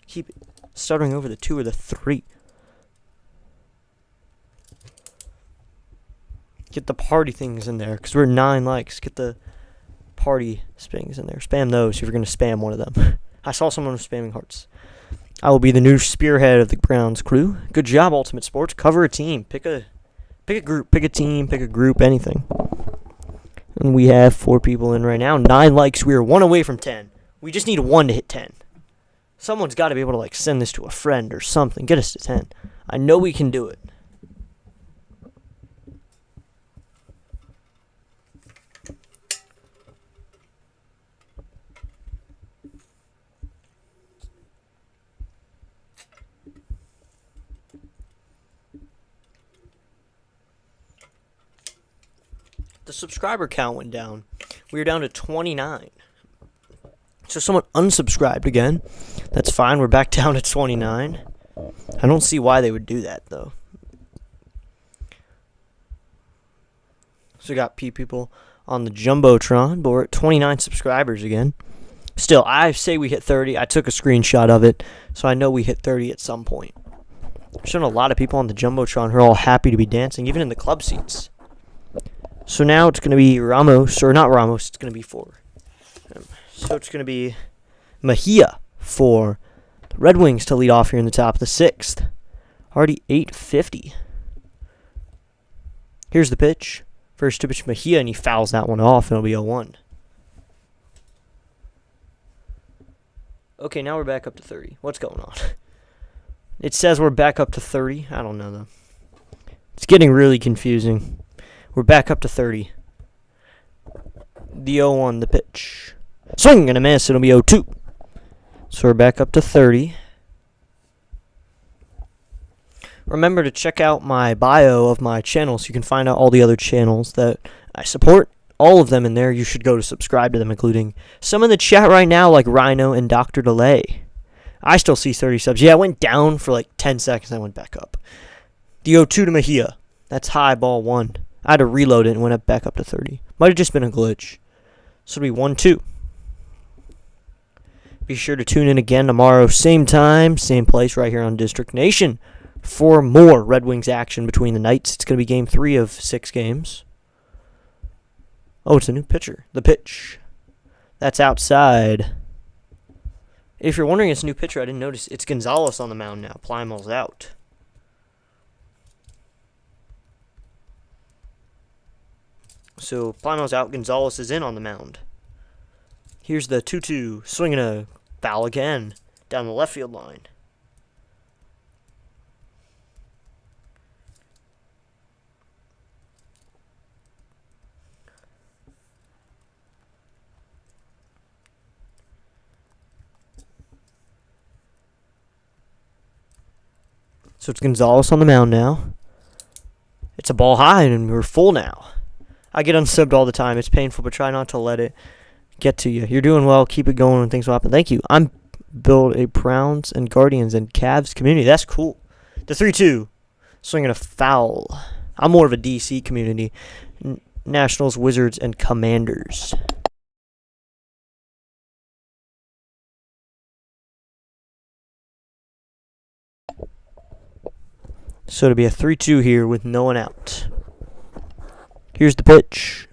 Keep stuttering over the 2 or the 3. Get the party things in there, because we're 9 likes. Get the party things in there. Spam those if you're going to spam one of them. I saw someone spamming hearts. I will be the new spearhead of the Browns crew. Good job, Ultimate Sports. Cover a team. Pick a group, pick a team, pick a group, anything. And we have 4 people in right now. 9 likes. We are 1 away from 10. We just need 1 to hit 10. Someone's got to be able to send this to a friend or something. Get us to 10. I know we can do it. The subscriber count went down. We are down to 29. So someone unsubscribed again. That's fine. We're back down to 29. I don't see why they would do that, though. So we got people on the Jumbotron, but we're at 29 subscribers again. Still, I say we hit 30. I took a screenshot of it, so I know we hit 30 at some point. There's been a lot of people on the Jumbotron who are all happy to be dancing, even in the club seats. So now it's going to be Ramos, or not Ramos, it's going to be so it's going to be Mejia for the Red Wings to lead off here in the top of the 6th. Already 8:50. Here's the pitch. First to pitch Mejia, and he fouls that one off, and it'll be 0-1. Okay, now we're back up to 30. What's going on? It says we're back up to 30. I don't know, though. It's getting really confusing. We're back up to 30. The 0-1, the pitch. Swing and a miss. It'll be 0-2. So we're back up to 30. Remember to check out my bio of my channel so you can find out all the other channels that I support. All of them in there. You should go to subscribe to them, including some in the chat right now, like Rhino and Dr. Delay. I still see 30 subs. Yeah, I went down for like 10 seconds and I went back up. The 0-2 to Mejia. That's high, ball 1. I had to reload it and went back up to 30. Might have just been a glitch. So it'll be 1-2. Be sure to tune in again tomorrow, same time, same place, right here on District Nation, for more Red Wings action between the Knights. It's going to be game 3 of 6 games. Oh, it's a new pitcher. The pitch. That's outside. If you're wondering, it's a new pitcher. I didn't notice. It's Gonzalez on the mound now. Plymal's out. So Plymal's out. Gonzalez is in on the mound. Here's the 2-2. Swinging a foul again down the left field line. So it's Gonzalez on the mound now. It's a ball high, and we're full now. I get unsubbed all the time. It's painful, but try not to let it get to you. You're doing well. Keep it going, and things will happen. Thank you. I'm build a Browns and Guardians and Cavs community. That's cool. The 3-2. Swinging a foul. I'm more of a DC community. Nationals, Wizards, and Commanders. So it'll be a 3-2 here with no one out. Here's the pitch.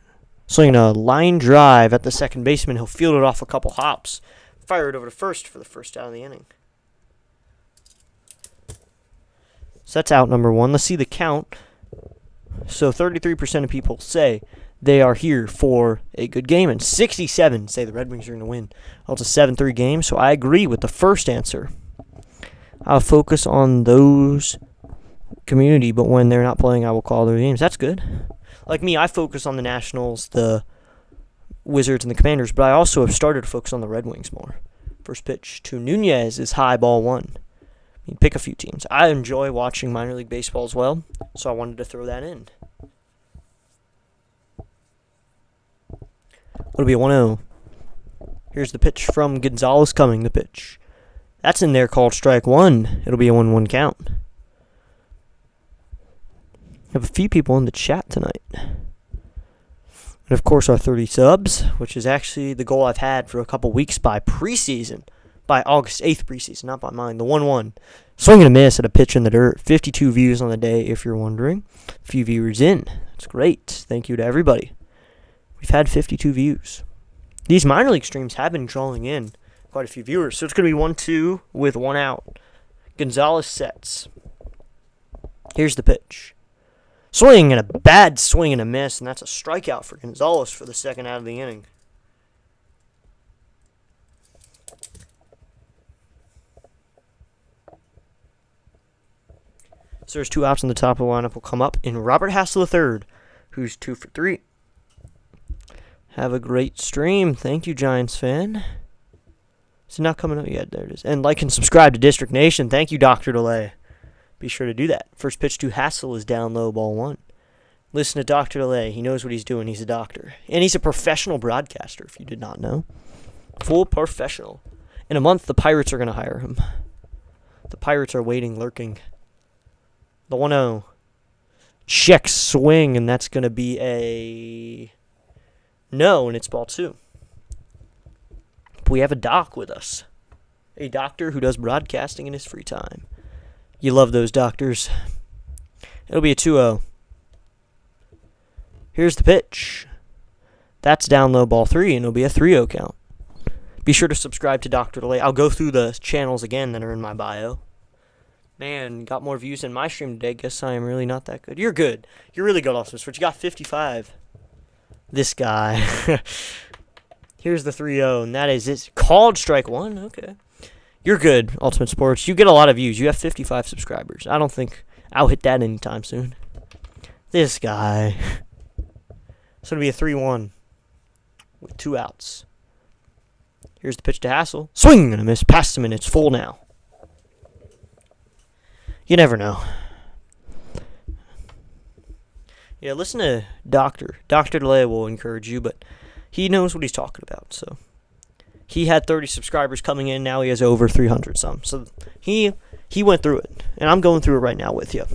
Swinging a line drive at the second baseman. He'll field it off a couple hops. Fire it over to first for the first out of the inning. So that's out number one. Let's see the count. So 33% of people say they are here for a good game, and 67 say the Red Wings are going to win. Well, it's a 7-3 game, so I agree with the first answer. I'll focus on those community, but when they're not playing, I will call their games. That's good. Like me, I focus on the Nationals, the Wizards, and the Commanders, but I also have started to focus on the Red Wings more. First pitch to Nunez is high, ball one. You pick a few teams. I enjoy watching minor league baseball as well, so I wanted to throw that in. It'll be a 1-0. Here's the pitch from Gonzalez coming, the pitch. That's in there called strike one. It'll be a 1-1 count. We have a few people in the chat tonight. And of course our 30 subs, which is actually the goal I've had for a couple weeks by preseason. By August 8th preseason, not by mine. The 1-1. Swing and a miss at a pitch in the dirt. 52 views on the day, if you're wondering. A few viewers in. That's great. Thank you to everybody. We've had 52 views. These minor league streams have been drawing in quite a few viewers. So it's going to be 1-2 with one out. Gonzalez sets. Here's the pitch. Swing and a bad swing and a miss, and that's a strikeout for Gonzalez for the second out of the inning. So there's two outs on the top of the lineup will come up in Robert Hassel III, who's 2 for 3. Have a great stream. Thank you, Giants fan. Is it not coming up yet? There it is. And like and subscribe to District Nation. Thank you, Dr. DeLay. Be sure to do that. First pitch to Hassel is down low, ball one. Listen to Dr. DeLay. He knows what he's doing. He's a doctor. And he's a professional broadcaster, if you did not know. Full professional. In a month, the Pirates are going to hire him. The Pirates are waiting, lurking. The 1-0. Check swing, and that's going to be a no, and it's ball two. But we have a doc with us. A doctor who does broadcasting in his free time. You love those doctors. It'll be a 2-0. Here's the pitch. That's down low, ball three, and it'll be a 3-0 count. Be sure to subscribe to Dr. DeLay. I'll go through the channels again that are in my bio. Man, got more views than my stream today. Guess I am really not that good. You're good. You're really good, Ultimate Sports. You got 55. This guy. Here's the 3-0, and that is it's called strike one. Okay. You're good, Ultimate Sports. You get a lot of views. You have 55 subscribers. I don't think I'll hit that anytime soon. This guy. It's going to be a 3-1 with 2 outs. Here's the pitch to Hassel. Swing and a miss. Past him, and it's full now. You never know. Yeah, listen to Dr. DeLay will encourage you, but he knows what he's talking about. So he had 30 subscribers coming in. Now he has over 300 some. So he went through it, and I'm going through it right now with you.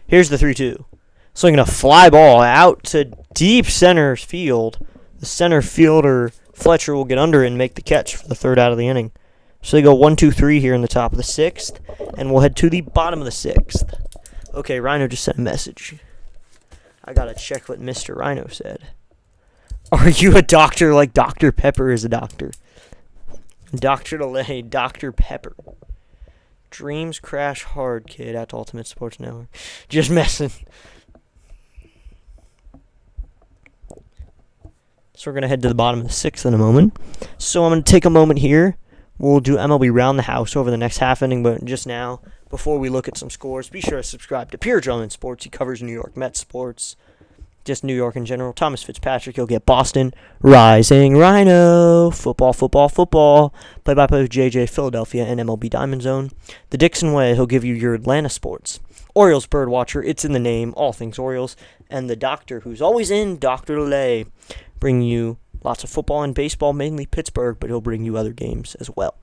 Here's the 3-2. Swinging a fly ball out to deep center field. The center fielder, Fletcher, will get under it and make the catch for the third out of the inning. So they go 1-2-3 here in the top of the 6th, and we'll head to the bottom of the 6th. Okay, Rhino just sent a message. I gotta check what Mr. Rhino said. Are you a doctor like Dr. Pepper is a doctor? Dr. DeLay, Dr. Pepper. Dreams crash hard, kid, at Ultimate Sports Network. Just messing. So we're going to head to the bottom of the 6th in a moment. So I'm going to take a moment here. We'll do MLB Round the House over the next half inning, but just now, before we look at some scores, be sure to subscribe to Pierre Drummond Sports. He covers New York Mets sports, just New York in general. Thomas Fitzpatrick, he'll get Boston, Rising Rhino, football, football, football, play-by-play with JJ, Philadelphia, and MLB Diamond Zone. The Dixon Way, he'll give you your Atlanta sports. Orioles Birdwatcher, it's in the name, all things Orioles. And the doctor, who's always in, Dr. Lay, bring you lots of football and baseball, mainly Pittsburgh, but he'll bring you other games as well.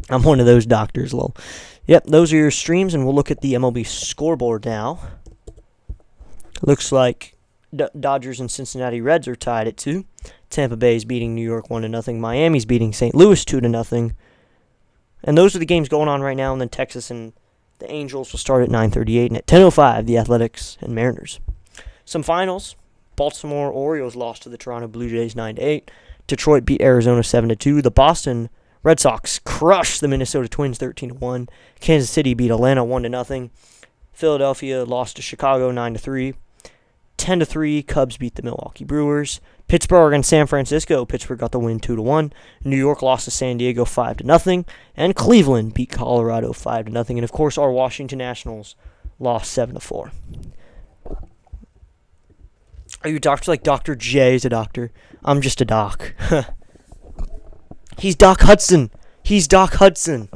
I'm one of those doctors, lol. Yep, those are your streams, and we'll look at the MLB scoreboard now. Looks like Dodgers and Cincinnati Reds are tied at 2. Tampa Bay is beating New York 1-0. Miami's beating St. Louis 2-0. And those are the games going on right now, and then Texas and the Angels will start at 9:38, and at 10:05, the Athletics and Mariners. Some finals. Baltimore Orioles lost to the Toronto Blue Jays 9-8. Detroit beat Arizona 7-2. The Boston Red Sox crushed the Minnesota Twins 13-1. Kansas City beat Atlanta 1-0. Philadelphia lost to Chicago 9-3. 10-3, Cubs beat the Milwaukee Brewers. Pittsburgh and San Francisco. Pittsburgh got the win 2-1. New York lost to San Diego 5-0. And Cleveland beat Colorado 5-0. And of course, our Washington Nationals lost 7-4. Are you a doctor? Like Dr. J is a doctor. I'm just a doc. He's Doc Hudson. He's Doc Hudson.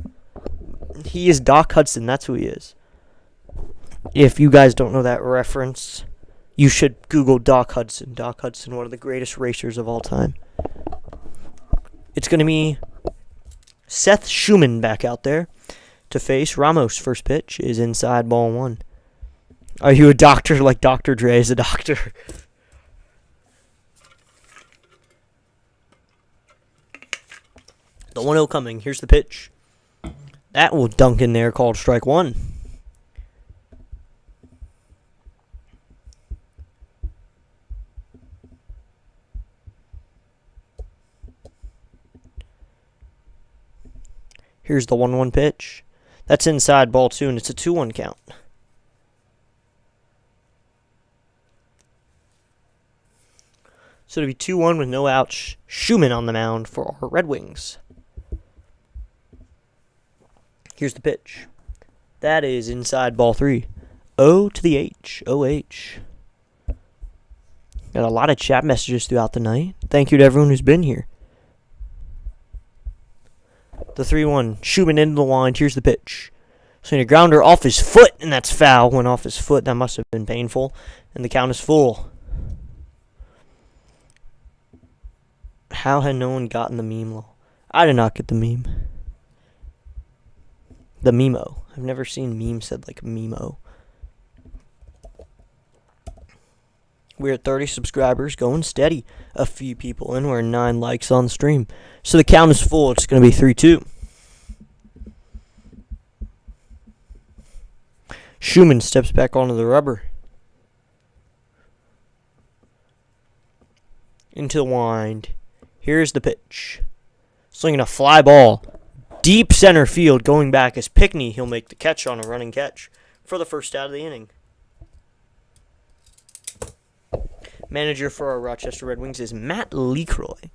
He is Doc Hudson. That's who he is. If you guys don't know that reference, you should Google Doc Hudson. Doc Hudson, one of the greatest racers of all time. It's going to be Seth Schumann back out there to face Ramos. First pitch is inside ball 1. Are you a doctor? Like Dr. Dre is a doctor. The 1-0 coming. Here's the pitch. That will dunk in there, called strike 1. Here's the 1-1 pitch. That's inside ball 2, and it's a 2-1 count. So it'll be 2-1 with no outs. Schumann on the mound for our Red Wings. Here's the pitch. That is inside ball 3. O to the H. OH. Got a lot of chat messages throughout the night. Thank you to everyone who's been here. The 3-1. Schumann into the wind. Here's the pitch. Swinging a grounder off his foot, and that's foul. Went off his foot. That must have been painful. And the count is full. How had no one gotten the meme, lol? I did not get the meme. The Memo. I've never seen meme said like Memo. We're at 30 subscribers, going steady. A few people in. We're 9 likes on the stream. So the count is full. It's going to be 3-2. Schumann steps back onto the rubber. Into the wind. Here's the pitch. Slinging a fly ball. Deep center field. Going back is Pickney. He'll make the catch on a running catch for the first out of the inning. Manager for our Rochester Red Wings is Matt LeCroy.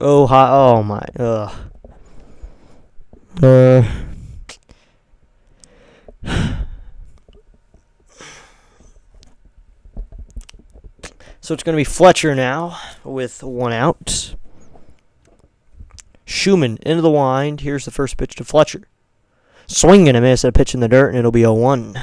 Oh, hi. Oh, my. So it's going to be Fletcher now with 1 out. Schumann into the wind. Here's the first pitch to Fletcher. Swing and a miss. A pitch in the dirt, and it'll be 0-1.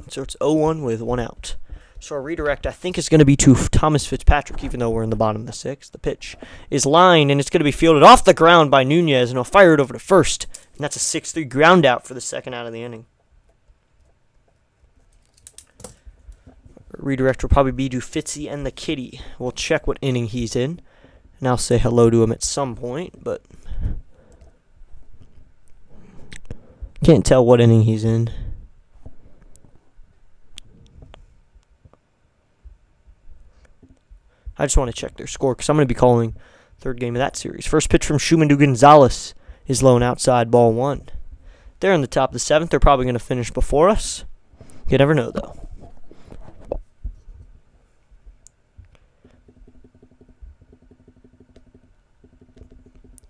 So it's 0-1 with 1 out. So our redirect, I think, is going to be to Thomas Fitzpatrick, even though we're in the bottom of the 6th. The pitch is lined, and it's going to be fielded off the ground by Nunez, and he'll fire it over to first. And that's a 6-3 ground out for the second out of the inning. Redirect will probably be to Fitzy and the Kitty. We'll check what inning he's in, and I'll say hello to him at some point, but can't tell what inning he's in. I just want to check their score because I'm going to be calling third game of that series. First pitch from Schumann to Gonzalez is low and outside ball 1. They're in the top of the 7th. They're probably going to finish before us. You never know, though.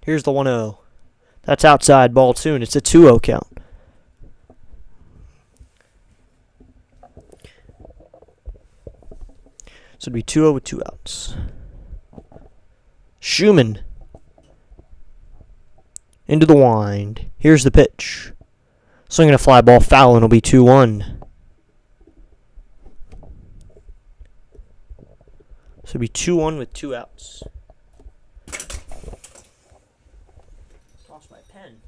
Here's the 1-0. That's outside ball 2, and it's a 2-0 count. So it'd be 2-0 with 2 outs. Schumann. Into the wind. Here's the pitch. Swinging a fly ball foul, and it'll be 2-1. So it'll be 2-1 with 2 outs. Lost my pen.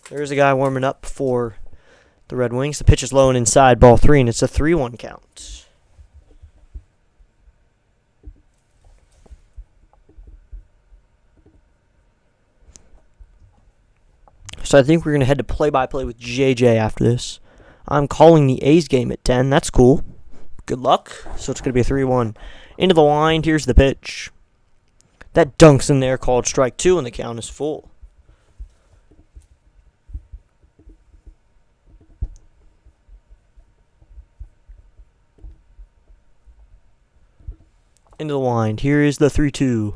There's a guy warming up for the Red Wings. The pitch is low and inside, ball 3, and it's a 3-1 count. So I think we're going to head to play-by-play with JJ after this. I'm calling the A's game at 10. That's cool. Good luck. So it's going to be a 3-1. Into the line. Here's the pitch. That dunks in there, called strike 2, and the count is full. Into the line. Here is the 3-2.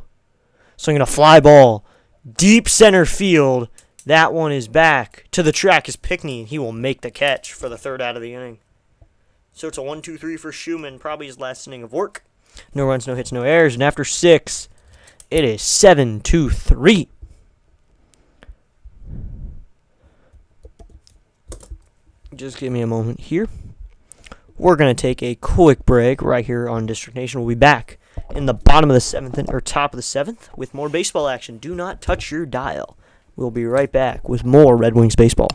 Swinging a fly ball. Deep center field. That one is back. To the track is Pickney, and he will make the catch for the 3rd out of the inning. So it's a 1-2-3 for Schumann. Probably his last inning of work. No runs, no hits, no errors. And after 6, it is 7-2-3. Just give me a moment here. We're going to take a quick break right here on District Nation. We'll be back in the bottom of the 7th or top of the 7th with more baseball action. Do not touch your dial. We'll be right back with more Red Wings baseball.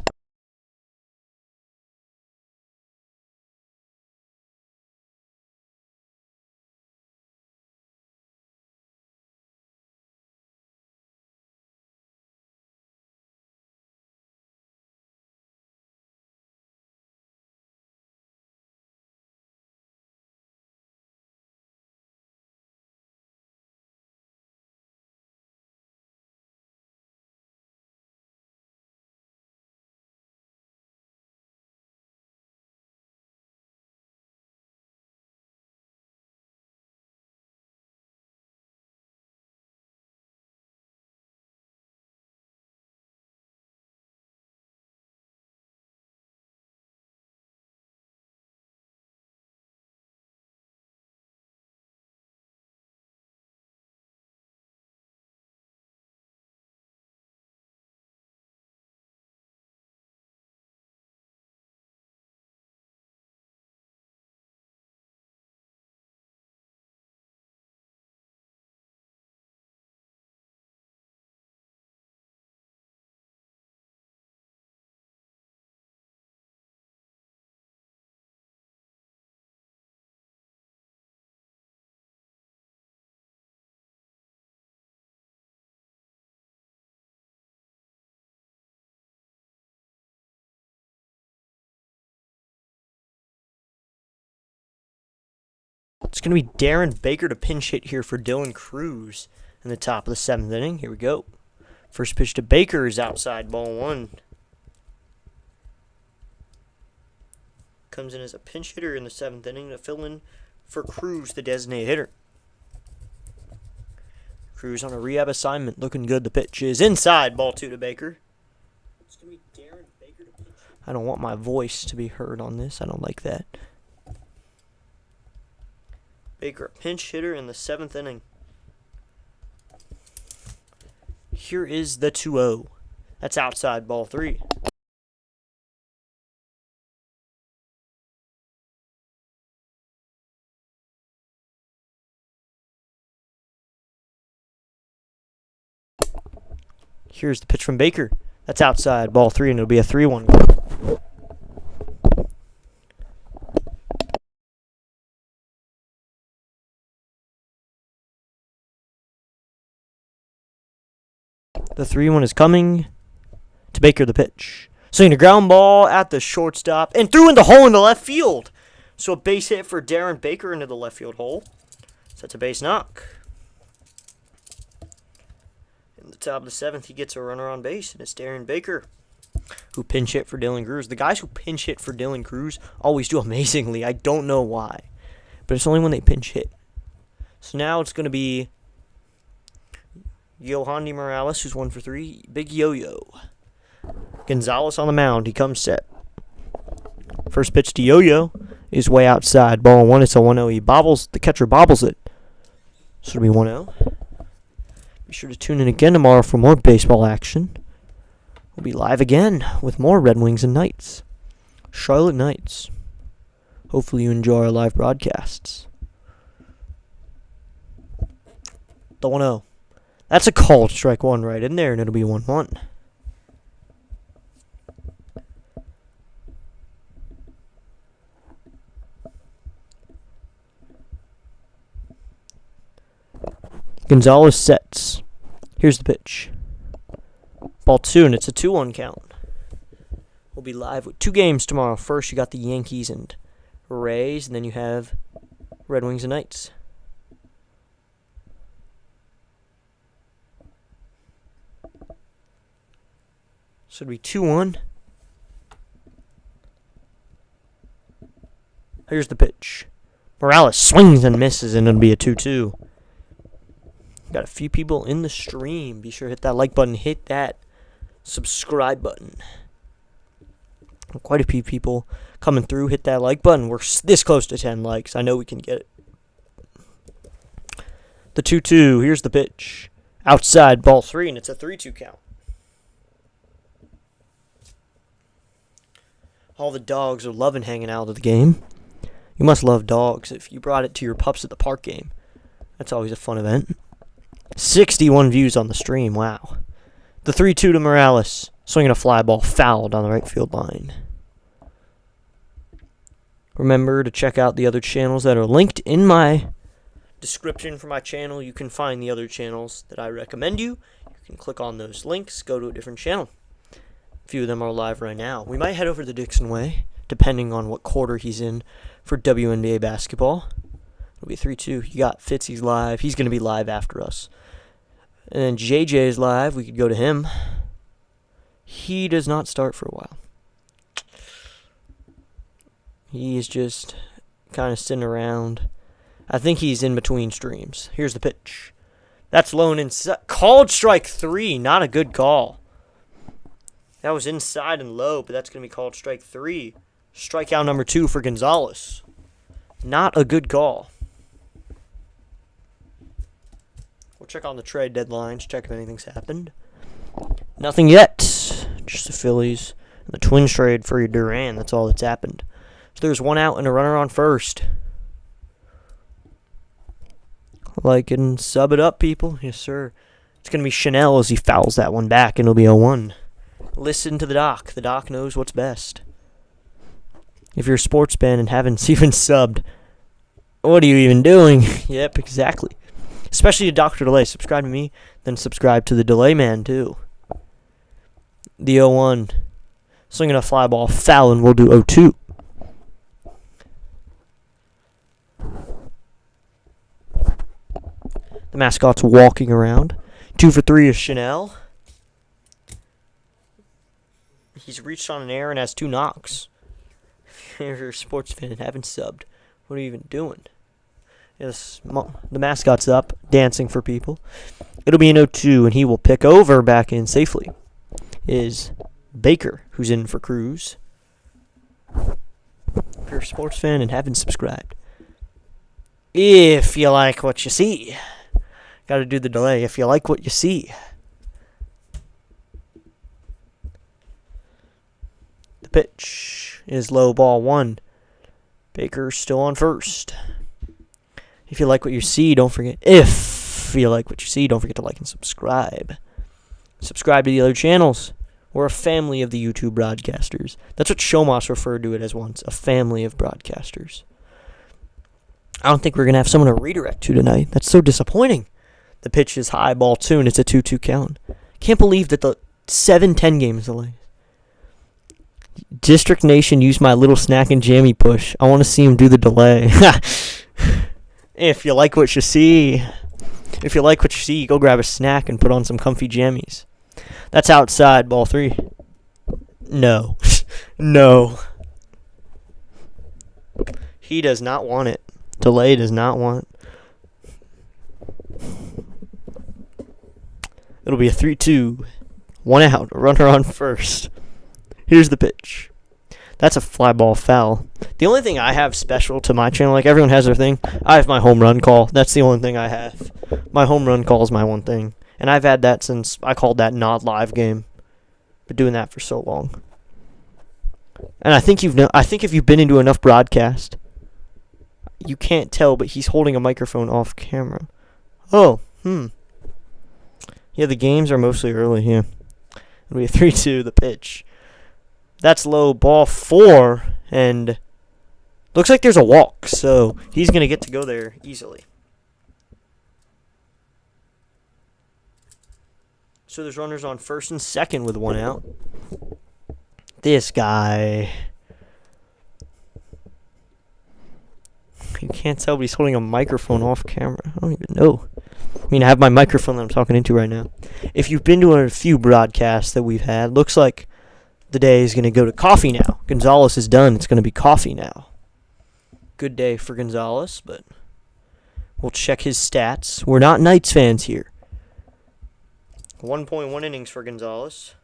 It's going to be Darren Baker to pinch hit here for Dylan Cruz in the top of the 7th inning. Here we go. First pitch to Baker is outside, ball 1. Comes in as a pinch hitter in the 7th inning to fill in for Cruz, the designated hitter. Cruz on a rehab assignment, looking good. The pitch is inside, ball 2 to Baker. It's going to be Darren Baker to pinch hit. I don't want my voice to be heard on this. I don't like that. Baker, a pinch hitter in the 7th inning. Here is the 2-0. That's outside, ball 3. Here's the pitch from Baker. That's outside, ball 3, and it'll be a 3-1. The 3-1 is coming to Baker, the pitch. Swinging a ground ball at the shortstop and threw in the hole in the left field. So a base hit for Darren Baker into the left field hole. So that's a base knock. In the top of the 7th, he gets a runner on base, and it's Darren Baker who pinch hit for Dylan Cruz. The guys who pinch hit for Dylan Cruz always do amazingly. I don't know why, but it's only when they pinch hit. So now it's going to be Yohandy Morales, who's 1 for 3. Big Yo-Yo. Gonzalez on the mound. He comes set. First pitch to Yo-Yo is way outside. Ball 1. It's a 1-0. He bobbles. The catcher bobbles it. So it'll be 1-0. Be sure to tune in again tomorrow for more baseball action. We'll be live again with more Red Wings and Knights. Charlotte Knights. Hopefully you enjoy our live broadcasts. The 1-0. That's a called strike 1 right in there, and it'll be 1-1. Gonzalez sets. Here's the pitch. Ball 2, and it's a 2-1 count. We'll be live with 2 games tomorrow. First, you got the Yankees and Rays, and then you have Red Wings and Knights. So it'll be 2-1. Here's the pitch. Morales swings and misses, and it'll be a 2-2. Got a few people in the stream. Be sure to hit that like button. Hit that subscribe button. Quite a few people coming through. Hit that like button. We're this close to 10 likes. I know we can get it. The 2-2. Here's the pitch. Outside, ball 3, and it's a 3-2 count. All the dogs are loving hanging out at the game. You must love dogs if you brought it to your pups at the park game. That's always a fun event. 61 views on the stream. Wow. The 3-2 to Morales. Swinging a fly ball fouled on the right field line. Remember to check out the other channels that are linked in my description for my channel. You can find the other channels that I recommend you. You can click on those links, go to a different channel. A few of them are live right now. We might head over to Dixon Way, depending on what quarter he's in for WNBA basketball. It'll be 3-2. You got Fitzy's live. He's going to be live after us. And then JJ is live. We could go to him. He does not start for a while. He is just kind of sitting around. I think he's in between streams. Here's the pitch. That's low and inside. Called strike 3. Not a good call. That was inside and low, but that's going to be called strike 3. Strikeout number 2 for Gonzalez. Not a good call. We'll check on the trade deadlines, check if anything's happened. Nothing yet. Just the Phillies and the Twins trade for Duran. That's all that's happened. So there's 1 out and a runner on first. Like and sub it up, people. Yes, sir. It's going to be Chanel as he fouls that one back, and it'll be 0-1. Listen to the doc. The doc knows what's best. If you're a sports fan and haven't even subbed, what are you even doing? Yep, exactly. Especially to Dr. Delay. Subscribe to me, then subscribe to the Delay Man, too. The 0-1. Swinging a fly ball, foul, and we'll do 0-2. The mascot's walking around. 2 for 3 is Chanel. He's reached on an error and has 2 knocks. If you're a sports fan and haven't subbed, what are you even doing? Yes, the mascot's up, dancing for people. It'll be an 0-2, and he will pick over back in safely. Is Baker, who's in for Cruz. If you're a sports fan and haven't subscribed, if you like what you see, got to do the delay. If you like what you see. The pitch is low, ball 1. Baker's still on first. If you like what you see, don't forget. If you like what you see, don't forget to like and subscribe. Subscribe to the other channels. We're a family of the YouTube broadcasters. That's what Showmas referred to it as once, a family of broadcasters. I don't think we're going to have someone to redirect to tonight. That's so disappointing. The pitch is high, ball 2, and it's a 2-2 count. Can't believe that the 7-10 game is delayed. District Nation used my little snack and jammy push. I want to see him do the delay. If you like what you see. If you like what you see, go grab a snack and put on some comfy jammies. That's outside, ball 3. No. No. He does not want it. Delay does not want it. It'll be a 3-2. 1 out. Runner on first. Here's the pitch. That's a fly ball foul. The only thing I have special to my channel, like everyone has their thing, I have my home run call. That's the only thing I have. My home run call is my one thing. And I've had that since I called that not live game. Been doing that for so long. And I think if you've been into enough broadcast, you can't tell, but he's holding a microphone off camera. Oh, Yeah, the games are mostly early here. It'll be a 3-2, the pitch. That's low, ball 4, and looks like there's a walk, so he's going to get to go there easily. So there's runners on first and second with 1 out. This guy. You can't tell, but he's holding a microphone off camera. I don't even know. I mean, I have my microphone that I'm talking into right now. If you've been to a few broadcasts that we've had, looks like the day is going to go to coffee now. Gonzalez is done. It's going to be coffee now. Good day for Gonzalez, but we'll check his stats. We're not Knights fans here. 1.1 innings for Gonzalez.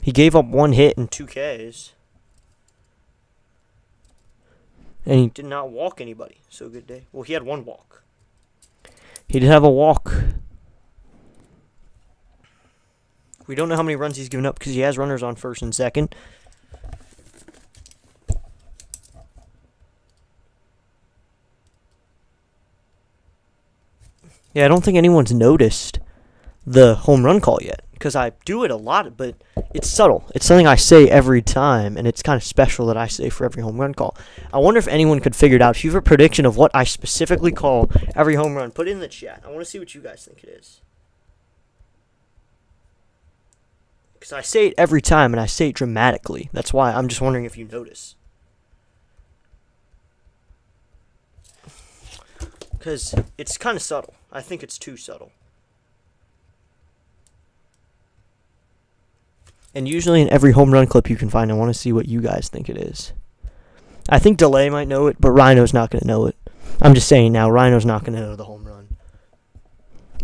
He gave up 1 hit and 2 Ks. And he did not walk anybody. So good day. Well, he had 1 walk. He did have a walk. We don't know how many runs he's given up because he has runners on first and second. Yeah, I don't think anyone's noticed the home run call yet because I do it a lot, but it's subtle. It's something I say every time, and it's kind of special that I say for every home run call. I wonder if anyone could figure it out. If you have a prediction of what I specifically call every home run, put it in the chat. I want to see what you guys think it is. Because I say it every time, and I say it dramatically. That's why I'm just wondering if you notice. Because it's kind of subtle. I think it's too subtle. And usually in every home run clip you can find, I want to see what you guys think it is. I think Delay might know it, but Rhino's not going to know it. I'm just saying now, Rhino's not going to know the home run.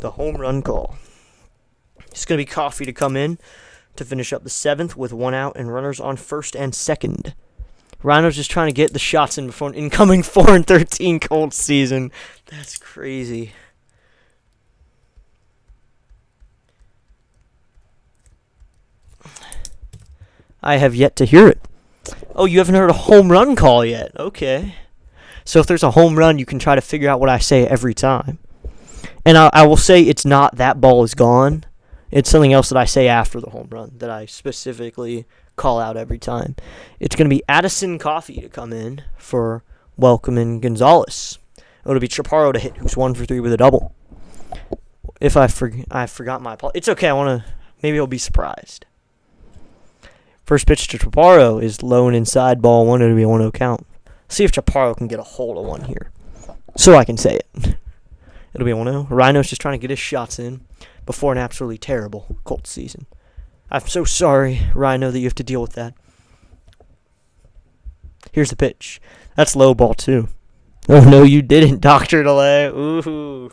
The home run call. It's going to be Coffee to come in to finish up the 7th with 1 out and runners on first and second. Rhino's just trying to get the shots in before an incoming 4-13 Colts season. That's crazy. I have yet to hear it. Oh, you haven't heard a home run call yet. Okay. So if there's a home run, you can try to figure out what I say every time. And I will say it's not that ball is gone. It's something else that I say after the home run that I specifically call out every time. It's going to be Addison Coffee to come in for Welcome Gonzalez. It'll be Chaparro to hit, who's 1 for 3 with a double. If I forgot my apology. It's okay. Maybe I'll be surprised. First pitch to Chaparro is low and inside, ball 1. It'll be a 1-0 count. See if Chaparro can get a hold of one here, so I can say it. It'll be a 1-0. Rhino's just trying to get his shots in before an absolutely terrible Colts season. I'm so sorry, Rhino, that you have to deal with that. Here's the pitch. That's low, ball 2. Oh, no, you didn't, Dr. Delay. Ooh.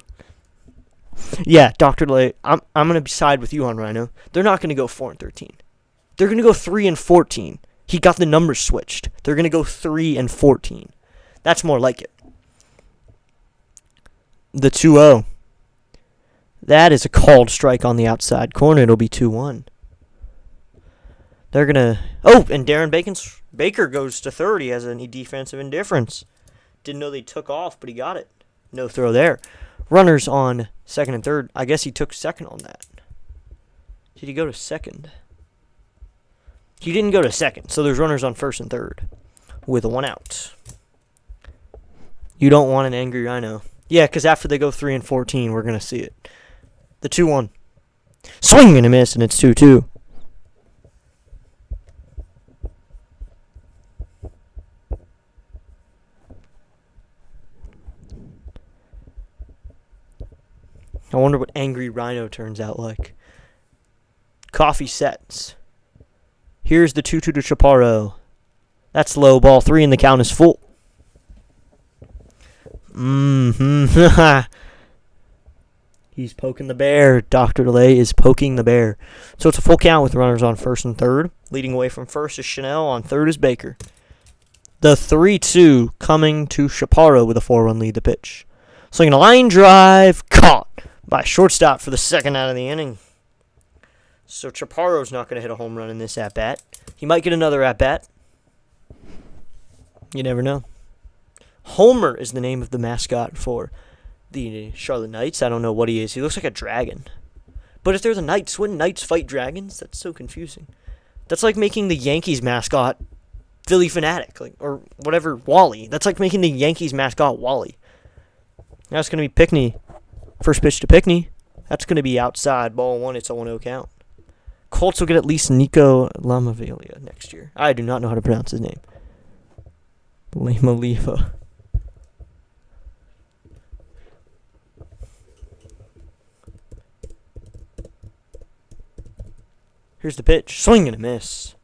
Yeah, Dr. Delay, I'm going to side with you on Rhino. They're not going to go 4-13. They're going to go 3-14. He got the numbers switched. They're going to go 3-14. That's more like it. The 2-0. That is a called strike on the outside corner. It'll be 2-1. They're going to... Oh, and Darren Baker goes to third. He has a defensive indifference. Didn't know they took off, but he got it. No throw there. Runners on second and third. I guess he took second on that. Did he go to second? He didn't go to second, so there's runners on first and third with a 1 out. You don't want an angry Rhino. Yeah, because after they go 3-14, we're going to see it. The 2-1. Swing and a miss, and it's 2-2. I wonder what Angry Rhino turns out like. Coffee sets. Here's the 2-2 to Chaparro. That's low ball 3 and the count is full. He's poking the bear. Dr. DeLay is poking the bear. So it's a full count with runners on first and third. Leading away from first is Chanel. On third is Baker. The 3-2 coming to Chaparro with a 4-run lead. The pitch. Swinging a line drive. Caught by shortstop for the second out of the inning. So Chaparro's not going to hit a home run in this at-bat. He might get another at-bat. You never know. Homer is the name of the mascot for the Charlotte Knights. I don't know what he is. He looks like a dragon. But if they're the Knights, wouldn't Knights fight dragons? That's so confusing. That's like making the Yankees mascot Philly Fanatic, or whatever, Wally. That's like making the Yankees mascot Wally. Now it's going to be Pickney. First pitch to Pickney. That's going to be outside. Ball 1. It's a 1-0 count. Colts will get at least Nico Lamavaglia next year. I do not know how to pronounce his name. Lamaliva. Here's the pitch. Swing and a miss.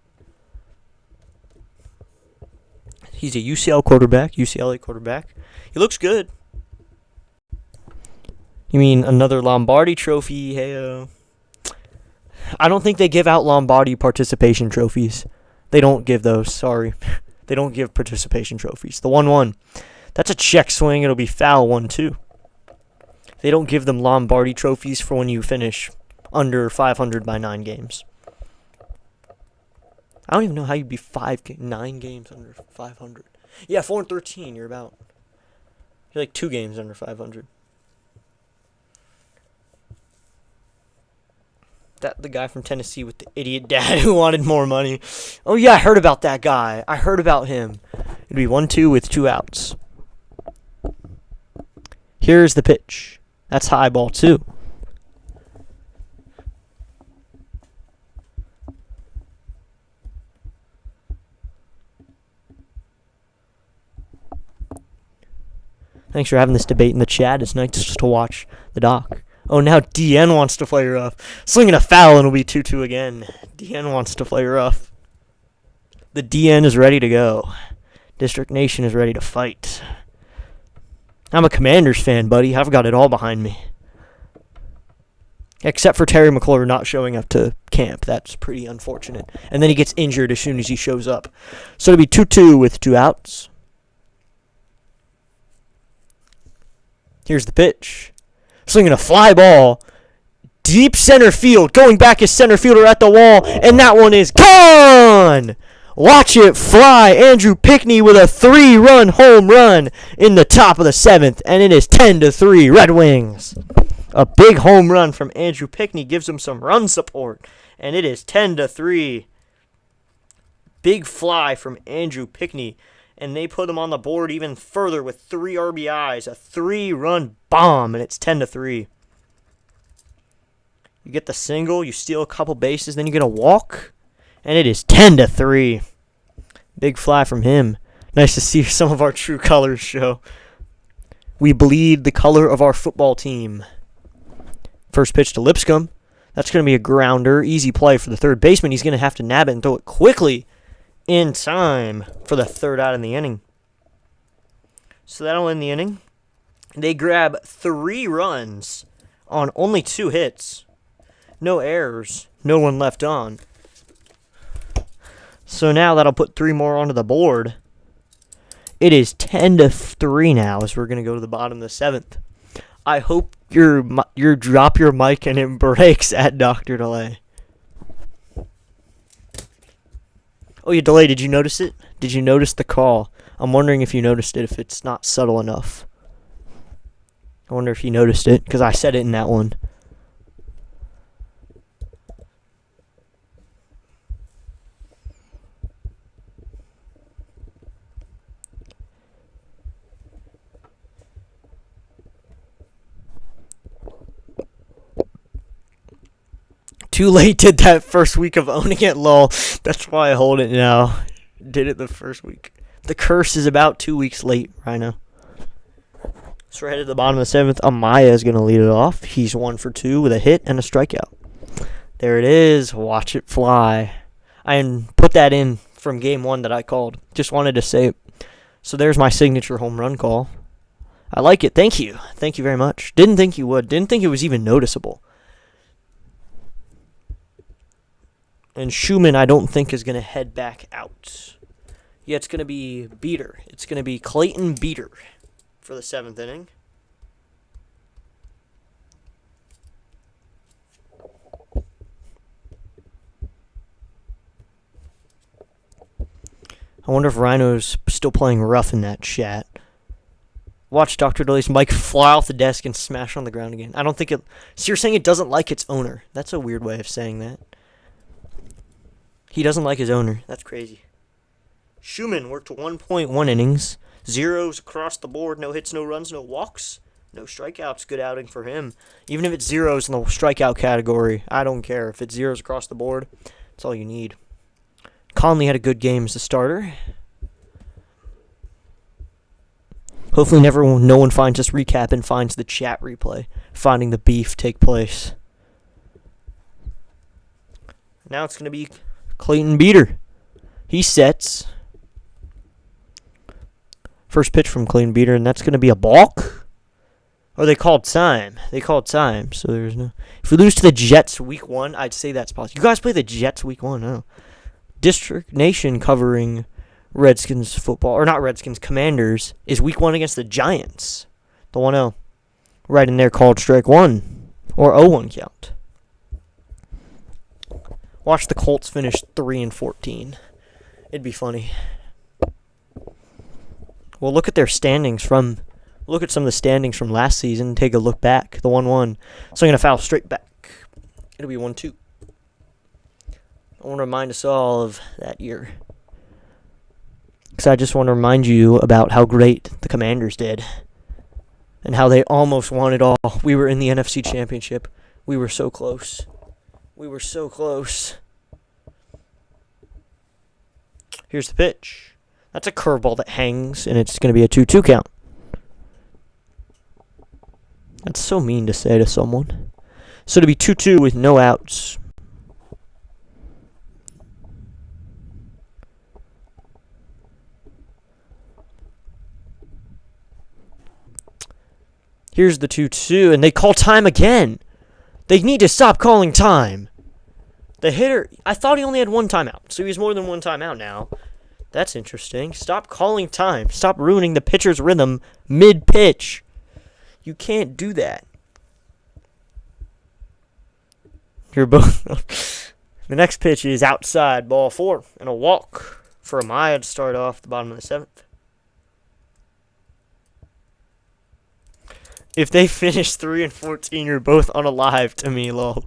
He's a UCLA quarterback. He looks good. You mean another Lombardi trophy? Heyo. I don't think they give out Lombardi participation trophies. They don't give those, sorry. They don't give participation trophies. The 1-1. That's a check swing. It'll be foul 1-2. They don't give them Lombardi trophies for when you finish under 500 by 9 games. I don't even know how you'd be 9 games under 500. Yeah, 4-13. You're like 2 games under 500. That the guy from Tennessee with the idiot dad who wanted more money. Oh yeah, I heard about that guy. I heard about him. It'd be 1-2 with 2 outs. Here's the pitch. That's high ball 2. Thanks for having this debate in the chat. It's nice just to watch the doc. Oh, now DN wants to play rough. Swinging a foul and it'll be 2-2 again. DN wants to play rough. The DN is ready to go. District Nation is ready to fight. I'm a Commanders fan, buddy. I've got it all behind me. Except for Terry McClure not showing up to camp. That's pretty unfortunate. And then he gets injured as soon as he shows up. So it'll be 2-2 with 2 outs. Here's the pitch. Swinging a fly ball. Deep center field. Going back as center fielder at the wall. And that one is gone! Watch it fly. Andrew Pickney with a 3-run home run in the top of the 7th. And it is 10-3 Red Wings. A big home run from Andrew Pickney gives him some run support. And it is 10-3. Big fly from Andrew Pickney. And they put him on the board even further with 3 RBIs. A 3-run bomb, and it's 10-3. You get the single, you steal a couple bases, then you get a walk, and it is 10-3. Big fly from him. Nice to see some of our true colors show. We bleed the color of our football team. First pitch to Lipscomb. That's going to be a grounder. Easy play for the third baseman. He's going to have to nab it and throw it quickly in time for the 3rd out in the inning. So that'll end the inning. They grab 3 runs on only 2 hits. No errors. No one left on. So now that'll put 3 more onto the board. It is 10-3 now as we're going to go to the bottom of the 7th. I hope you drop your mic and it breaks at Dr. DeLay. Oh, yeah, Delay, did you notice it? Did you notice the call? I'm wondering if you noticed it, if it's not subtle enough. I wonder if you noticed it, because I said it in that one. Too late did that first week of owning it, lol. That's why I hold it now. Did it the first week. The curse is about 2 weeks late, Rhino. So we're headed to the bottom of the 7th. Amaya is going to lead it off. He's 1 for 2 with a hit and a strikeout. There it is. Watch it fly. I put that in from game 1 that I called. Just wanted to say it. So there's my signature home run call. I like it. Thank you. Thank you very much. Didn't think you would. Didn't think it was even noticeable. And Schumann, I don't think, is going to head back out. Yeah, it's going to be Beater. It's going to be Clayton Beater for the 7th inning. I wonder if Rhino's still playing rough in that chat. Watch Dr. Deleuze Mike fly off the desk and smash on the ground again. I don't think it... So you're saying it doesn't like its owner. That's a weird way of saying that. He doesn't like his owner. That's crazy. Schumann worked 1.1 innings. Zeros across the board. No hits, no runs, no walks. No strikeouts. Good outing for him. Even if it's zeros in the strikeout category, I don't care. If it's zeros across the board, that's all you need. Conley had a good game as a starter. Hopefully no one finds this recap and finds the chat replay. Finding the beef take place. Now it's going to be Clayton Beater. He sets. First pitch from Clayton Beater, and that's going to be a balk. Or they called time. They called time, so there's no... If we lose to the Jets week 1, I'd say that's possible. You guys play the Jets week 1? No. District Nation covering Redskins football, or not Redskins, Commanders, is week 1 against the Giants. The 1-0. Right in there called strike 1. Or 0-1 count. Watch the Colts finish 3-14. It'd be funny. Well, look at their standings from... Look at some of the standings from last season. Take a look back. The 1-1. So I'm going to foul straight back. It'll be 1-2. I want to remind us all of that year. Because I just want to remind you about how great the Commanders did. And how they almost won it all. We were in the NFC Championship. We were so close. We were so close. Here's the pitch. That's a curveball that hangs, and it's going to be a 2-2 count. That's so mean to say to someone. So to be 2-2 with no outs. Here's the 2-2, and they call time again. They need to stop calling time. The hitter, I thought he only had one timeout, so he has more than one timeout now. That's interesting. Stop calling time. Stop ruining the pitcher's rhythm mid-pitch. You can't do that. You're both... The next pitch is outside, ball 4, and a walk for Amaya to start off the bottom of the 7th. If they finish 3-14, you're both unalive to me, lol.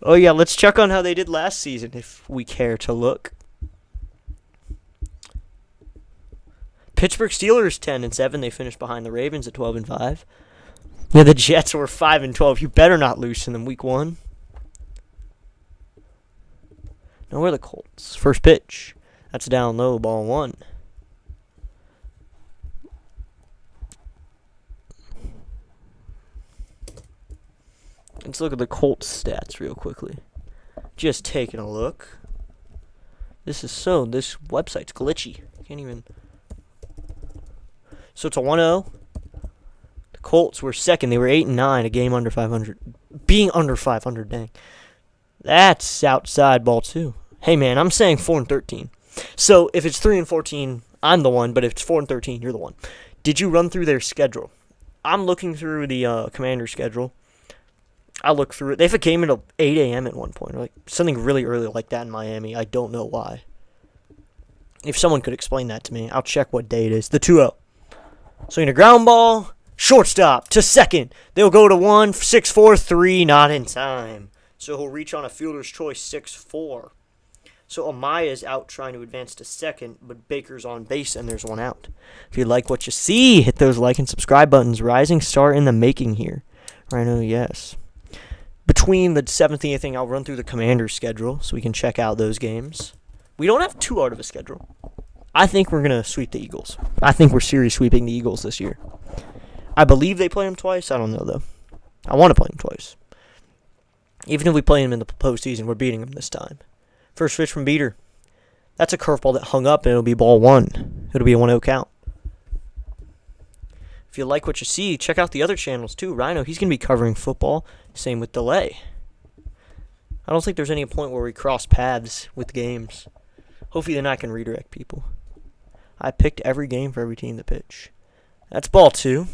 Oh yeah, let's check on how they did last season, if we care to look. Pittsburgh Steelers 10-7. They finished behind the Ravens at 12-5. Yeah, the Jets were 5-12. You better not lose to them week 1. Now where are the Colts? First pitch. That's down low, ball 1. Let's look at the Colts stats real quickly. Just taking a look. This website's glitchy. Can't even... So it's a 1-0. The Colts were second. They were 8-9, a game under 500. Being under 500, dang. That's outside ball 2. Hey, man, I'm saying 4-13. So if it's 3-14, I'm the one, but if it's 4-13, you're the one. Did you run through their schedule? I'm looking through the Commander schedule. I looked through it. They have a game at 8 a.m. at one point, or like something really early like that in Miami. I don't know why. If someone could explain that to me, I'll check what day it is. The 2-0. Swing a ground ball, shortstop to second. They'll go to 1, 6-4, 3, not in time. So he'll reach on a fielder's choice 6-4. So Amaya's out trying to advance to second, but Baker's on base and there's one out. If you like what you see, hit those like and subscribe buttons. Rising star in the making here. Rhino, yes. Between the 7th and 8th thing, I'll run through the Commander's schedule so we can check out those games. We don't have too hard of a schedule. I think we're going to sweep the Eagles. I think we're series sweeping the Eagles this year. I believe they play him twice. I don't know, though. I want to play him twice. Even if we play him in the postseason, we're beating him this time. First pitch from Beeter. That's a curveball that hung up, and it'll be ball 1. It'll be a 1-0 count. If you like what you see, check out the other channels, too. Rhino, he's going to be covering football. Same with Delay. I don't think there's any point where we cross paths with games. Hopefully then I can redirect people. I picked every game for every team to pitch. That's ball 2.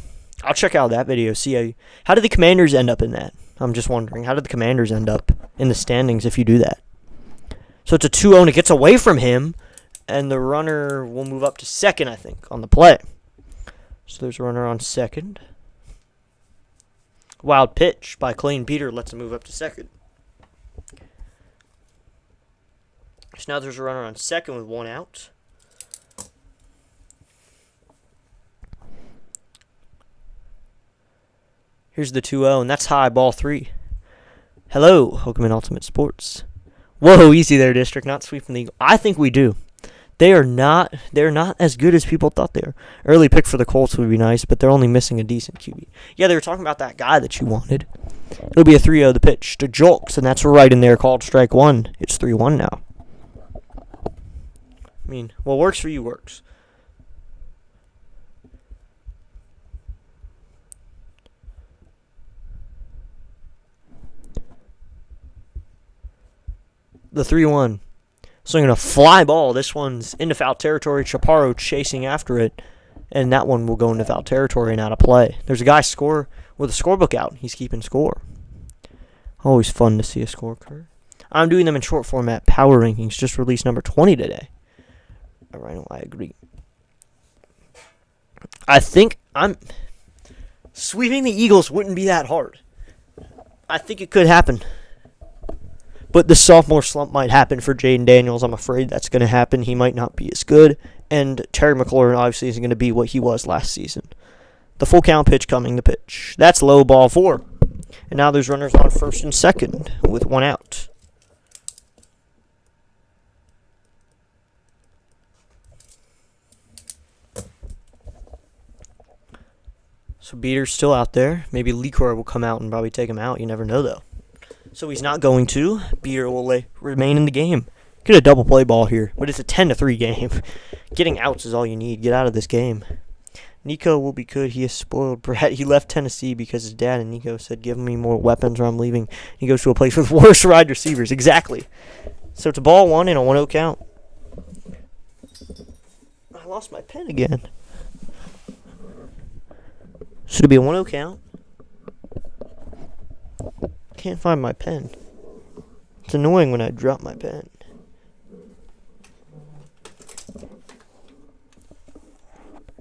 I'll check out that video. See how did the Commanders end up in that? I'm just wondering. How did the Commanders end up in the standings if you do that? So it's a 2-0 and it gets away from him. And the runner will move up to second, I think, on the play. So there's a runner on second. Wild pitch by Clayton Beeter lets him move up to second. So now there's a runner on second with 1 out. Here's the 2-0, and that's high, ball 3. Hello, welcome in Ultimate Sports. Whoa, easy there, District. Not sweeping the Eagle. I think we do. They're not as good as people thought they were. Early pick for the Colts would be nice, but they're only missing a decent QB. Yeah, they were talking about that guy that you wanted. It'll be a 3-0 the pitch to Julks, and that's right in there called strike 1. It's 3-1 now. I mean, what works for you works. The 3-1. Swinging a fly ball. This one's into foul territory. Chaparro chasing after it. And that one will go into foul territory and out of play. There's a guy score with a scorebook out. He's keeping score. Always fun to see a scorecard. I'm doing them in short format. Power rankings. Just released number 20 today. All right, I agree. I think sweeping the Eagles wouldn't be that hard. I think it could happen. But the sophomore slump might happen for Jaden Daniels. I'm afraid that's going to happen. He might not be as good. And Terry McLaurin obviously isn't going to be what he was last season. The full count pitch coming to pitch. That's low, ball 4. And now there's runners on first and second with 1 out. So Beater's still out there. Maybe Lecor will come out and probably take him out. You never know, though. So he's not going to. Beater will remain in the game. Get a double play ball here, but it's a 10-3 game. Getting outs is all you need. Get out of this game. Nico will be good. He is spoiled brat. He left Tennessee because his dad and Nico said, give me more weapons or I'm leaving. He goes to a place with worse wide receivers. Exactly. So it's a ball 1 and a 1-0 count. I lost my pen again. Should it be a 1-0 count? Can't find my pen. It's annoying when I drop my pen.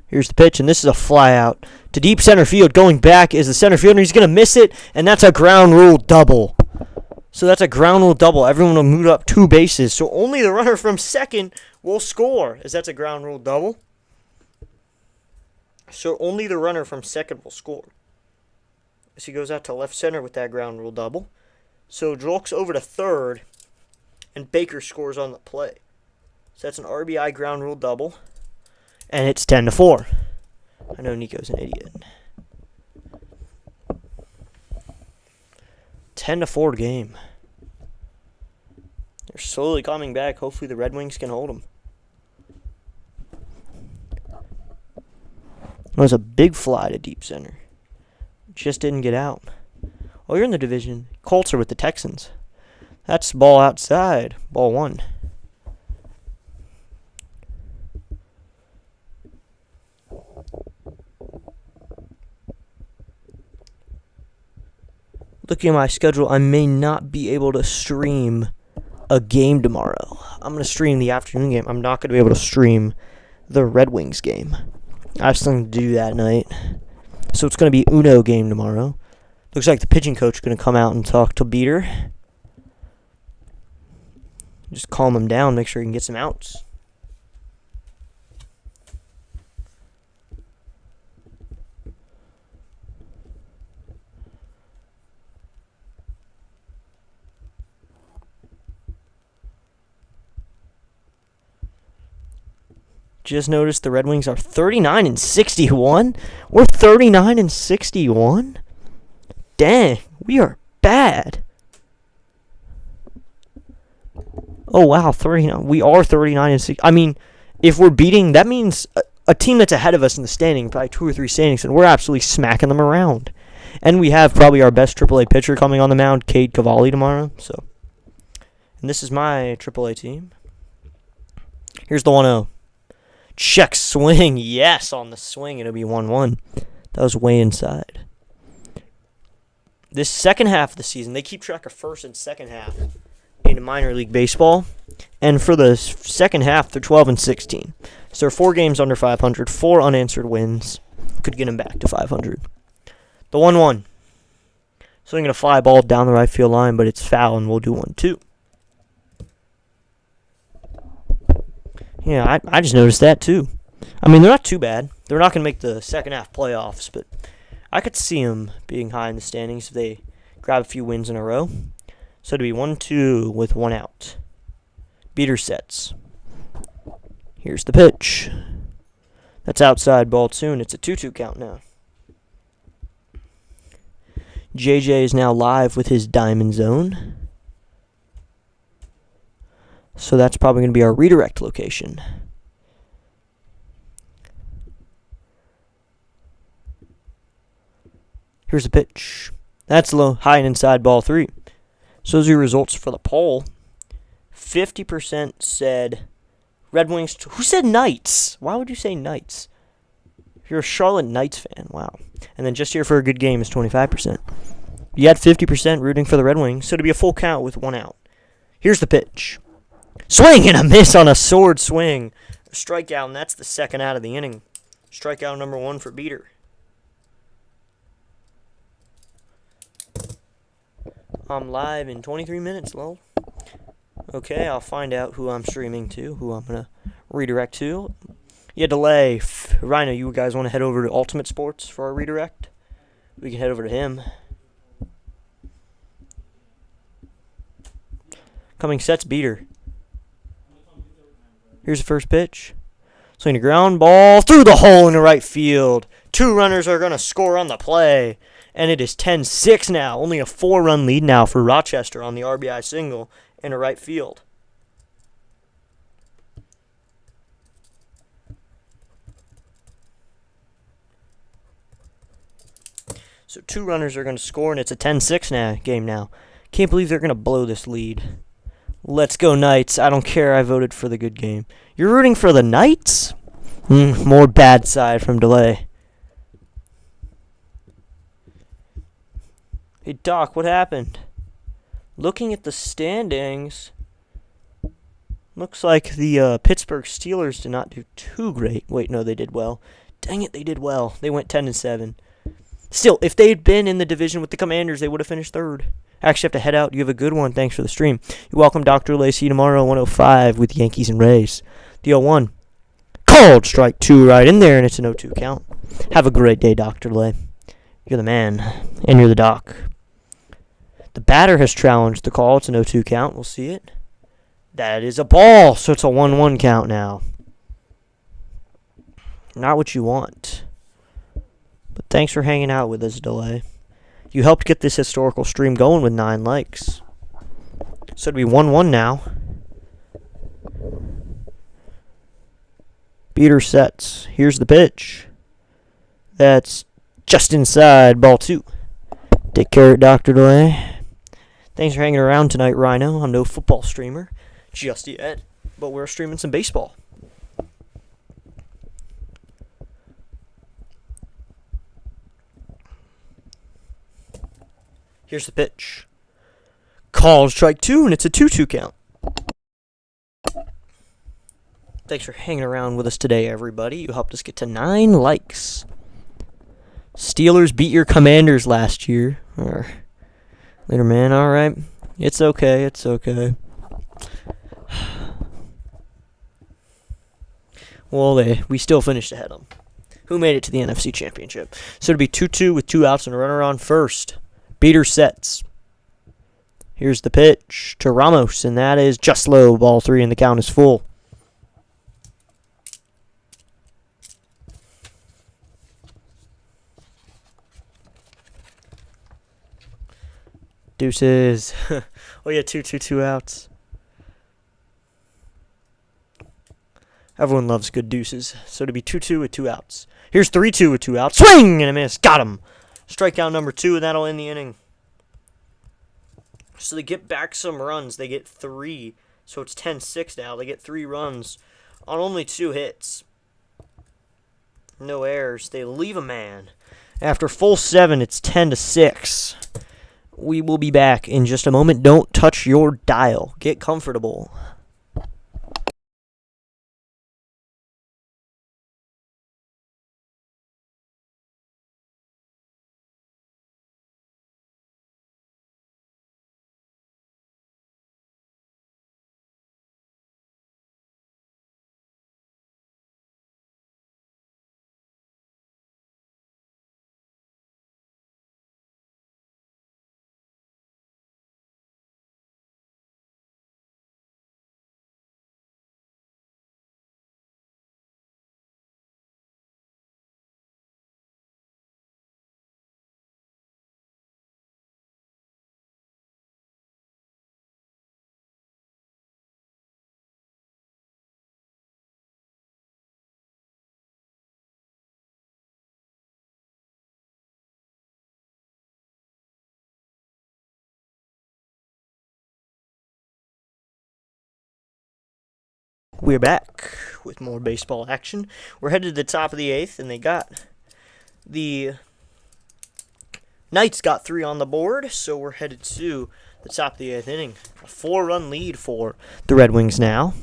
Here's the pitch, and this is a fly out to deep center field. Going back is the center fielder. He's going to miss it, and that's a ground rule double. So that's a ground rule double. Everyone will move up 2 bases. So only the runner from second will score, as that's a ground rule double. So only the runner from second will score. As he goes out to left center with that ground rule double. So Julks over to third, and Baker scores on the play. So that's an RBI ground rule double, and it's 10-4. I know Nico's an idiot. 10-4 game. They're slowly coming back. Hopefully the Red Wings can hold them. It was a big fly to deep center. Just didn't get out. Oh, you're in the division. Colts are with the Texans. That's ball outside. Ball 1. Looking at my schedule, I may not be able to stream a game tomorrow. I'm going to stream the afternoon game. I'm not going to be able to stream the Red Wings game. I have something to do that night. So it's going to be Uno game tomorrow. Looks like the pitching coach is going to come out and talk to Beater. Just calm him down, make sure he can get some outs. Just noticed the Red Wings are 39-61. We're 39-61? Dang, we are bad. Oh, wow, 39. We are 39-6. I mean, if we're beating, that means a team that's ahead of us in the standing, probably 2 or 3 standings, and we're absolutely smacking them around. And we have probably our best AAA pitcher coming on the mound, Cade Cavalli, tomorrow. So, and this is my AAA team. Here's the 1-0. Check swing. Yes, on the swing. It'll be 1-1. That was way inside. This second half of the season, they keep track of first and second half in minor league baseball. And for the second half, they're 12-16. So they're 4 games under 500, 4 unanswered wins. Could get them back to 500. The 1-1. Swinging a fly ball down the right field line, but it's foul, and we'll do 1-2. Yeah, I just noticed that too. I mean, they're not too bad. They're not going to make the second half playoffs, but I could see them being high in the standings if they grab a few wins in a row. So it'd be 1-2 with 1 out. Beater sets. Here's the pitch. That's outside ball 2, and it's a 2-2 count now. JJ is now live with his diamond zone. So that's probably going to be our redirect location. Here's the pitch. That's low, high and inside ball 3. So those are your results for the poll. 50% said Red Wings. Who said Knights? Why would you say Knights? If you're a Charlotte Knights fan, wow. And then just here for a good game is 25%. You had 50% rooting for the Red Wings, so to be a full count with 1 out. Here's the pitch. Swing and a miss on a sword swing. A strikeout, and that's the second out of the inning. Strikeout number 1 for Beater. I'm live in 23 minutes, lol. Okay, I'll find out who I'm streaming to, who I'm going to redirect to. Yeah, delay. Rhino, you guys want to head over to Ultimate Sports for our redirect? We can head over to him. Coming sets, Beater. Here's the first pitch. Swing a ground ball through the hole in the right field. 2 runners are going to score on the play. And it is 10-6 now. Only a 4-run lead now for Rochester on the RBI single in the right field. So 2 runners are going to score, and it's a 10-6 game now. Can't believe they're going to blow this lead. Let's go Knights. I don't care. I voted for the good game. You're rooting for the Knights? More bad side from delay. Hey, Doc, what happened? Looking at the standings, looks like the Pittsburgh Steelers did not do too great. Wait, no, they did well. Dang it, they did well. They went 10-7. Still, if they had been in the division with the Commanders, they would have finished 3rd. I actually have to head out. You have a good one. Thanks for the stream. You're welcome, Dr. Lacey, tomorrow, 105 with Yankees and Rays. The 0-1. Called strike 2 right in there, and it's an 0-2 count. Have a great day, Dr. Lay. You're the man, and you're the doc. The batter has challenged the call. It's an 0-2 count. We'll see it. That is a ball, so it's a 1-1 count now. Not what you want. But thanks for hanging out with us, Delay. You helped get this historical stream going with 9 likes. So it'd be 1-1 now. Beater sets. Here's the pitch. That's just inside ball 2. Take care, Dr. Delay. Thanks for hanging around tonight, Rhino. I'm no football streamer just yet, but we're streaming some baseball. Here's the pitch. Called strike 2, and it's a 2-2 count. Thanks for hanging around with us today, everybody. You helped us get to 9 likes. Steelers beat your Commanders last year. Later, man. All right. It's okay. It's okay. Well, we still finished ahead of them. Who made it to the NFC Championship? So it'll be 2-2 with 2 outs and a runner on first. Beater sets. Here's the pitch to Ramos, and that is just low. Ball 3, and the count is full. Deuces. Oh yeah, two outs. Everyone loves good deuces. So to be 2-2 with 2 outs. Here's 3-2 with 2 outs. Swing and a miss. Got him. Strikeout number 2, and that'll end the inning. So they get back some runs. They get 3. So it's 10-6 now. They get 3 runs on only 2 hits. No errors. They leave a man. After full 7, it's 10-6. We will be back in just a moment. Don't touch your dial. Get comfortable. We're back with more baseball action. We're headed to the top of the 8th, and the Knights got 3 on the board, so we're headed to the top of the 8th inning. A 4-run lead for the Red Wings now.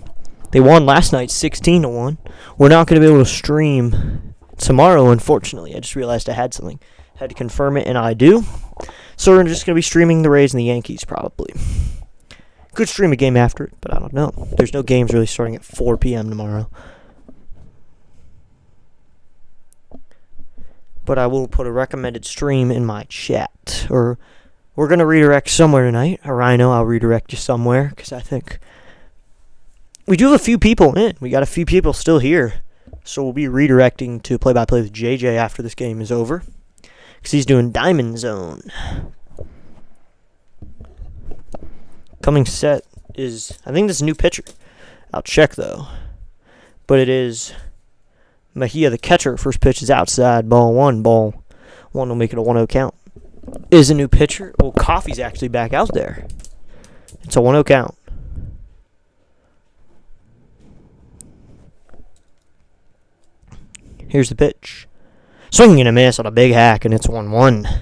They won last night 16-1. We're not going to be able to stream tomorrow, unfortunately. I just realized I had something. Had to confirm it, and I do. So we're just going to be streaming the Rays and the Yankees, probably. Could stream a game after it, but I don't know. There's no games really starting at 4 p.m. tomorrow. But I will put a recommended stream in my chat. Or we're going to redirect somewhere tonight. Or I know I'll redirect you somewhere, because I think we do have a few people in. We got a few people still here. So we'll be redirecting to play-by-play with JJ after this game is over. Because he's doing Diamond Zone. Coming set is, I think this is a new pitcher. I'll check, though. But it is Mejia, the catcher. First pitch is outside, ball 1. Ball 1 will make it a 1-0 count. Is a new pitcher. Well, Coffey's actually back out there. It's a 1-0 count. Here's the pitch. Swinging and a miss on a big hack, and it's 1-1.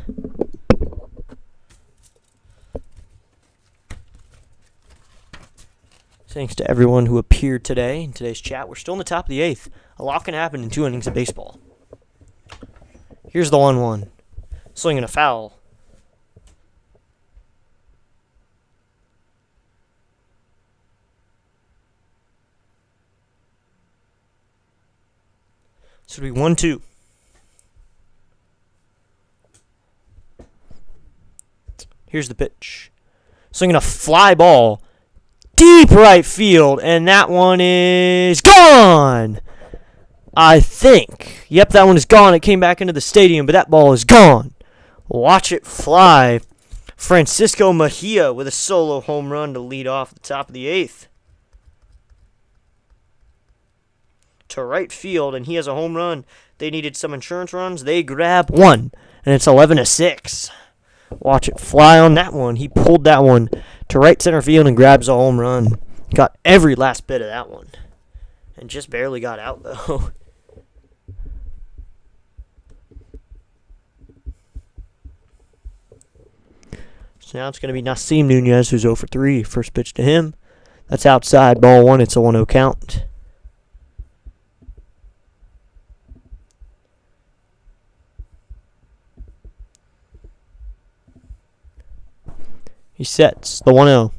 Thanks to everyone who appeared today in today's chat. We're still in the top of the 8th. A lot can happen in 2 innings of baseball. Here's the 1-1. Swinging a foul. So it'll be 1-2. Here's the pitch. Swinging a fly ball. Deep right field, and that one is gone. I think. Yep, that one is gone. It came back into the stadium, but that ball is gone. Watch it fly. Francisco Mejia with a solo home run to lead off the top of the 8th. To right field, and he has a home run. They needed some insurance runs. They grab 1, and it's 11-6. Watch it fly on that one. He pulled that one to right center field and grabs a home run. Got every last bit of that one. And just barely got out, though. So now it's going to be Nasim Nunez, who's 0 for 3. First pitch to him. That's outside. Ball 1. It's a 1-0 count. He sets the 1-0.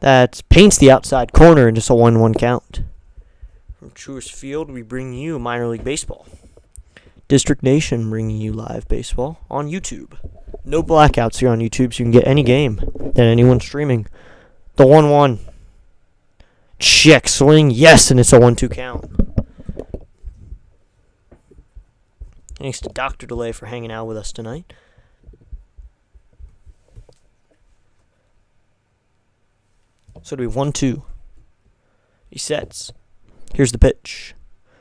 That paints the outside corner and just a 1-1 count. From Truist Field, we bring you minor league baseball. District Nation bringing you live baseball on YouTube. No blackouts here on YouTube, so you can get any game that anyone's streaming. The 1-1. Check swing. Yes, and it's a 1-2 count. Thanks to Dr. Delay for hanging out with us tonight. So it'll be 1-2. He sets. Here's the pitch.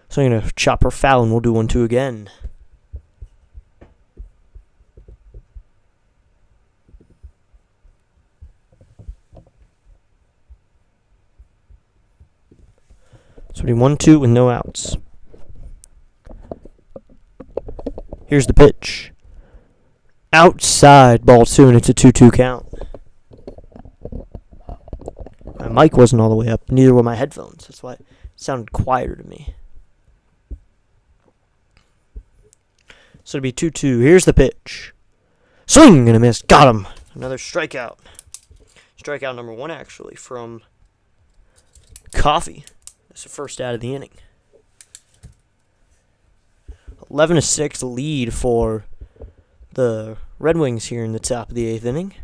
So I'm going to chop her foul, and we'll do 1-2 again. So it'll be 1-2 with no outs. Here's the pitch. Outside, ball 2, and it's a 2-2 count. My mic wasn't all the way up, neither were my headphones. That's why it sounded quieter to me. So it'll be 2-2. Here's the pitch. Swing and a miss. Got him. Another strikeout. Strikeout number 1, actually, from Coffee. That's the first out of the inning. 11-6 lead for the Red Wings here in the top of the 8th inning.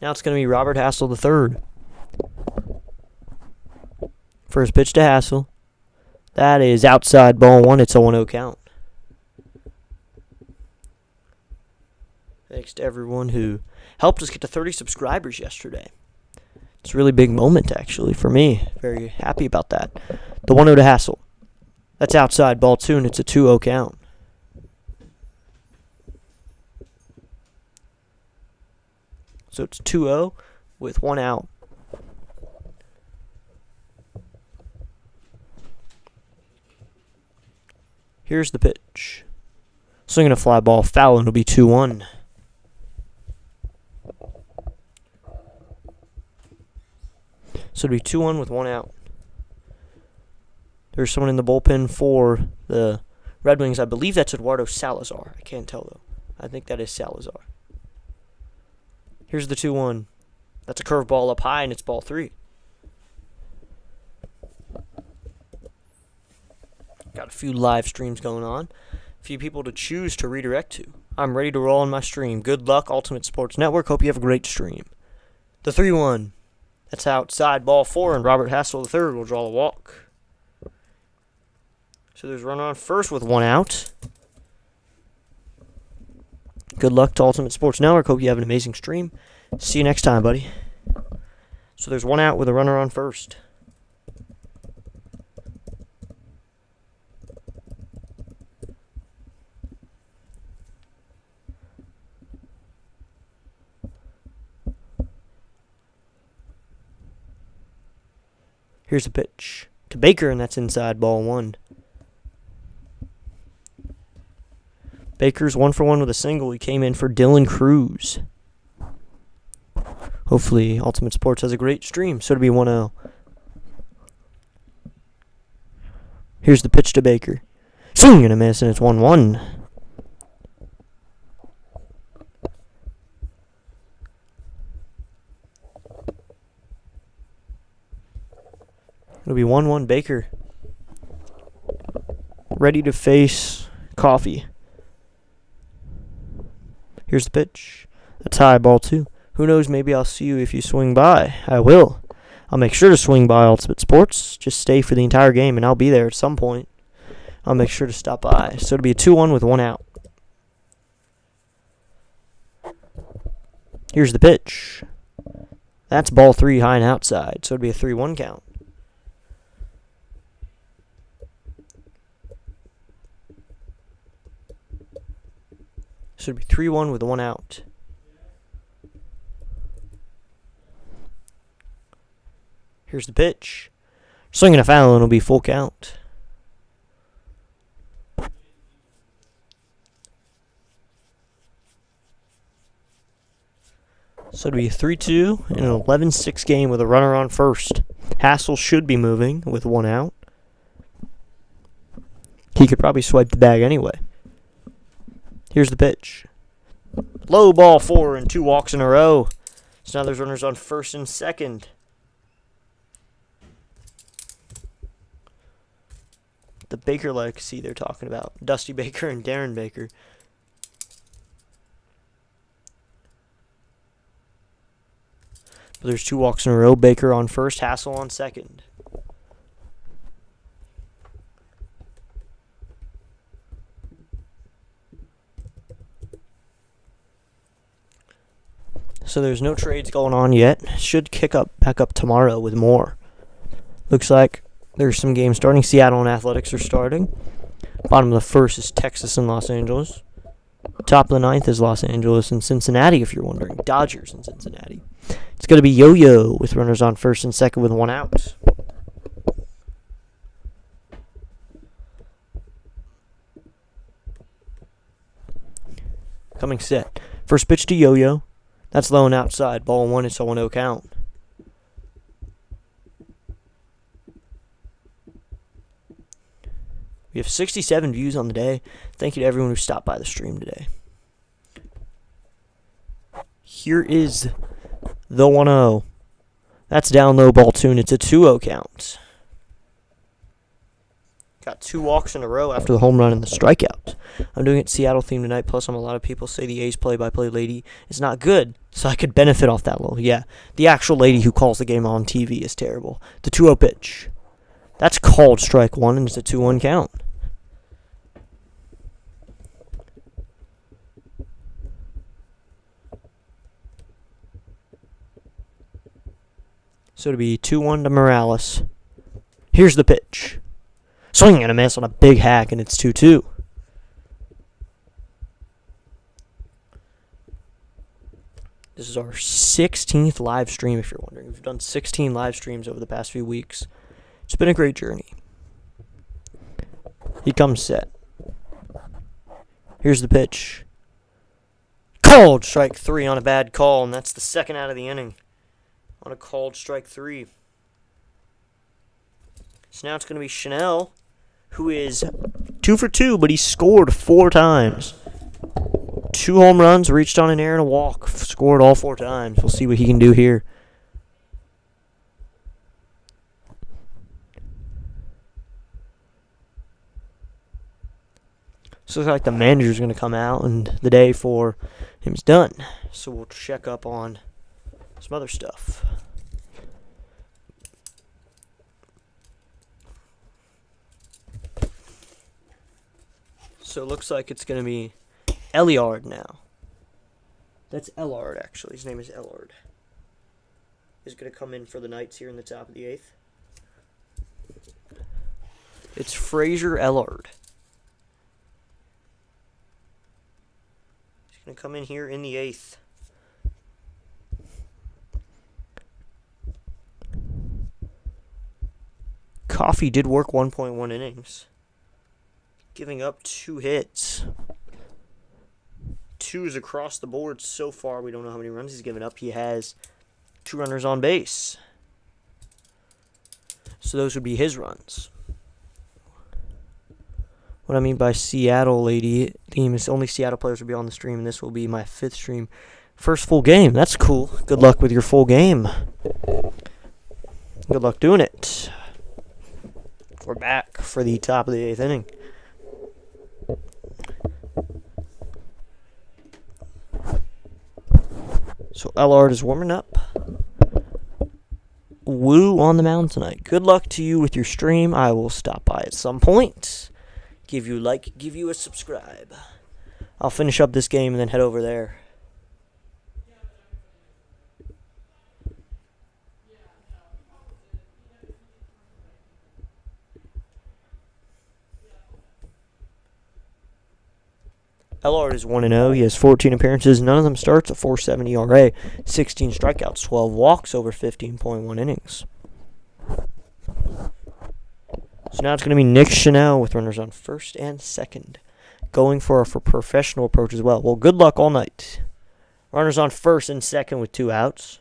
Now it's going to be Robert Hassel III. First pitch to Hassel. That is outside, ball 1. It's a 1-0 count. Thanks to everyone who helped us get to 30 subscribers yesterday. It's a really big moment, actually, for me. Very happy about that. The 1-0 to Hassel. That's outside, ball 2, and it's a 2-0 count. So it's 2-0 with 1 out. Here's the pitch. Swinging a fly ball, foul, and it'll be 2-1. So it'll be 2-1 with 1 out. There's someone in the bullpen for the Red Wings. I believe that's Eduardo Salazar. I can't tell, though. I think that is Salazar. Here's the 2-1. That's a curveball up high, and it's ball 3. Got a few live streams going on. A few people to choose to redirect to. I'm ready to roll on my stream. Good luck, Ultimate Sports Network. Hope you have a great stream. The 3-1. That's outside, ball 4, and Robert Hassel III will draw a walk. So there's a runner on first with 1 out. Good luck to Ultimate Sports Network. Hope you have an amazing stream. See you next time, buddy. So there's 1 out with a runner on first. Here's a pitch to Baker, and that's inside, ball 1. Baker's 1 for 1 with a single. He came in for Dylan Cruz. Hopefully, Ultimate Sports has a great stream, so it'll be 1-0. Here's the pitch to Baker. Swing and a miss, and it's 1-1. It'll be 1-1 Baker. Ready to face Coffee. Here's the pitch. That's high, ball 2. Who knows, maybe I'll see you if you swing by. I will. I'll make sure to swing by Ultimate Sports. Just stay for the entire game, and I'll be there at some point. I'll make sure to stop by. So it'll be a 2-1 with 1 out. Here's the pitch. That's ball 3, high and outside. So it'll be a 3-1 count. So it'll be 3-1 with 1 out. Here's the pitch. Swinging a foul, and it'll be full count. So it'll be a 3-2 in an 11-6 game with a runner on first. Hassel should be moving with 1 out. He could probably swipe the bag anyway. Here's the pitch. Low, ball 4, and 2 walks in a row. So now there's runners on first and second. The Baker legacy they're talking about. Dusty Baker and Darren Baker. But there's 2 walks in a row. Baker on first, Hassel on second. So there's no trades going on yet. Should back up tomorrow with more. Looks like there's some games starting. Seattle and Athletics are starting. Bottom of the first is Texas and Los Angeles. Top of the ninth is Los Angeles and Cincinnati, if you're wondering. Dodgers and Cincinnati. It's going to be Yo-Yo with runners on first and second with one out. Coming set. First pitch to Yo-Yo. That's low and outside. Ball one, it's a 1-0 count. We have 67 views on the day. Thank you to everyone who stopped by the stream today. Here is the 1-0. That's down low, ball two, and it's a 2-0 count. Got 2 walks in a row after the home run and the strikeout. I'm doing it Seattle themed tonight, plus a lot of people say the A's play-by-play lady is not good, so I could benefit off that little. Yeah, the actual lady who calls the game on TV is terrible. The 2-0 pitch. That's called strike one, and it's a 2-1 count. So it'll be 2-1 to Morales. Here's the pitch. Swing and a miss on a big hack, and it's 2-2. This is our 16th live stream, if you're wondering. We've done 16 live streams over the past few weeks. It's been a great journey. He comes set. Here's the pitch. Called strike three on a bad call, and that's the second out of the inning. On a called strike three. So now it's going to be Chanel, who is 2 for 2, but he scored 4 times. 2 home runs, reached on an air and a walk. Scored all 4 times. We'll see what he can do here. So it looks like the manager's going to come out, and the day for him is done. So we'll check up on some other stuff. So it looks like it's going to be Ellard now. That's Ellard, actually. His name is Ellard. He's going to come in for the Knights here in the top of the 8th. It's Fraser Ellard. He's going to come in here in the 8th. Coffee did work 1.1 innings. Giving up 2 hits. 2s across the board so far. We don't know how many runs he's given up. He has 2 runners on base. So those would be his runs. What I mean by Seattle lady theme is only Seattle players will be on the stream, and this will be my 5th stream. First full game. That's cool. Good luck with your full game. Good luck doing it. We're back for the top of the 8th inning. So Ellard is warming up. Woo on the mound tonight. Good luck to you with your stream. I will stop by at some point. Give you a like, give you a subscribe. I'll finish up this game and then head over there. Ellard is 1-0. He has 14 appearances. None of them starts. A 4.70 ERA. 16 strikeouts. 12 walks over 15.1 innings. So now it's going to be Nick Chanel with runners on first and second. Going for a professional approach as well. Well, good luck all night. Runners on first and second with 2 outs.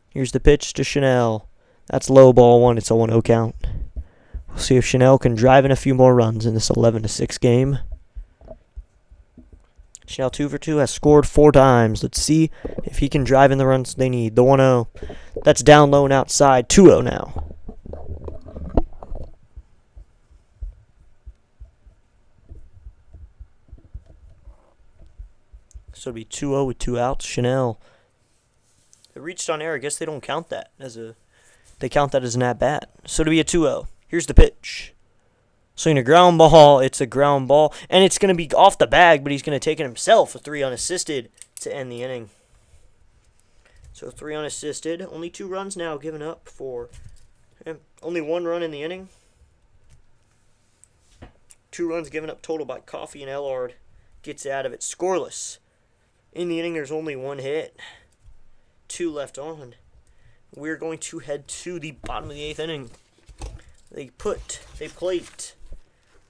Here's the pitch to Chanel. That's low, ball 1. It's a 1-0 count. We'll see if Chanel can drive in a few more runs in this 11-6 game. Chanel 2 for 2 has scored 4 times. Let's see if he can drive in the runs they need. The 1-0. That's down low and outside. 2-0 now. So it'll be 2-0 with 2 outs. Chanel. It reached on air. I guess they don't count that as a. They count that as an at-bat. So it'll be a 2-0. Here's the pitch. Swing a ground ball. It's a ground ball. And it's going to be off the bag, but he's going to take it himself. A 3 unassisted to end the inning. So 3 unassisted. Only 2 runs now given up for him. Only 1 run in the inning. 2 runs given up total by Coffey, and Ellard gets out of it scoreless. In the inning, there's only 1 hit. 2 left on. We're going to head to the bottom of the 8th inning. They plate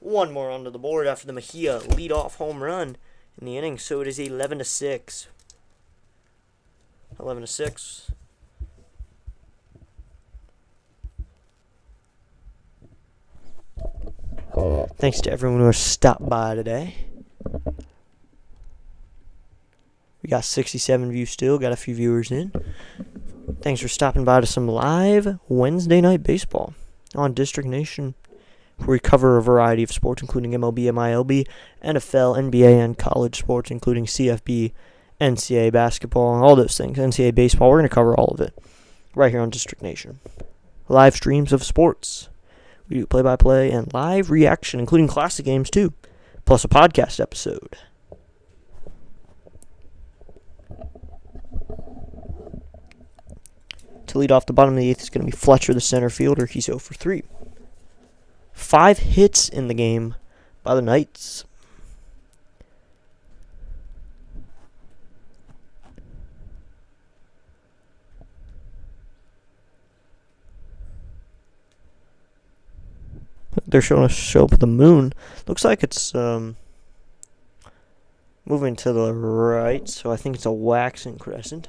1 more onto the board after the Mejia leadoff home run in the inning. So it is 11-6. 11-6. Thanks to everyone who has stopped by today. We got 67 views still. Got a few viewers in. Thanks for stopping by to some live Wednesday night baseball on District Nation, where we cover a variety of sports, including MLB, MILB, NFL, NBA, and college sports, including CFB, NCAA basketball, all those things. NCAA baseball, we're going to cover all of it right here on District Nation. Live streams of sports. We do play-by-play and live reaction, including classic games too, plus a podcast episode. To lead off the bottom of the 8th is going to be Fletcher, the center fielder. He's 0 for 3. 5 hits in the game by the Knights. They're showing us show up with the moon. Looks like it's moving to the right, so I think it's a waxing crescent.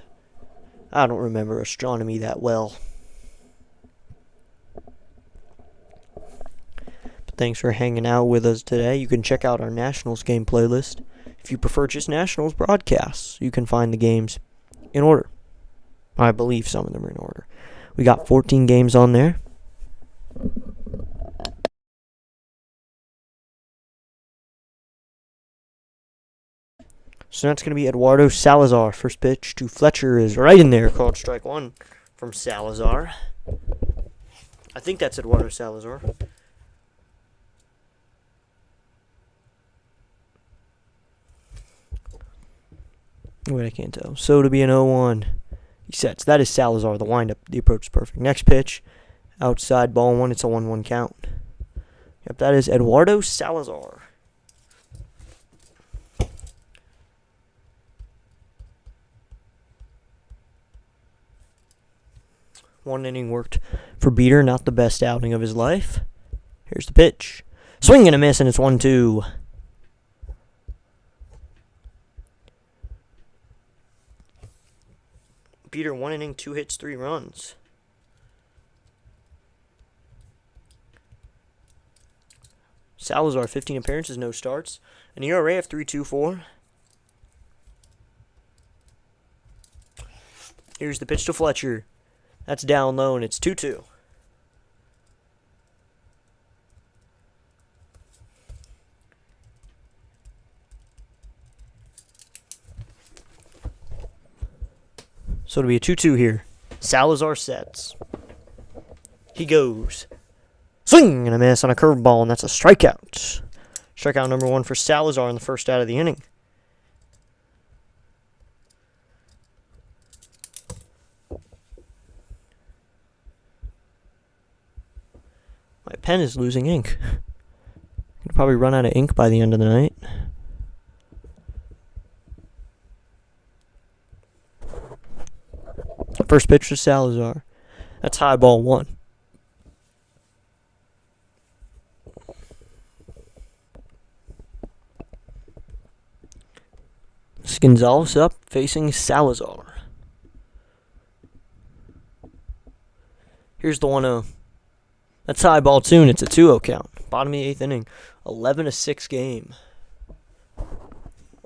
I don't remember astronomy that well. But thanks for hanging out with us today. You can check out our Nationals game playlist. If you prefer just Nationals broadcasts, you can find the games in order. I believe some of them are in order. We got 14 games on there. So that's going to be Eduardo Salazar. First pitch to Fletcher is right in there, called strike 1 from Salazar. I think that's Eduardo Salazar. Wait, I can't tell. So to be an 0-1. He sets. That is Salazar. The windup, the approach is perfect. Next pitch, outside ball 1. It's a 1-1 count. Yep, that is Eduardo Salazar. One inning worked for Beater, not the best outing of his life. Here's the pitch. Swing and a miss, and it's 1-2. Beater, 1 inning, 2 hits, 3 runs. Salazar, 15 appearances, no starts. An ERA of 3.24. Here's the pitch to Fletcher. That's down low, and it's 2-2. So it'll be a 2-2 here. Salazar sets. He goes. Swing and a miss on a curveball, and that's a strikeout. Strikeout number 1 for Salazar in the first out of the inning. My pen is losing ink. I'll probably run out of ink by the end of the night. First pitch to Salazar. That's high ball 1. Gonzalez up facing Salazar. Here's the 1-0. That's high ball 2, and it's a 2-0 count. Bottom of the 8th inning. 11-6 game.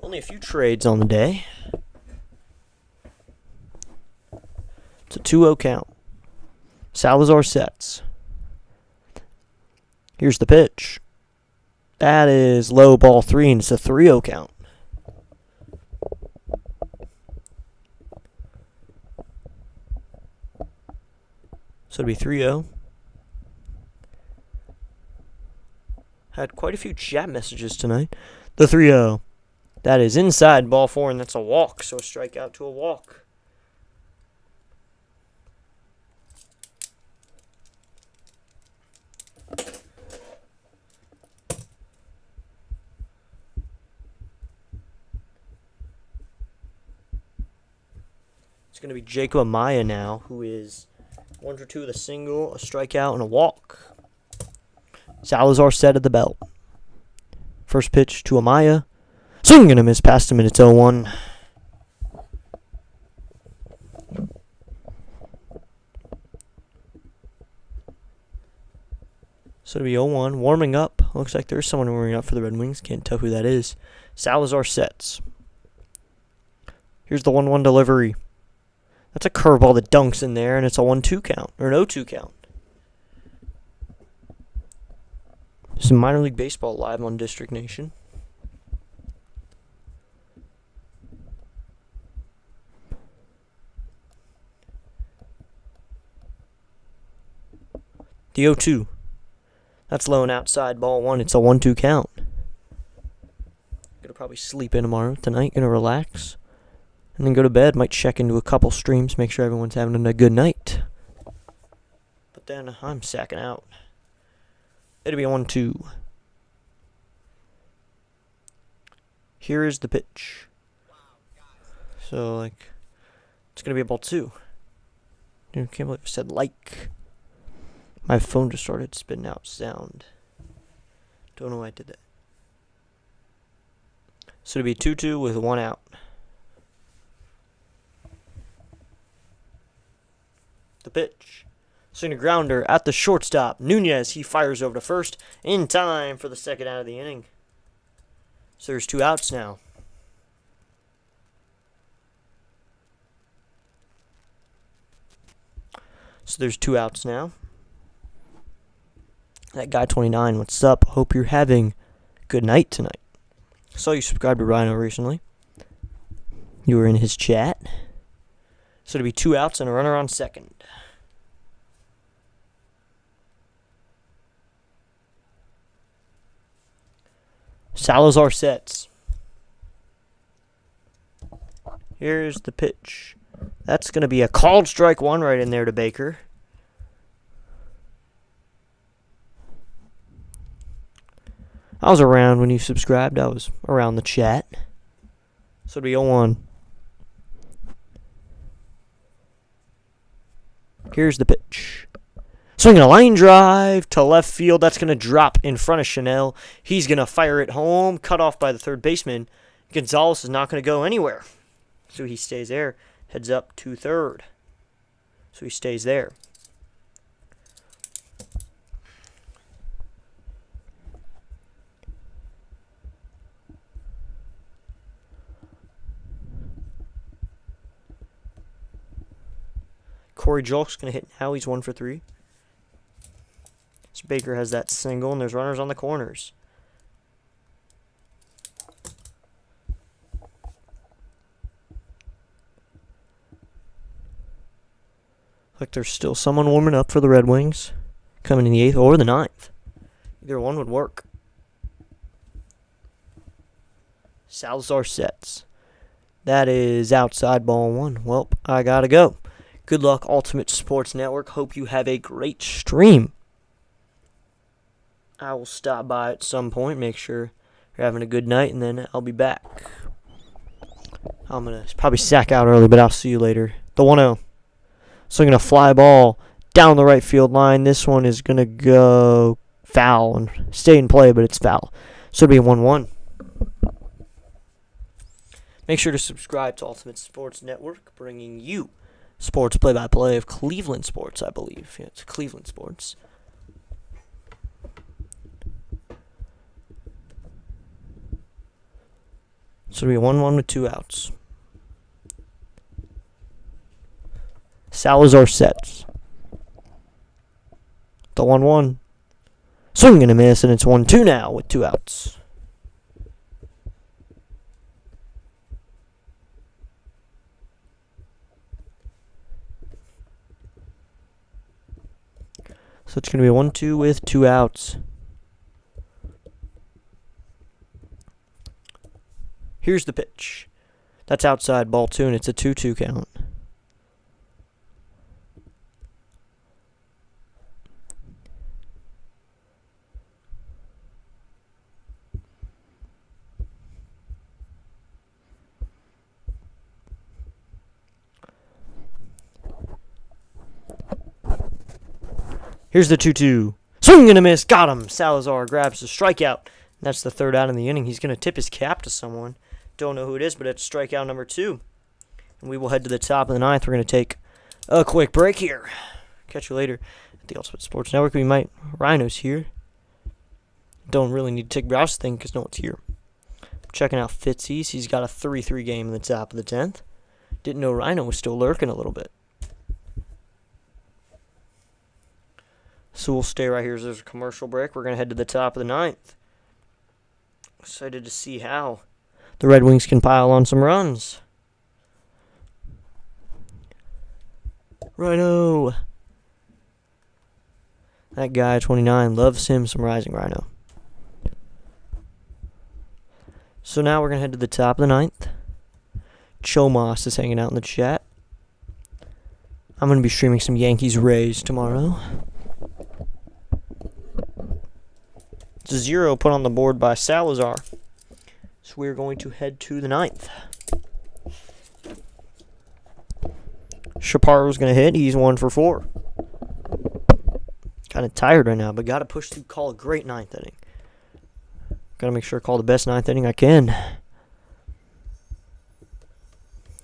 Only a few trades on the day. It's a 2-0 count. Salazar sets. Here's the pitch. That is low ball 3, and it's a 3-0 count. So it'll be 3-0. Had quite a few chat messages tonight. The 3-0. That is inside ball 4, and that's a walk. So a strikeout to a walk. It's going to be Jacob Amaya now, who is 1 for 2 with a single, a strikeout, and a walk. Salazar set at the belt. First pitch to Amaya. Swing and a miss past him, and it's 0-1. So it'll be 0-1. Warming up. Looks like there's someone warming up for the Red Wings. Can't tell who that is. Salazar sets. Here's the 1-1 delivery. That's a curveball that dunks in there, and it's a 1-2 count, or an 0-2 count. Some minor league baseball live on District Nation. The 0-2. That's low and outside, ball 1. It's a 1-2 count. Gonna probably sleep in tomorrow. Tonight, gonna relax. And then go to bed. Might check into a couple streams, make sure everyone's having a good night. But then I'm sacking out. It'll be a 1-2. Here is the pitch. So, it's gonna be a ball 2. Dude, I can't believe I said like. My phone just started spitting out sound. Don't know why I did that. So it'll be 2-2 with 1 out. The pitch. Swing a grounder at the shortstop. Nunez, he fires over to first in time for the second out of the inning. So there's 2 outs now. So there's 2 outs now. That guy 29, what's up? Hope you're having a good night tonight. Saw you subscribed to Rhino recently. You were in his chat. So it'll be 2 outs and a runner on second. Salazar sets. Here's the pitch. That's going to be a called strike 1 right in there to Baker. I was around when you subscribed. I was around the chat. So it'll be 0-1. Here's the pitch. Swinging a line drive to left field. That's going to drop in front of Chanel. He's going to fire it home. Cut off by the third baseman. Gonzalez is not going to go anywhere. So he stays there. Heads up to third. So he stays there. Corey Julk's going to hit now. He's 1 for 3. So Baker has that single, and there's runners on the corners. Like there's still someone warming up for the Red Wings. Coming in the 8th or the 9th. Either one would work. Salazar sets. That is outside ball 1. Well, I gotta go. Good luck, Ultimate Sports Network. Hope you have a great stream. I will stop by at some point, make sure you're having a good night, and then I'll be back. I'm going to probably sack out early, but I'll see you later. The 1-0. Swinging a fly ball down the right field line. This one is going to go foul and stay in play, but it's foul. So it'll be a 1-1. Make sure to subscribe to Ultimate Sports Network, bringing you sports play-by-play of Cleveland sports, I believe. Yeah, it's Cleveland sports. So it'll be 1-1 with 2 outs. Salazar sets. The 1-1. Swing and a miss, and it's 1-2 now with 2 outs. So it's going to be a 1-2 with 2 outs. Here's the pitch. That's outside ball 2, and it's a 2-2 count. Here's the 2-2. Swing and a miss. Got him. Salazar grabs the strikeout. That's the third out in the inning. He's going to tip his cap to someone. Don't know who it is, but it's strikeout number 2. And we will head to the top of the ninth. We're going to take a quick break here. Catch you later at the Ultimate Sports Network. We might. Rhino's here. Don't really need to take browse thing because no one's here. Checking out Fitzy's. He's got a 3-3 game in the top of the 10th. Didn't know Rhino was still lurking a little bit. So we'll stay right here as there's a commercial break. We're going to head to the top of the ninth. Excited to see how the Red Wings can pile on some runs. Rhino. That guy, 29, loves him some Rising Rhino. So now we're going to head to the top of the ninth. Chomas is hanging out in the chat. I'm going to be streaming some Yankees-Rays tomorrow. It's a 0 put on the board by Salazar. So we're going to head to the ninth. Chaparro's going to hit. He's 1 for 4. Kind of tired right now, but got to push through, call a great ninth inning. Got to make sure I call the best ninth inning I can.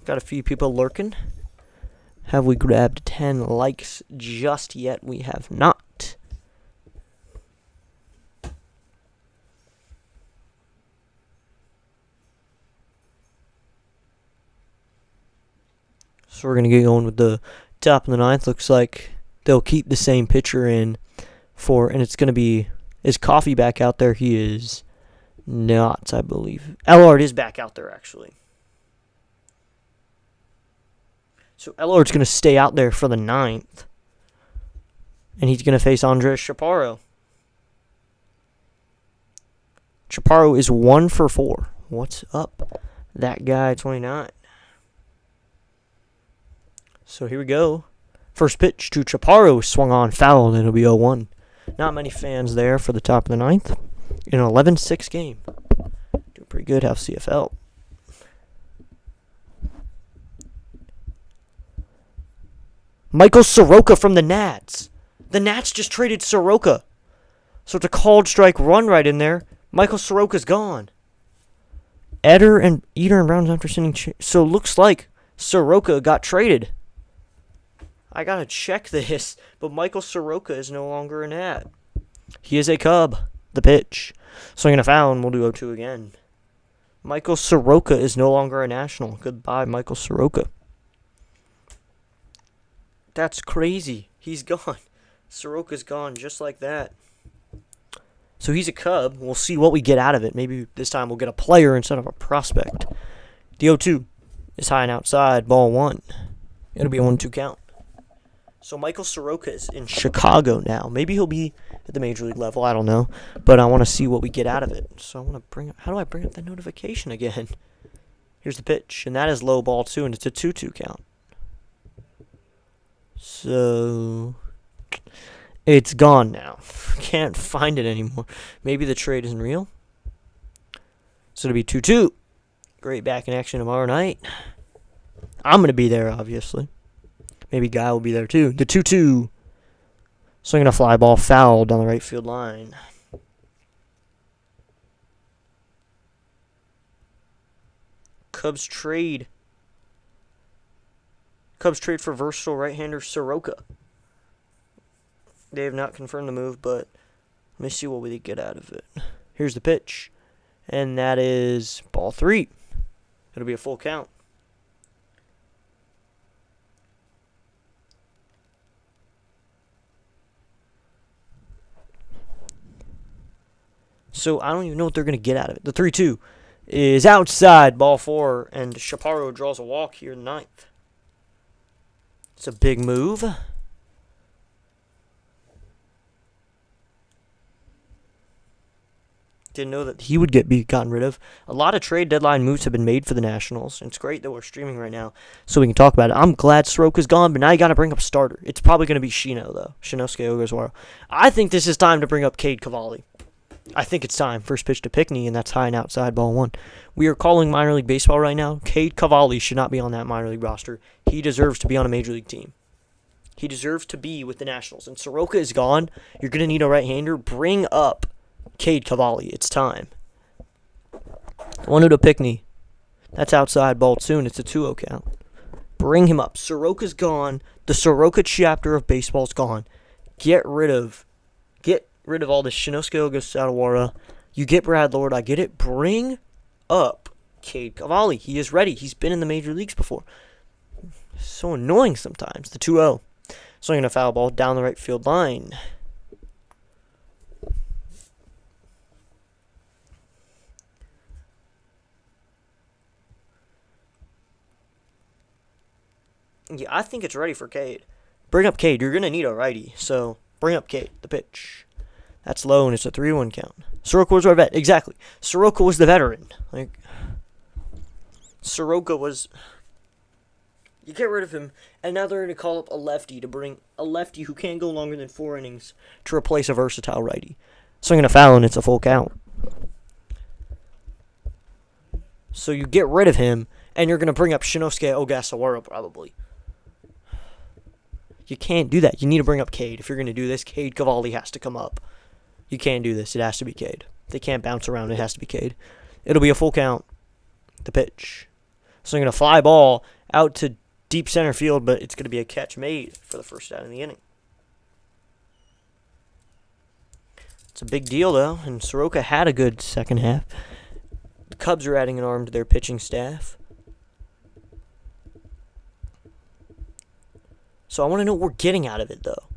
Got a few people lurking. Have we grabbed 10 likes just yet? We have not. So we're going to get going with the top of the ninth. Looks like they'll keep the same pitcher in for, and it's going to be, is Coffee back out there? He is not, I believe. Ellard is back out there, actually. So Ellard's going to stay out there for the ninth. And he's going to face Andres Chaparro. Chaparro is 1 for 4. What's up? That guy, 29. So here we go. First pitch to Chaparro, swung on, fouled, and it'll be 0-1. Not many fans there for the top of the ninth. In an 11-6 game. Doing pretty good, have CFL. Michael Soroka from the Nats. The Nats just traded Soroka. So it's a called strike run right in there. Michael Soroka's gone. Eder and Browns after sending. So it looks like Soroka got traded. I gotta check this, but Michael Soroka is no longer a Nat. He is a Cub. The pitch. Swinging a foul, and we'll do 0-2 again. Michael Soroka is no longer a National. Goodbye, Michael Soroka. That's crazy. He's gone. Soroka's gone just like that. So he's a Cub. We'll see what we get out of it. Maybe this time we'll get a player instead of a prospect. The 0-2 is high and outside. Ball 1. It'll be a 1-2 count. So Michael Soroka is in Chicago now. Maybe he'll be at the major league level. I don't know. But I want to see what we get out of it. So I want to bring up. How do I bring up that notification again? Here's the pitch. And that is low ball 2. And it's a 2-2 count. So it's gone now. Can't find it anymore. Maybe the trade isn't real. So it'll be 2-2. Great back in action tomorrow night. I'm going to be there, obviously. Maybe Guy will be there too. The 2-2. Swinging a fly ball, fouled down the right field line. Cubs trade for versatile right-hander Soroka. They have not confirmed the move, but let me see what we get out of it. Here's the pitch. And that is ball 3. It'll be a full count. So I don't even know what they're going to get out of it. The 3-2 is outside, ball 4, and Chaparro draws a walk here in the ninth. It's a big move. Didn't know that he would be gotten rid of. A lot of trade deadline moves have been made for the Nationals. And it's great that we're streaming right now so we can talk about it. I'm glad Soroka's gone, but now you got to bring up a starter. It's probably going to be Shino, though. Shinosuke Oguzawara. I think this is time to bring up Cade Cavalli. I think it's time. First pitch to Pickney, and that's high and outside, ball 1. We are calling minor league baseball right now. Cade Cavalli should not be on that minor league roster. He deserves to be on a major league team. He deserves to be with the Nationals. And Soroka is gone. You're going to need a right-hander. Bring up Cade Cavalli. It's time. 1-2 to Pickney. That's outside ball soon. It's a 2-0 count. Bring him up. Soroka's gone. The Soroka chapter of baseball's gone. Get rid of all this Shinosuke Ogasawara. You get Brad Lord. I get it. Bring up Cade Cavalli. He is ready. He's been in the major leagues before. So annoying sometimes. The 2-0. Swinging a foul ball down the right field line. Yeah, I think it's ready for Cade. Bring up Cade. You're going to need a righty. So bring up Cade. The pitch. That's low, and it's a 3-1 count. Soroka was our vet. Exactly. Soroka was the veteran. Soroka was... You get rid of him, and now they're going to call up a lefty to bring a lefty who can't go longer than 4 innings to replace a versatile righty. Swinging a foul, and it's a full count. So you get rid of him, and you're going to bring up Shinosuke Ogasawara probably. You can't do that. You need to bring up Cade. If you're going to do this, Cade Cavalli has to come up. You can't do this. It has to be Cade. They can't bounce around. It has to be Cade. It'll be a full count. The pitch. Swinging a fly ball out to deep center field, but it's going to be a catch made for the first out of the inning. It's a big deal, though, and Soroka had a good second half. The Cubs are adding an arm to their pitching staff. So I want to know what we're getting out of it, though.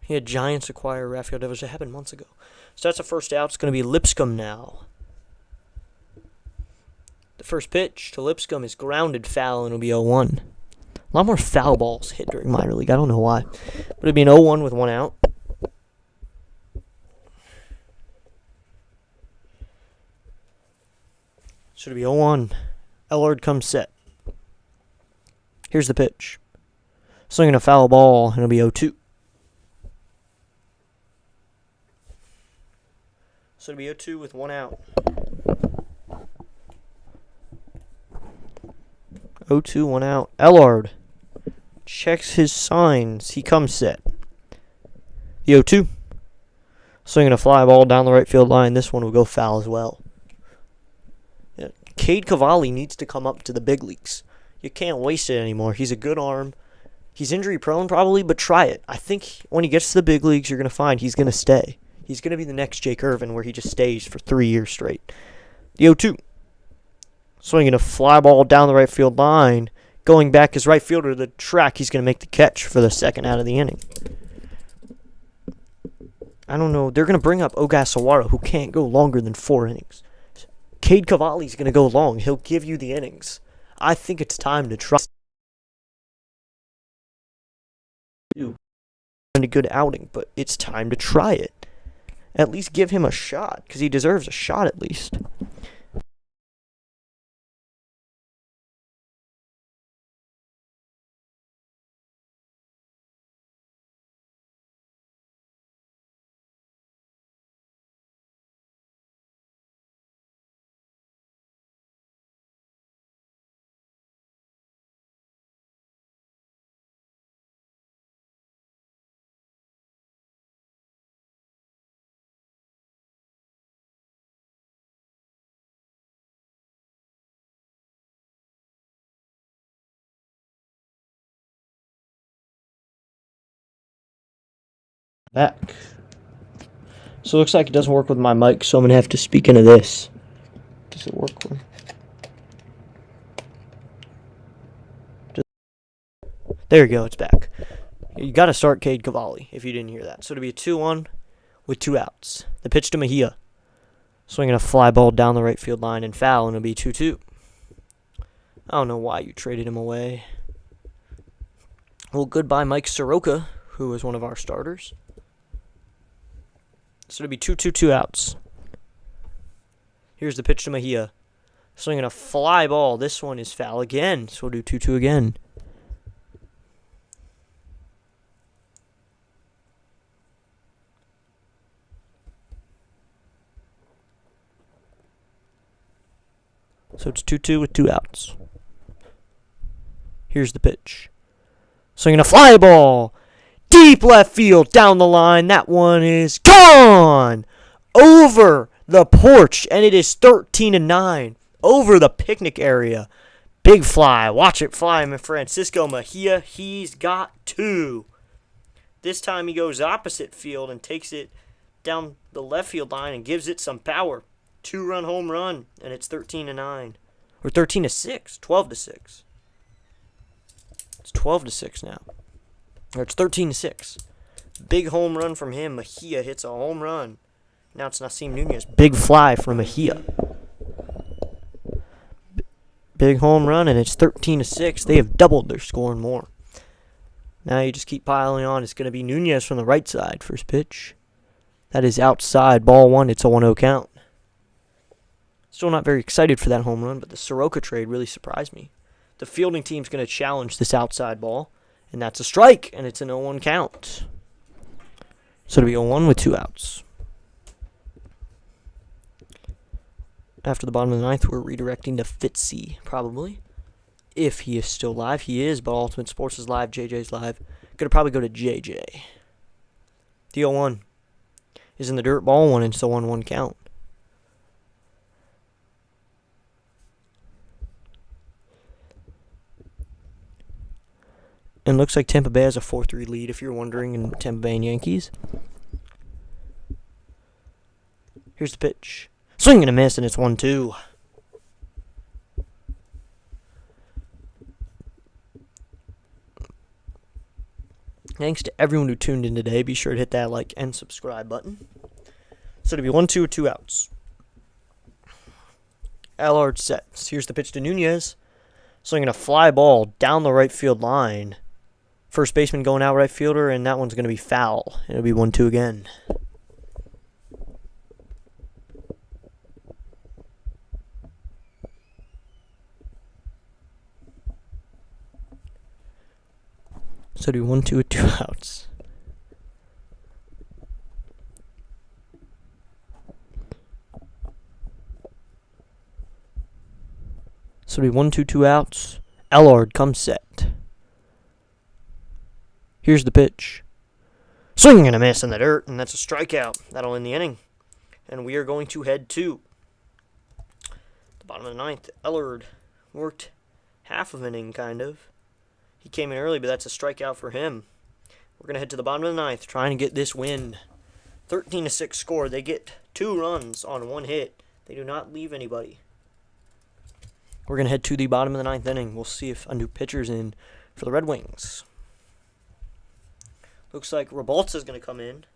He had Giants acquire Rafael Devers. It happened months ago. So that's the first out. It's going to be Lipscomb now. The first pitch to Lipscomb is grounded foul, and it'll be 0-1. A lot more foul balls hit during minor league. I don't know why. But it'll be an 0-1 with 1 out. So it'll be 0-1. Ellard comes set. Here's the pitch. Swinging a foul ball, and it'll be 0-2. So it'll be 0-2 with 1 out. 0-2, 1 out. Ellard checks his signs. He comes set. The 0-2. Swinging a fly ball down the right field line. This one will go foul as well. Yeah. Cade Cavalli needs to come up to the big leagues. You can't waste it anymore. He's a good arm. He's injury prone probably, but try it. I think when he gets to the big leagues, you're going to find he's going to stay. He's going to be the next Jake Irvin where he just stays for 3 years straight. The 0-2. Swinging a fly ball down the right field line. Going back as right fielder to the track, he's going to make the catch for the second out of the inning. I don't know. They're going to bring up Ogasawara, who can't go longer than 4 innings. Cade Cavalli's going to go long. He'll give you the innings. I think it's time to try. A good outing, but it's time to try it. At least give him a shot, because he deserves a shot at least. Back. So it looks like it doesn't work with my mic, so I'm going to have to speak into this. Does it work? There you go, it's back. You got to start Cade Cavalli if you didn't hear that. So it'll be a 2-1 with 2 outs. The pitch to Mejia. Swinging a fly ball down the right field line and foul, and it'll be 2-2. I don't know why you traded him away. Well, goodbye Mike Soroka, who was one of our starters. So it'll be 2-2, 2 outs. Here's the pitch to Mejia. Swinging a fly ball. This one is foul again, so we'll do 2-2 again. So it's 2-2 with 2 outs. Here's the pitch. Swinging a fly ball. Deep left field down the line. That one is gone. Over the porch. And it is 13-9. Over the picnic area. Big fly. Watch it fly, Francisco Mejia. He's got two. This time he goes opposite field and takes it down the left field line and gives it some power. 2-run home run, and it's 13-9. Or 13-6. 12-6. It's 12-6 now. Or it's 13-6. Big home run from him. Mejia hits a home run. Now it's Nasim Nunez. Big fly from Mejia. Big home run, and it's 13-6. They have doubled their score and more. Now you just keep piling on. It's going to be Nunez from the right side. First pitch. That is outside. Ball one. It's a 1-0 count. Still not very excited for that home run, but the Soroka trade really surprised me. The fielding team's going to challenge this outside ball, and that's a strike, and it's an 0-1 count. So it'll be 0-1 with 2 outs. After the bottom of the ninth, we're redirecting to Fitzy, probably. If he is still live. He is, but Ultimate Sports is live. JJ's live. Gonna probably go to JJ. The 0-1 is in the dirt. Ball one, and it's a 1-1 count. And looks like Tampa Bay has a 4-3 lead, if you're wondering, in Tampa Bay and Yankees. Here's the pitch. Swing and a miss, and it's 1-2. Thanks to everyone who tuned in today. Be sure to hit that like and subscribe button. So it'll be 1-2 with 2 outs. Allard sets. Here's the pitch to Nunez. Swinging a fly ball down the right field line. First baseman going out right fielder, and that one's going to be foul. It'll be 1-2 again. So do 1-2 with 2 outs. So do 1-2, 2 outs. Allard comes set. Here's the pitch. Swing and a miss in the dirt, and that's a strikeout. That'll end the inning. And we are going to head to the bottom of the ninth. Allard worked half of an inning, kind of. He came in early, but that's a strikeout for him. We're going to head to the bottom of the ninth, trying to get this win. 13-6 score. They get 2 runs on 1 hit. They do not leave anybody. We're going to head to the bottom of the ninth inning. We'll see if a new pitcher's in for the Red Wings. Looks like Rebolza is going to come in.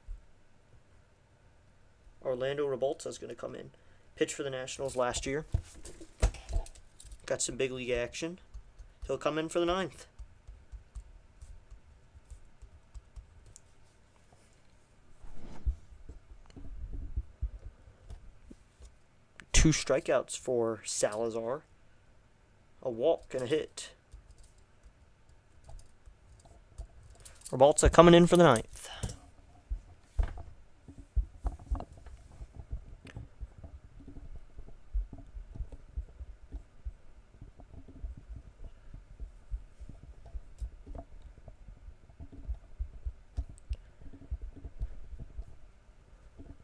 Orlando Rebolza is going to come in. Pitched for the Nationals last year. Got some big league action. He'll come in for the ninth. Two strikeouts for Salazar. A walk and a hit. Rebolza coming in for the ninth.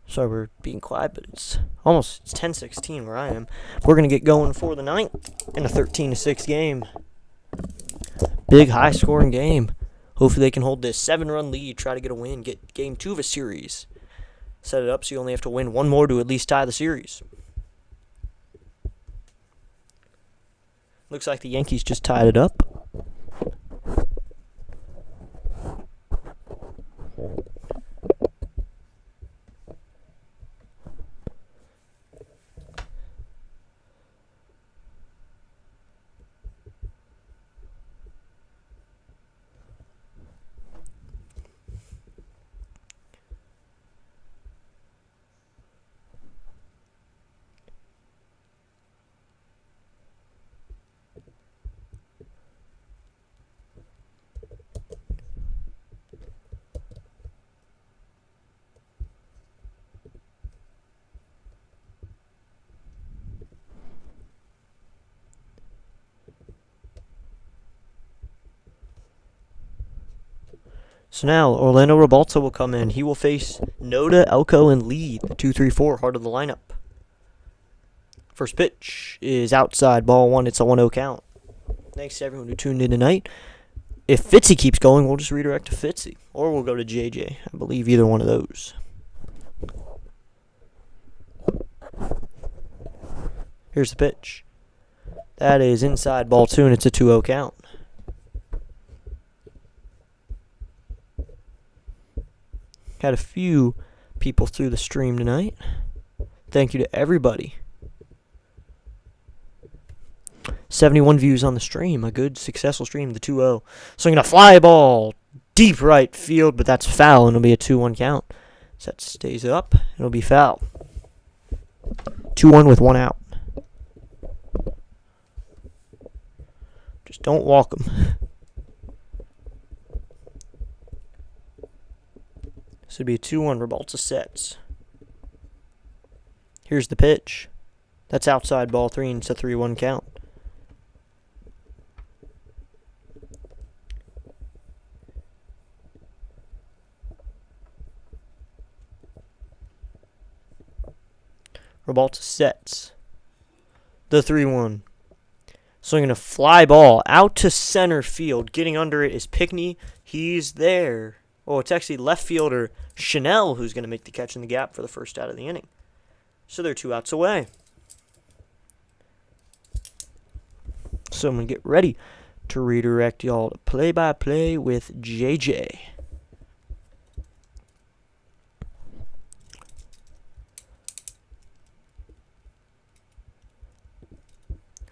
Sorry, we're being quiet, but it's 10:16 where I am. We're going to get going for the ninth in a 13-6 game. Big, high-scoring game. Hopefully they can hold this 7-run lead, try to get a win, get game 2 of a series. Set it up so you only have to win 1 more to at least tie the series. Looks like the Yankees just tied it up. So now Orlando Rebalta will come in. He will face Noda, Elko, and Lee, the 2-3-4 heart of the lineup. First pitch is outside, ball one. It's a 1-0 count. Thanks to everyone who tuned in tonight. If Fitzy keeps going, we'll just redirect to Fitzy. Or we'll go to JJ. I believe either one of those. Here's the pitch. That is inside, ball two, and it's a 2-0 count. Had a few people through the stream tonight. Thank you to everybody. 71 views on the stream. A good, successful stream. The 2-0. Swinging a fly ball. Deep right field, but that's foul, and it'll be a 2-1 count. So that stays up. It'll be foul. 2-1 with one out. Just don't walk them. This would be a 2-1. Rebalta sets. Here's the pitch. That's outside, ball three, and it's a 3-1 count. Rebalta sets. The 3-1. Swinging a fly ball out to center field. Getting under it is Pickney. He's there. Oh, it's actually left fielder Chanel who's going to make the catch in the gap for the first out of the inning. So they're 2 outs away. So I'm going to get ready to redirect y'all to play-by-play with JJ.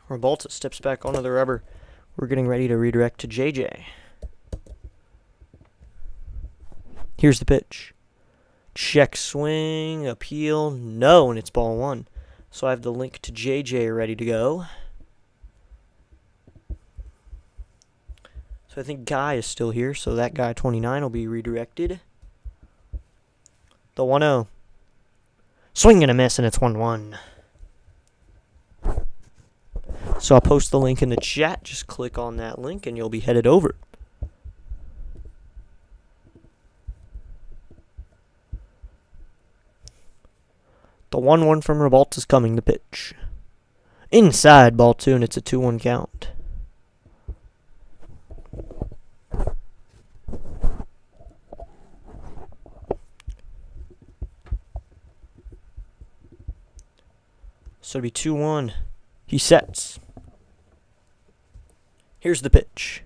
Rebalta steps back onto the rubber. We're getting ready to redirect to JJ. Here's the pitch. Check swing, appeal, no, and it's ball one. So I have the link to JJ ready to go. So I think Guy is still here, so that guy 29 will be redirected. The 1-0. Swing and a miss, and it's 1-1. So I'll post the link in the chat. Just click on that link and you'll be headed over. The 1-1 from Rebalta is coming. The pitch. Inside, ball two, and it's a 2-1 count. So it'll be 2-1. He sets. Here's the pitch.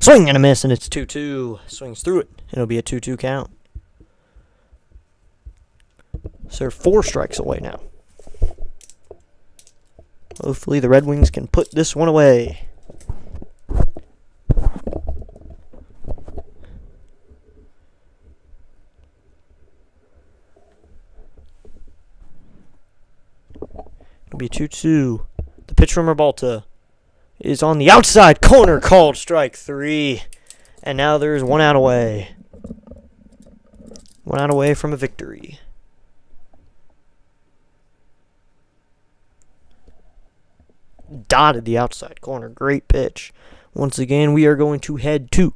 Swing and a miss, and it's 2-2. Swings through it. It'll be a 2-2 count. So they're 4 strikes away now. Hopefully the Red Wings can put this one away. It'll be 2-2. The pitch from Rebalta is on the outside corner, called strike 3. And now there's 1 out away. 1 out away from a victory. Dotted the outside corner. Great pitch. Once again, we are going to head to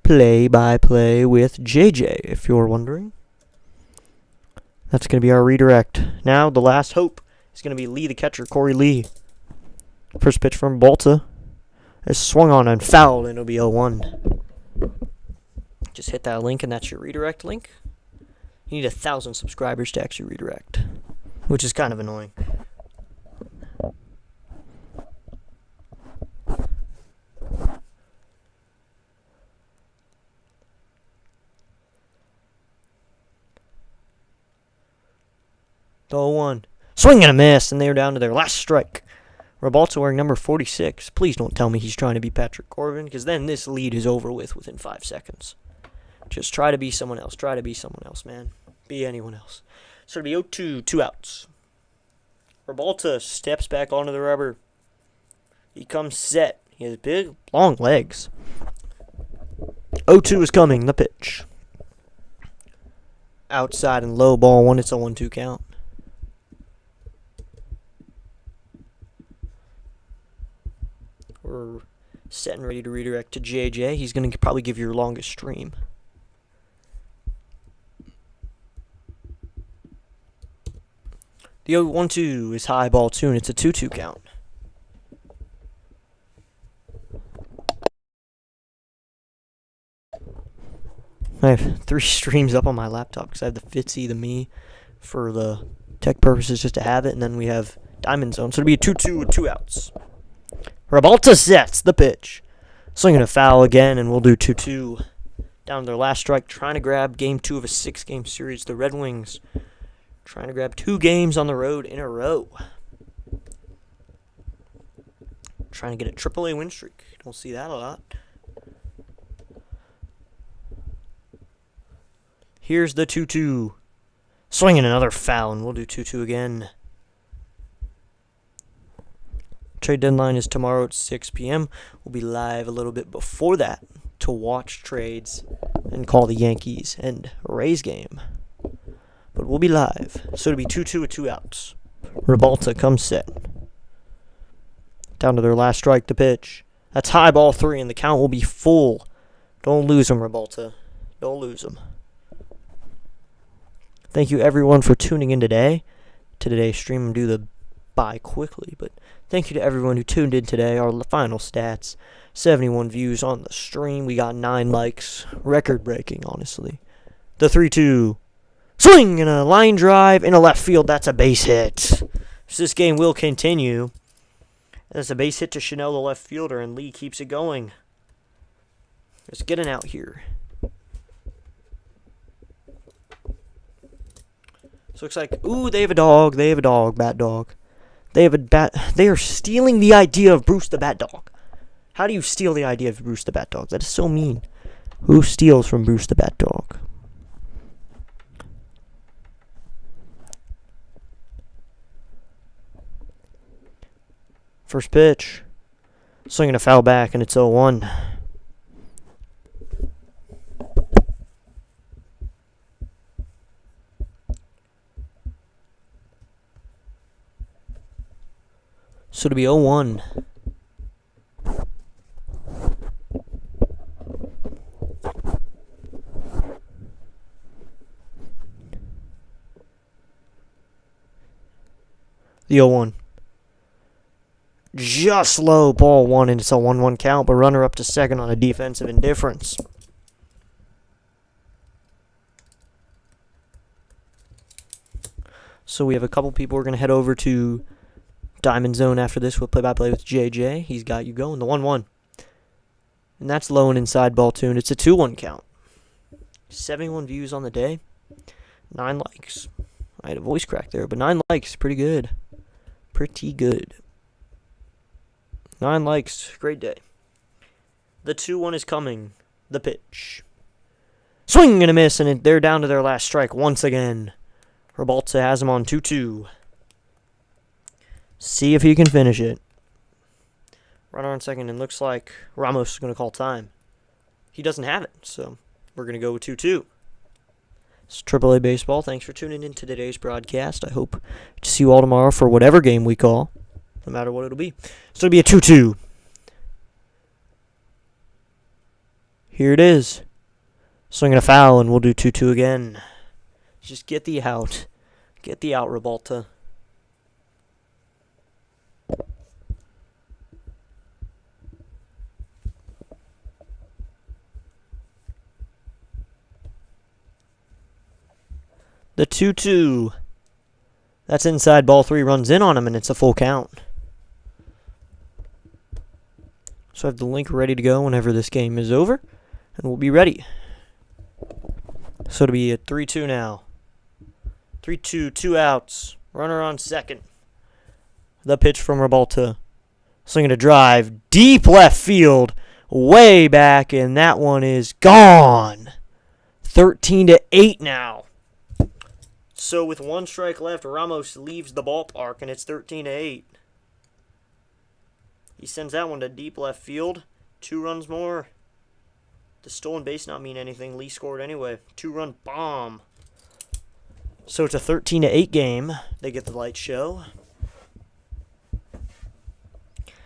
play-by-play with JJ, if you're wondering. That's going to be our redirect. Now, the last hope is going to be Lee, the catcher, Corey Lee. First pitch from Balta is swung on and fouled, and it'll be 0-1. Just hit that link, and that's your redirect link. You need 1,000 subscribers to actually redirect, which is kind of annoying. The 0-1. Swing and a miss, and they're down to their last strike. Rebalta wearing number 46. Please don't tell me he's trying to be Patrick Corbin, because then this lead is over with within 5 seconds. Just try to be someone else. Try to be someone else, man. Be anyone else. So it'll be 0-2, 2 outs. Rebalta steps back onto the rubber. He comes set. He has big, long legs. 0-2 is coming. The pitch. Outside and low, ball one. It's a 1-2 count. We're set and ready to redirect to JJ. He's going to probably give you your longest stream. The 0-1-2 is high ball 2, and it's a 2-2 count. I have 3 streams up on my laptop because I have the Fitzy, the Me, for the tech purposes just to have it, and then we have Diamond Zone. So it'll be a 2-2 with 2 outs. Rabalta sets the pitch. Swinging a foul again, and we'll do 2-2. Down to their last strike, trying to grab game 2 of a 6-game series. The Red Wings trying to grab 2 games on the road in a row. Trying to get a AAA win streak. Don't see that a lot. Here's the 2-2. Swinging another foul, and we'll do 2-2 again. Trade deadline is tomorrow at 6 p.m. We'll be live a little bit before that to watch trades and call the Yankees and Rays game. But we'll be live. So it'll be 2-2 with 2 outs. Rabalta comes set. Down to their last strike to pitch. That's high ball 3, and the count will be full. Don't lose them, Rabalta. Don't lose them. Thank you, everyone, for tuning in today. To today's stream, and do the bye quickly. But thank you to everyone who tuned in today. Our final stats, 71 views on the stream. We got 9 likes. Record-breaking, honestly. The 3-2. Swing and a line drive in a left field. That's a base hit. So this game will continue. That's a base hit to Chanel, the left fielder, and Lee keeps it going. Let's get an out here. So looks like, ooh, they have a dog. They have a dog, bat dog. They have a bat. They are stealing the idea of Bruce the Bat Dog. How do you steal the idea of Bruce the Bat Dog? That is so mean. Who steals from Bruce the Bat Dog? First pitch. Swinging a foul back, and it's 0-1. So it'll be 0-1. The 0-1. Just low, ball 1, and it's a 1-1 count, but runner up to second on a defensive indifference. So we have a couple people we're going to head over to Diamond Zone after this. We'll play-by-play with JJ. He's got you going. The 1-1. And that's low and inside ball 2, and it's a 2-1 count. 71 views on the day. 9 likes. I had a voice crack there, but 9 likes. Pretty good. Pretty good. 9 likes. Great day. The 2-1 is coming. The pitch. Swing and a miss, and they're down to their last strike once again. Rabalta has him on 2-2. See if he can finish it. Runner on second, and looks like Ramos is going to call time. He doesn't have it, so we're going to go with 2-2. It's AAA Baseball. Thanks for tuning in to today's broadcast. I hope to see you all tomorrow for whatever game we call, no matter what it'll be. So it'll be a 2-2. Here it is. Swinging a foul, and we'll do 2-2 again. Just get the out. Get the out, Rabalta. The 2-2. That's inside ball 3. Runs in on him, and it's a full count. So I have the link ready to go whenever this game is over, and we'll be ready. So it'll be a 3-2 now. 3-2, 2 outs. Runner on second. The pitch from Rabalta. Swinging a drive. Deep left field. Way back, and that one is gone. 13-8 now. So with 1 strike left, Ramos leaves the ballpark, and it's 13-8. He sends that one to deep left field. 2 runs more. The stolen base not mean anything. Lee scored anyway. 2-run bomb. So it's a 13-8 game. They get the light show.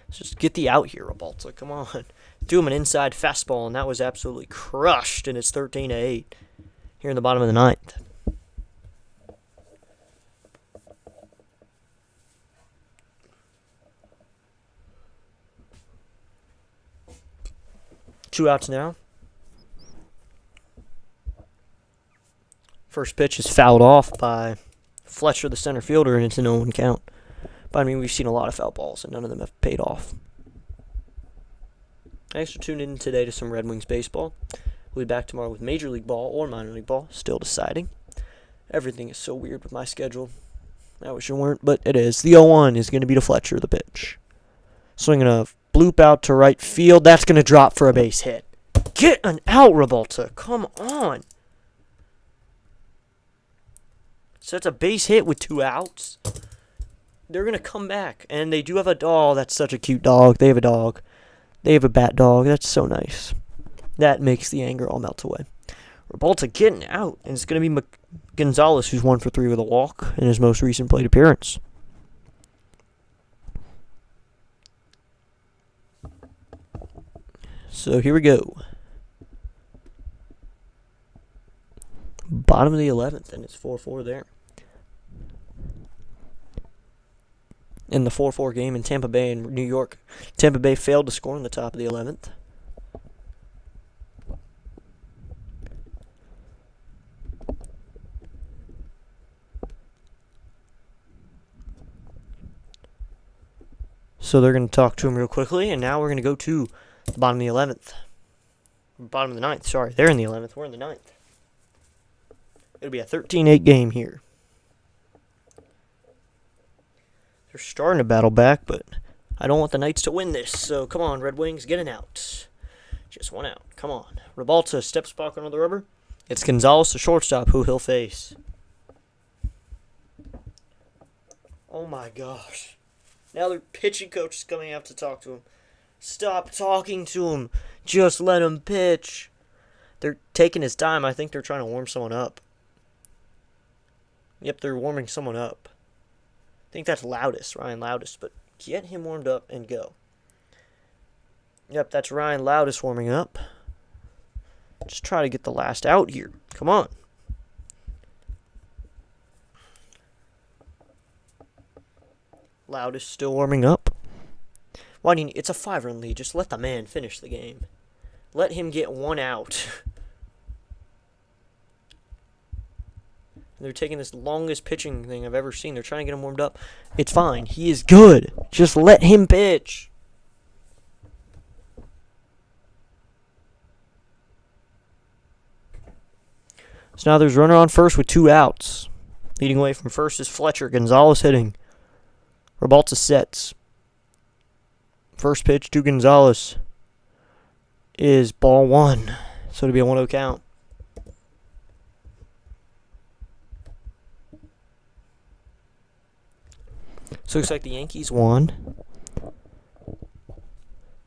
Let's just get the out here, Rabalta. Come on. Do him an inside fastball, and that was absolutely crushed, and it's 13-8 here in the bottom of the 9th. 2 outs now. First pitch is fouled off by Fletcher, the center fielder, and it's an 0-1 count. But I mean, we've seen a lot of foul balls, and none of them have paid off. Thanks for tuning in today to some Red Wings baseball. We'll be back tomorrow with Major League Ball or Minor League Ball. Still deciding. Everything is so weird with my schedule. I wish it weren't, but it is. The 0-1 is going to be to Fletcher, the pitch. Swinging a bloop out to right field. That's going to drop for a base hit. Get an out, Revolta. Come on. So it's a base hit with 2 outs. They're going to come back. And they do have a dog. That's such a cute dog. They have a dog. They have a bat dog. That's so nice. That makes the anger all melt away. Revolta getting out. And it's going to be Gonzalez, who's 1 for 3 with a walk in his most recent plate appearance. So here we go. Bottom of the 11th, and it's 4-4 there. In the 4-4 game in Tampa Bay and New York, Tampa Bay failed to score in the top of the 11th. So they're going to talk to him real quickly, and now we're going to go to the bottom of the 11th. Bottom of the 9th, sorry. They're in the 11th. We're in the 9th. It'll be a 13-8 game here. They're starting to battle back, but I don't want the Knights to win this. So come on, Red Wings, get an out. Just 1 out. Come on. Revolta steps back onto the rubber. It's Gonzalez, the shortstop, who he'll face. Oh my gosh. Now their pitching coach is coming out to talk to him. Stop talking to him. Just let him pitch. They're taking his time. I think they're trying to warm someone up. Yep, they're warming someone up. I think that's Loudest, Ryan Loudest, but get him warmed up and go. Yep, that's Ryan Loudest warming up. Just try to get the last out here. Come on. Loudest still warming up. Why do you need, it's a 5-run lead. Just let the man finish the game. Let him get 1 out. They're taking this longest pitching thing I've ever seen. They're trying to get him warmed up. It's fine. He is good. Just let him pitch. So now there's runner on first with 2 outs. Leading away from first is Fletcher. Gonzalez hitting. Revolta sets. First pitch to Gonzalez is ball 1. So it'll be a 1-0 count. So it looks like the Yankees won.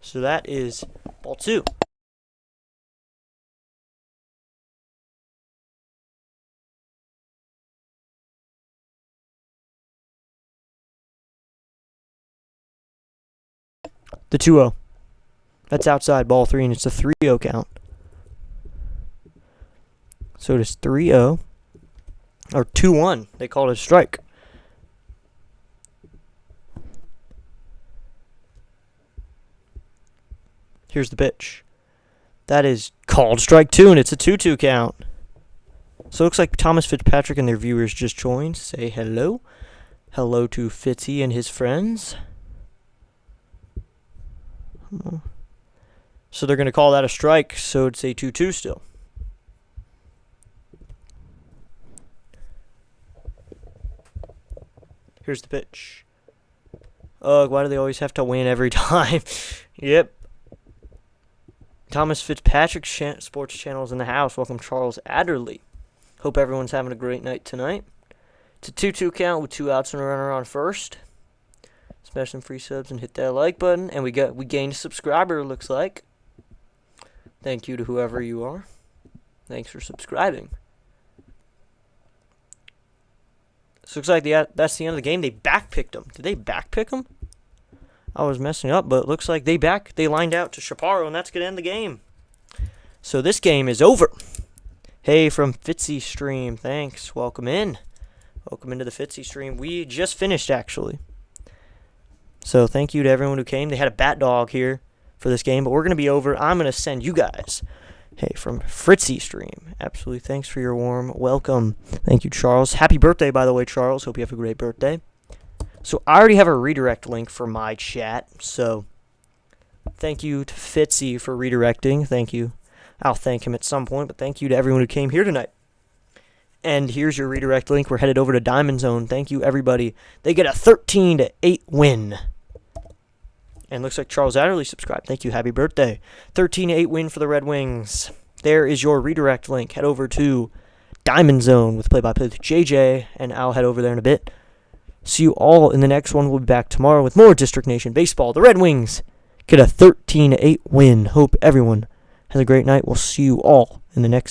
So that is ball 2. The 2-0. That's outside ball 3, and it's a 3-0 count. So it is 3-0. Or 2-1. They called it a strike. Here's the pitch. That is called strike 2, and it's a 2-2 count. So it looks like Thomas Fitzpatrick and their viewers just joined. Say hello. Hello to Fitzy and his friends. So they're going to call that a strike, so it's a 2-2 still. Here's the pitch. Ugh, why do they always have to win every time? Yep. Thomas Fitzpatrick Sports Channel is in the house. Welcome, Charles Adderley. Hope everyone's having a great night tonight. It's a 2-2 count with 2 outs and a runner on first. Smash some free subs and hit that like button. And we gained a subscriber, looks like. Thank you to whoever you are. Thanks for subscribing. So looks like that's the end of the game. They backpicked him. Did they backpick him? I was messing up, but it looks like they lined out to Chaparro, and that's going to end the game. So this game is over. Hey, from Fitzy Stream. Thanks. Welcome in. Welcome into the Fitzy Stream. We just finished, actually. So thank you to everyone who came. They had a bat dog here. for this game, but we're going to be over. I'm going to send you guys, hey, from Fritzy Stream. Absolutely. Thanks for your warm welcome. Thank you, Charles. Happy birthday, by the way, Charles. Hope you have a great birthday. So I already have a redirect link for my chat, so thank you to Fitzy for redirecting. Thank you. I'll thank him at some point, but thank you to everyone who came here tonight. And here's your redirect link. We're headed over to Diamond Zone. Thank you, everybody. They get a 13-8 win. And looks like Charles Adderley subscribed. Thank you. Happy birthday. 13-8 win for the Red Wings. There is your redirect link. Head over to Diamond Zone with play-by-play with JJ, and I'll head over there in a bit. See you all in the next one. We'll be back tomorrow with more District Nation Baseball. The Red Wings get a 13-8 win. Hope everyone has a great night. We'll see you all in the next